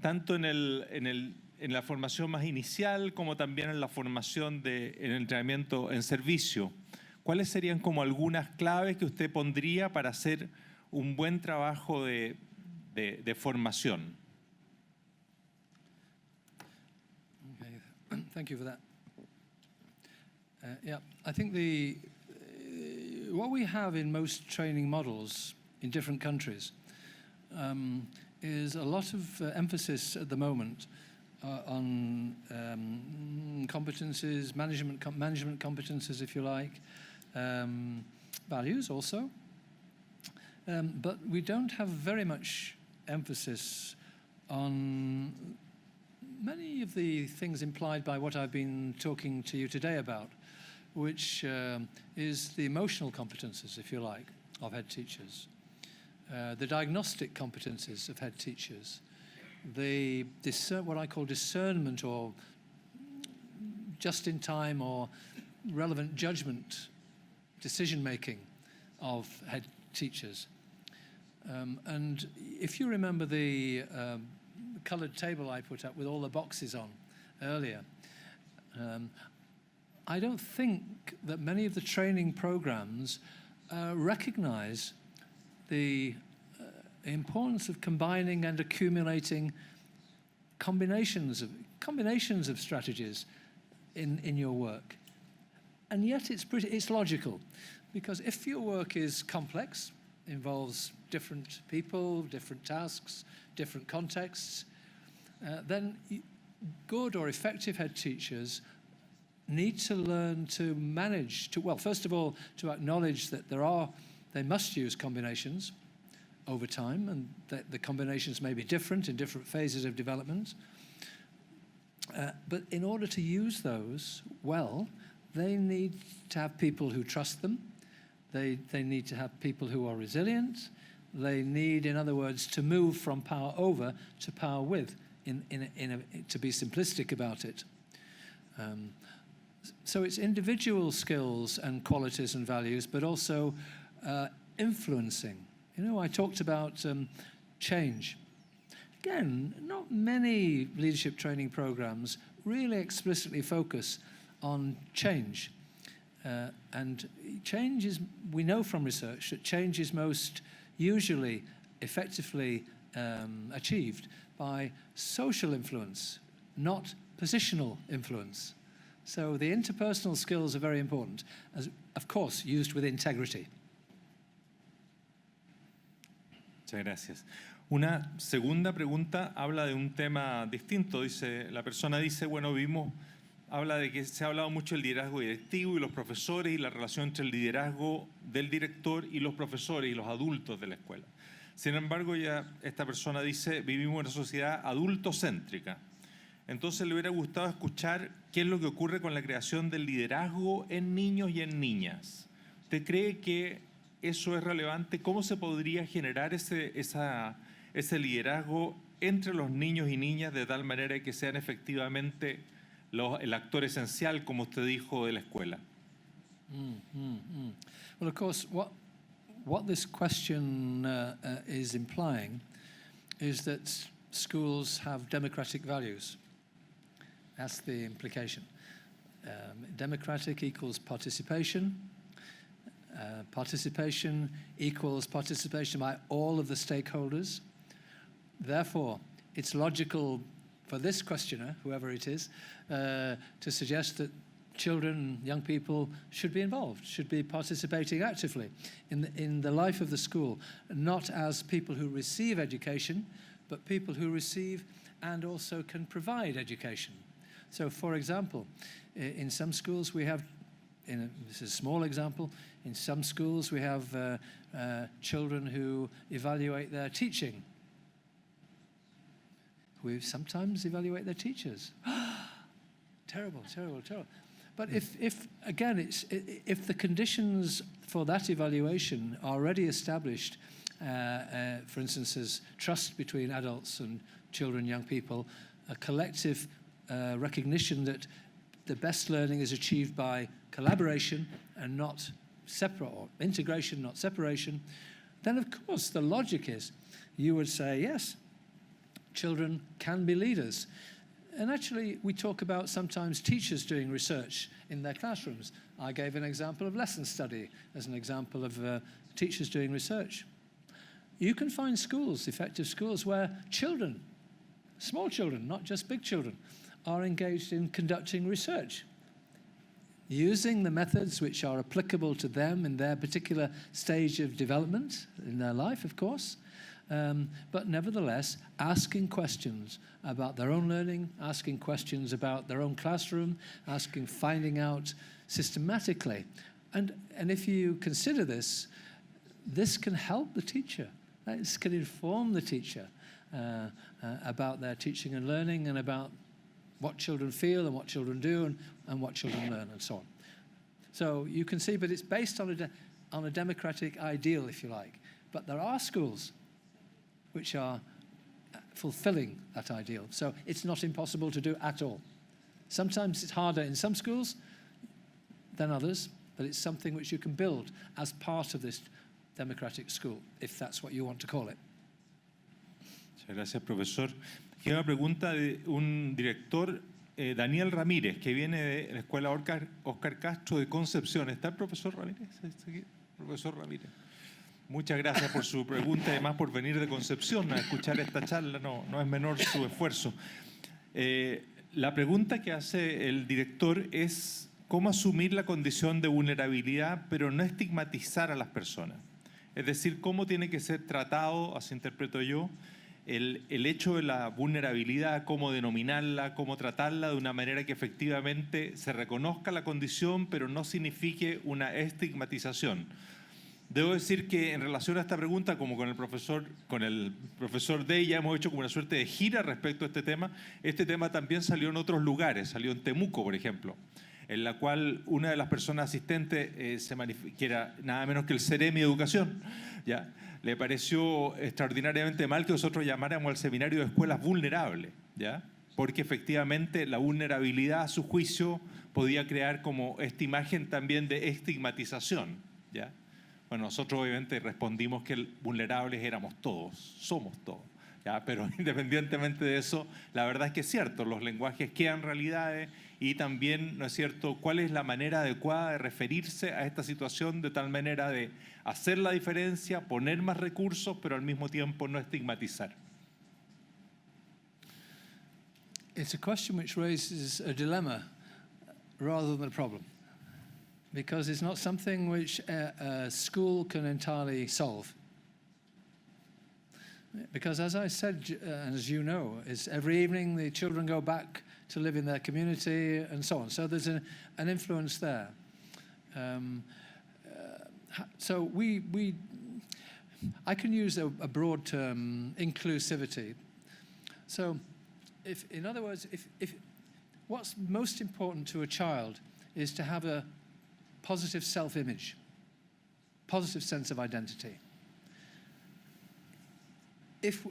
Tanto en la formación más inicial como también en la formación en entrenamiento en servicio. ¿Cuáles serían como algunas claves que usted pondría para hacer un buen trabajo de formación? Okay. Thank you for that. Yeah, I think what we have in most training models in different countries is a lot of emphasis at the moment on competencies, management competencies, if you like, values also. But we don't have very much emphasis on many of the things implied by what I've been talking to you today about, which is the emotional competences, if you like, of head teachers. The diagnostic competencies of head teachers, what I call discernment or just-in-time or relevant judgment decision-making of head teachers. And if you remember the coloured table I put up with all the boxes on earlier, I don't think that many of the training programs recognise the importance of combining and accumulating combinations of strategies in your work. And yet it's logical, because if your work is complex, involves different people, different tasks, different contexts, then good or effective head teachers need to learn to manage, first of all, to acknowledge that they must use combinations over time, and that the combinations may be different in different phases of development. But in order to use those well, they need to have people who trust them. They need to have people who are resilient. They need, in other words, to move from power over to power with, to be simplistic about it. So it's individual skills and qualities and values, but also influencing. You know, I talked about change. Again, not many leadership training programs really explicitly focus on change. And change is, we know from research that change is most usually effectively achieved by social influence, not positional influence. So the interpersonal skills are very important, as, of course, used with integrity. Muchas gracias. Una segunda pregunta habla de un tema distinto. La persona dice, bueno, habla de que se ha hablado mucho del liderazgo directivo y los profesores y la relación entre el liderazgo del director y los profesores y los adultos de la escuela. Sin embargo, ya esta persona dice, vivimos en una sociedad adultocéntrica. Entonces le hubiera gustado escuchar qué es lo que ocurre con la creación del liderazgo en niños y en niñas. ¿Usted cree que eso es relevante? ¿Cómo se podría generar ese liderazgo entre los niños y niñas de tal manera que sean efectivamente el actor esencial, como usted dijo, de la escuela? Well, of course, what this question is implying is that schools have democratic values. That's the implication. Democratic equals participation. Participation equals participation by all of the stakeholders. Therefore, it's logical for this questioner, whoever it is, to suggest that children, young people should be involved, should be participating actively in the life of the school, not as people who receive education, but people who receive and also can provide education. So, for example, in some schools we have, this is a small example, in some schools we have children who evaluate their teaching. We sometimes evaluate their teachers. Terrible, terrible, terrible. But if the conditions for that evaluation are already established, for instance, as trust between adults and children, young people, a collective recognition that the best learning is achieved by collaboration and not separate, or integration, not separation, then of course the logic is you would say, yes, children can be leaders. And actually, we talk about sometimes teachers doing research in their classrooms. I gave an example of lesson study as an example of teachers doing research. You can find schools, effective schools, where children, small children, not just big children, are engaged in conducting research, using the methods which are applicable to them in their particular stage of development in their life, of course, but nevertheless asking questions about their own learning, asking questions about their own classroom, finding out systematically. And if you consider this can help the teacher. This can inform the teacher about their teaching and learning and about what children feel and what children do and what children learn and so on. So you can see, but it's based on a democratic ideal, if you like. But there are schools which are fulfilling that ideal. So it's not impossible to do at all. Sometimes it's harder in some schools than others, but it's something which you can build as part of this democratic school, if that's what you want to call it. Muchas gracias, profesor. Aquí hay una pregunta de un director, Daniel Ramírez, que viene de la Escuela Oscar Castro de Concepción. ¿Está el profesor Ramírez? ¿Está aquí? Profesor Ramírez. Muchas gracias por su pregunta y además por venir de Concepción a escuchar esta charla. No es menor su esfuerzo. La pregunta que hace el director es cómo asumir la condición de vulnerabilidad, pero no estigmatizar a las personas. Es decir, cómo tiene que ser tratado, así interpreto yo, el hecho de la vulnerabilidad, cómo denominarla, cómo tratarla de una manera que efectivamente se reconozca la condición, pero no signifique una estigmatización. Debo decir que en relación a esta pregunta, como con el profesor Day, ya hemos hecho como una suerte de gira respecto a este tema. Este tema también salió en otros lugares, salió en Temuco, por ejemplo, en la cual una de las personas asistentes, que era nada menos que el Ceremi de Educación, ¿ya? Le pareció extraordinariamente mal que nosotros llamáramos al seminario de escuelas vulnerables, ¿ya? Porque efectivamente la vulnerabilidad, a su juicio, podía crear como esta imagen también de estigmatización, ¿ya? Bueno, nosotros obviamente respondimos que vulnerables éramos todos, somos todos, ¿ya? Pero independientemente de eso, la verdad es que es cierto, los lenguajes quedan realidades y también, ¿no es cierto?, cuál es la manera adecuada de referirse a esta situación de tal manera de hacer la diferencia, poner más recursos, pero al mismo tiempo no estigmatizar. It's a question which raises a dilemma rather than a problem, because it's not something which a school can entirely solve. Because as I said, as you know, is every evening the children go back to live in their community and so on. So there's an influence there. So I can use a broad term, inclusivity. So in other words, if what's most important to a child is to have a positive self-image, positive sense of identity. If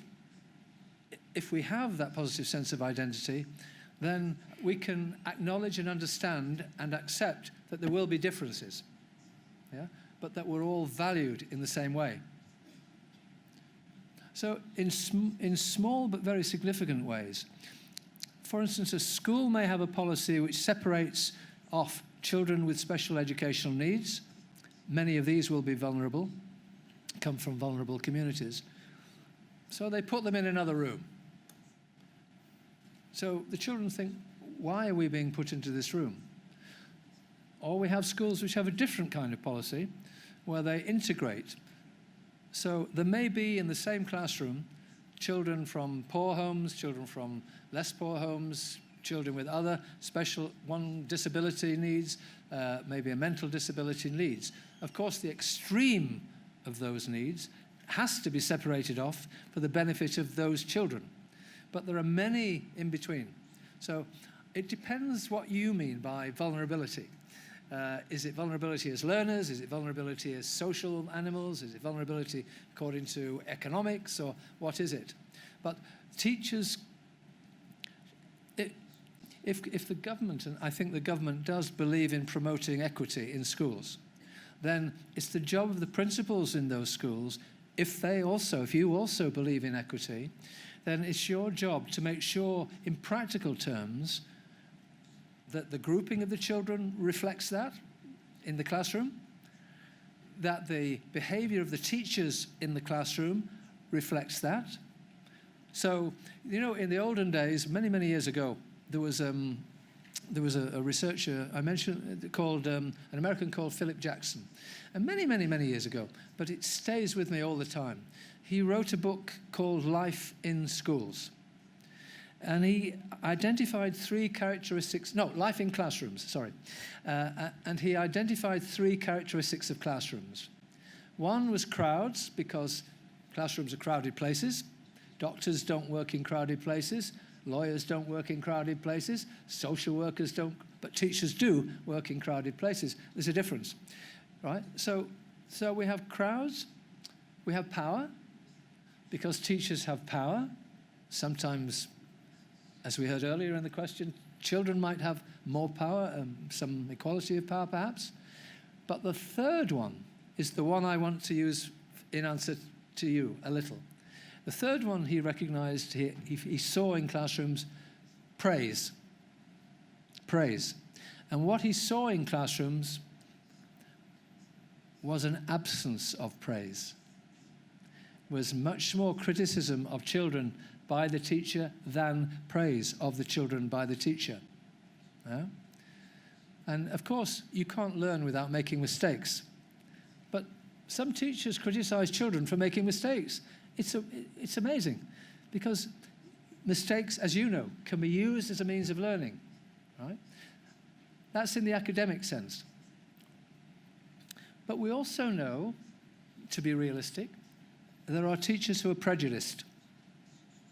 we have that positive sense of identity, then we can acknowledge and understand and accept that there will be differences, yeah? But that we're all valued in the same way. So in small but very significant ways, for instance, a school may have a policy which separates off children with special educational needs. Many of these will be vulnerable, come from vulnerable communities. So they put them in another room. So the children think, why are we being put into this room? Or we have schools which have a different kind of policy where they integrate. So there may be in the same classroom children from poor homes, children from less poor homes, children with other special disability needs, maybe a mental disability needs. Of course, the extreme of those needs has to be separated off for the benefit of those children. But there are many in between. So it depends what you mean by vulnerability. Is it vulnerability as learners? Is it vulnerability as social animals? Is it vulnerability according to economics? Or what is it? But teachers, if the government, and I think the government does believe in promoting equity in schools, then it's the job of the principals in those schools, if you also believe in equity, then it's your job to make sure in practical terms that the grouping of the children reflects that in the classroom, that the behavior of the teachers in the classroom reflects that. So, you know, in the olden days, many, many years ago, there was a researcher I mentioned called, an American called Philip Jackson. And many, many, many years ago, but it stays with me all the time. He wrote a book called Life in Schools. And he identified Life in Classrooms, sorry. And he identified 3 characteristics of classrooms. One was crowds, because classrooms are crowded places. Doctors don't work in crowded places. Lawyers don't work in crowded places. Social workers don't, but teachers do work in crowded places. There's a difference, right? So we have crowds. We have power, because teachers have power. Sometimes, as we heard earlier in the question, children might have more power, some equality of power perhaps. But the third one is the one I want to use in answer to you a little. The third one he recognized, he saw in classrooms, praise. Praise. And what he saw in classrooms was an absence of praise. Was much more criticism of children by the teacher than praise of the children by the teacher. Yeah? And of course, you can't learn without making mistakes. But some teachers criticize children for making mistakes. It's amazing, because mistakes, as you know, can be used as a means of learning, right? That's in the academic sense. But we also know, to be realistic, there are teachers who are prejudiced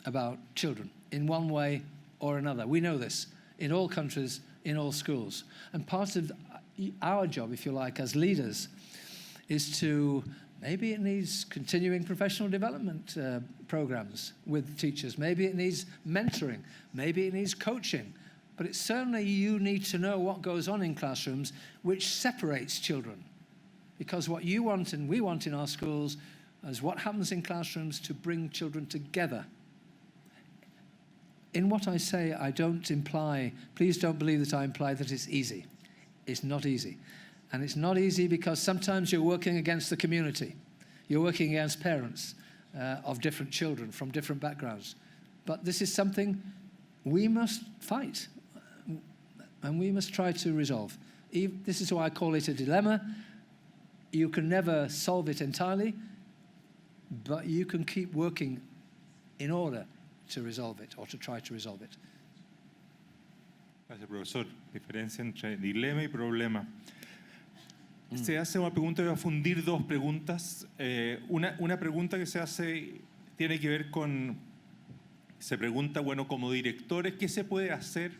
about children in one way or another. We know this in all countries, in all schools. And part of our job, if you like, as leaders, is to, maybe it needs continuing professional development programs with teachers. Maybe it needs mentoring. Maybe it needs coaching. But it's certainly you need to know what goes on in classrooms which separates children. Because what you want and we want in our schools is what happens in classrooms to bring children together. In what I say, I don't imply, please don't believe that I imply that it's easy. It's not easy. And it's not easy because sometimes you're working against the community. You're working against parents of different children from different backgrounds. But this is something we must fight and we must try to resolve. This is why I call it a dilemma. You can never solve it entirely, but you can keep working in order to resolve it or to try to resolve it. Gracias, profesor. Diferencia entre dilema y problema. Se hace una pregunta, voy a fundir dos preguntas. Una pregunta que se hace tiene que ver con, se pregunta, bueno, como directores, ¿qué se puede hacer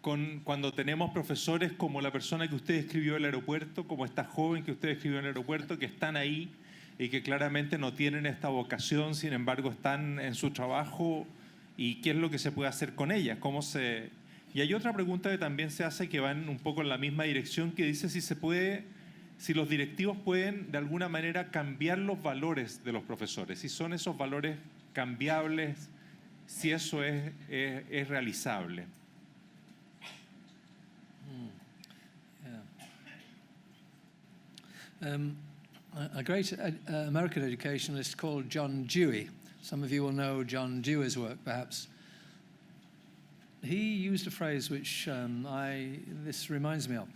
cuando tenemos profesores como la persona que usted escribió en el aeropuerto, como esta joven que usted escribió en el aeropuerto, que están ahí y que claramente no tienen esta vocación, sin embargo están en su trabajo, y qué es lo que se puede hacer con ellas? Y hay otra pregunta que también se hace que va un poco en la misma dirección, que dice si los directivos pueden de alguna manera cambiar los valores de los profesores, si son esos valores cambiables, si eso es realizable. A great American educationalist called John Dewey. Some of you will know John Dewey's work, perhaps. He used a phrase which this reminds me of.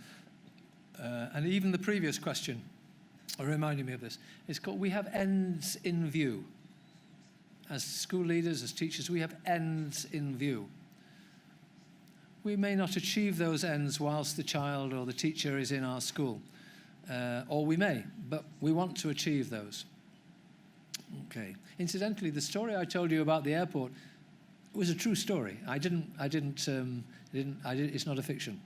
And even the previous question reminded me of this. It's called, we have ends in view. As school leaders, as teachers, we have ends in view. We may not achieve those ends whilst the child or the teacher is in our school. Or we may, but we want to achieve those. Okay. Incidentally, the story I told you about the airport was a true story. It's not a fiction.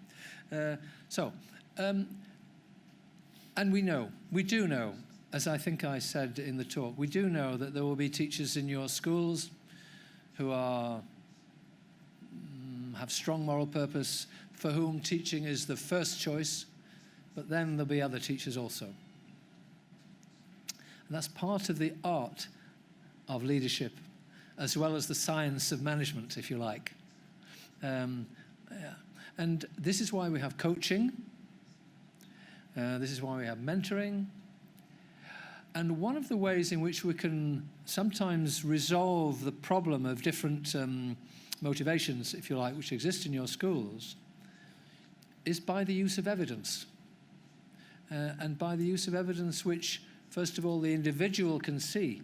And we do know, as I think I said in the talk, we do know that there will be teachers in your schools who have strong moral purpose, for whom teaching is the first choice, but then there'll be other teachers also. And that's part of the art of leadership, as well as the science of management, if you like. And this is why we have coaching. This is why we have mentoring. And one of the ways in which we can sometimes resolve the problem of different motivations, if you like, which exist in your schools, is by the use of evidence. And by the use of evidence which, first of all, the individual can see.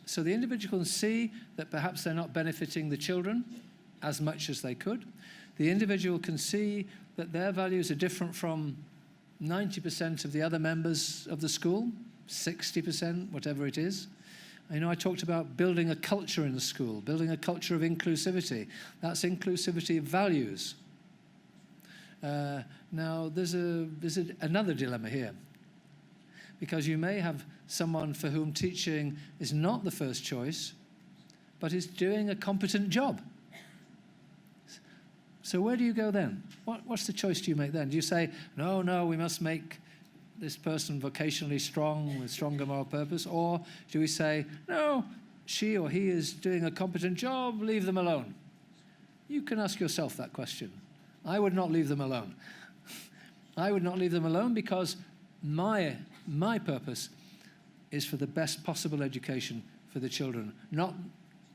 So the individual can see that perhaps they're not benefiting the children as much as they could. The individual can see that their values are different from 90% of the other members of the school, 60%, whatever it is. I talked about building a culture in the school, building a culture of inclusivity. That's inclusivity of values. Now, there's another dilemma here, because you may have someone for whom teaching is not the first choice, but is doing a competent job. So where do you go then? What's the choice do you make then? Do you say, no, we must make this person vocationally strong with stronger moral purpose? Or do we say, no, she or he is doing a competent job, leave them alone? You can ask yourself that question. I would not leave them alone. I would not leave them alone because my purpose is for the best possible education for the children. Not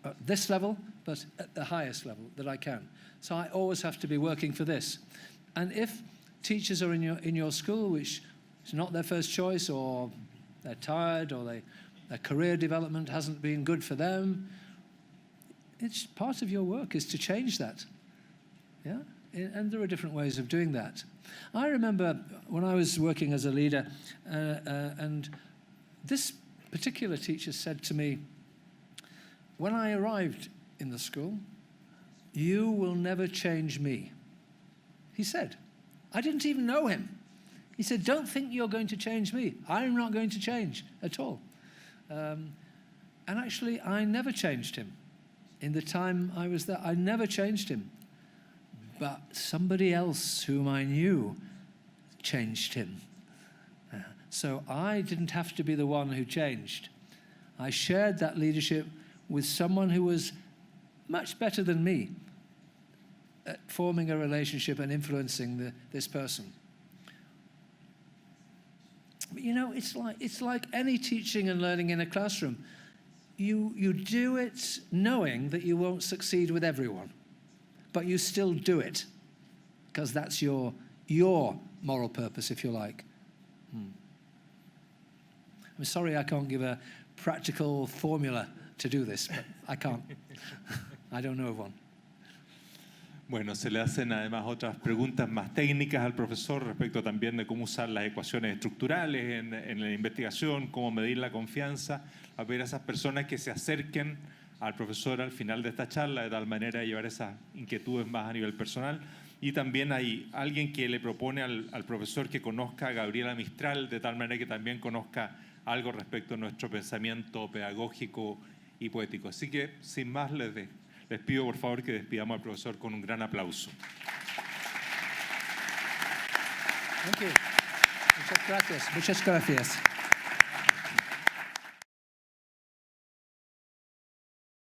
at this level, but at the highest level that I can. So I always have to be working for this. And if teachers are in your school, which is not their first choice, or they're tired, or their career development hasn't been good for them, it's part of your work is to change that. Yeah? And there are different ways of doing that. I remember when I was working as a leader, and this particular teacher said to me, when I arrived in the school, "You will never change me." He said. I didn't even know him. He said, "Don't think you're going to change me. I'm not going to change at all." And actually, I never changed him. In the time I was there, I never changed him. But somebody else whom I knew changed him. So I didn't have to be the one who changed. I shared that leadership with someone who was much better than me at forming a relationship and influencing this person. But it's like any teaching and learning in a classroom. You do it knowing that you won't succeed with everyone, but you still do it because that's your moral purpose, if you like. I'm sorry I can't give a practical formula to do this, but I can't. I don't know of one. Bueno, se le hacen además otras preguntas más técnicas al profesor respecto también de cómo usar las ecuaciones estructurales en la investigación, cómo medir la confianza, a ver a esas personas que se acerquen al profesor al final de esta charla, de tal manera de llevar esas inquietudes más a nivel personal. Y también hay alguien que le propone al profesor que conozca a Gabriela Mistral, de tal manera que también conozca algo respecto a nuestro pensamiento pedagógico y poético. Así que, sin más, les pido por favor que despidamos al profesor con un gran aplauso. Thank you. Muchas gracias. Muchas gracias.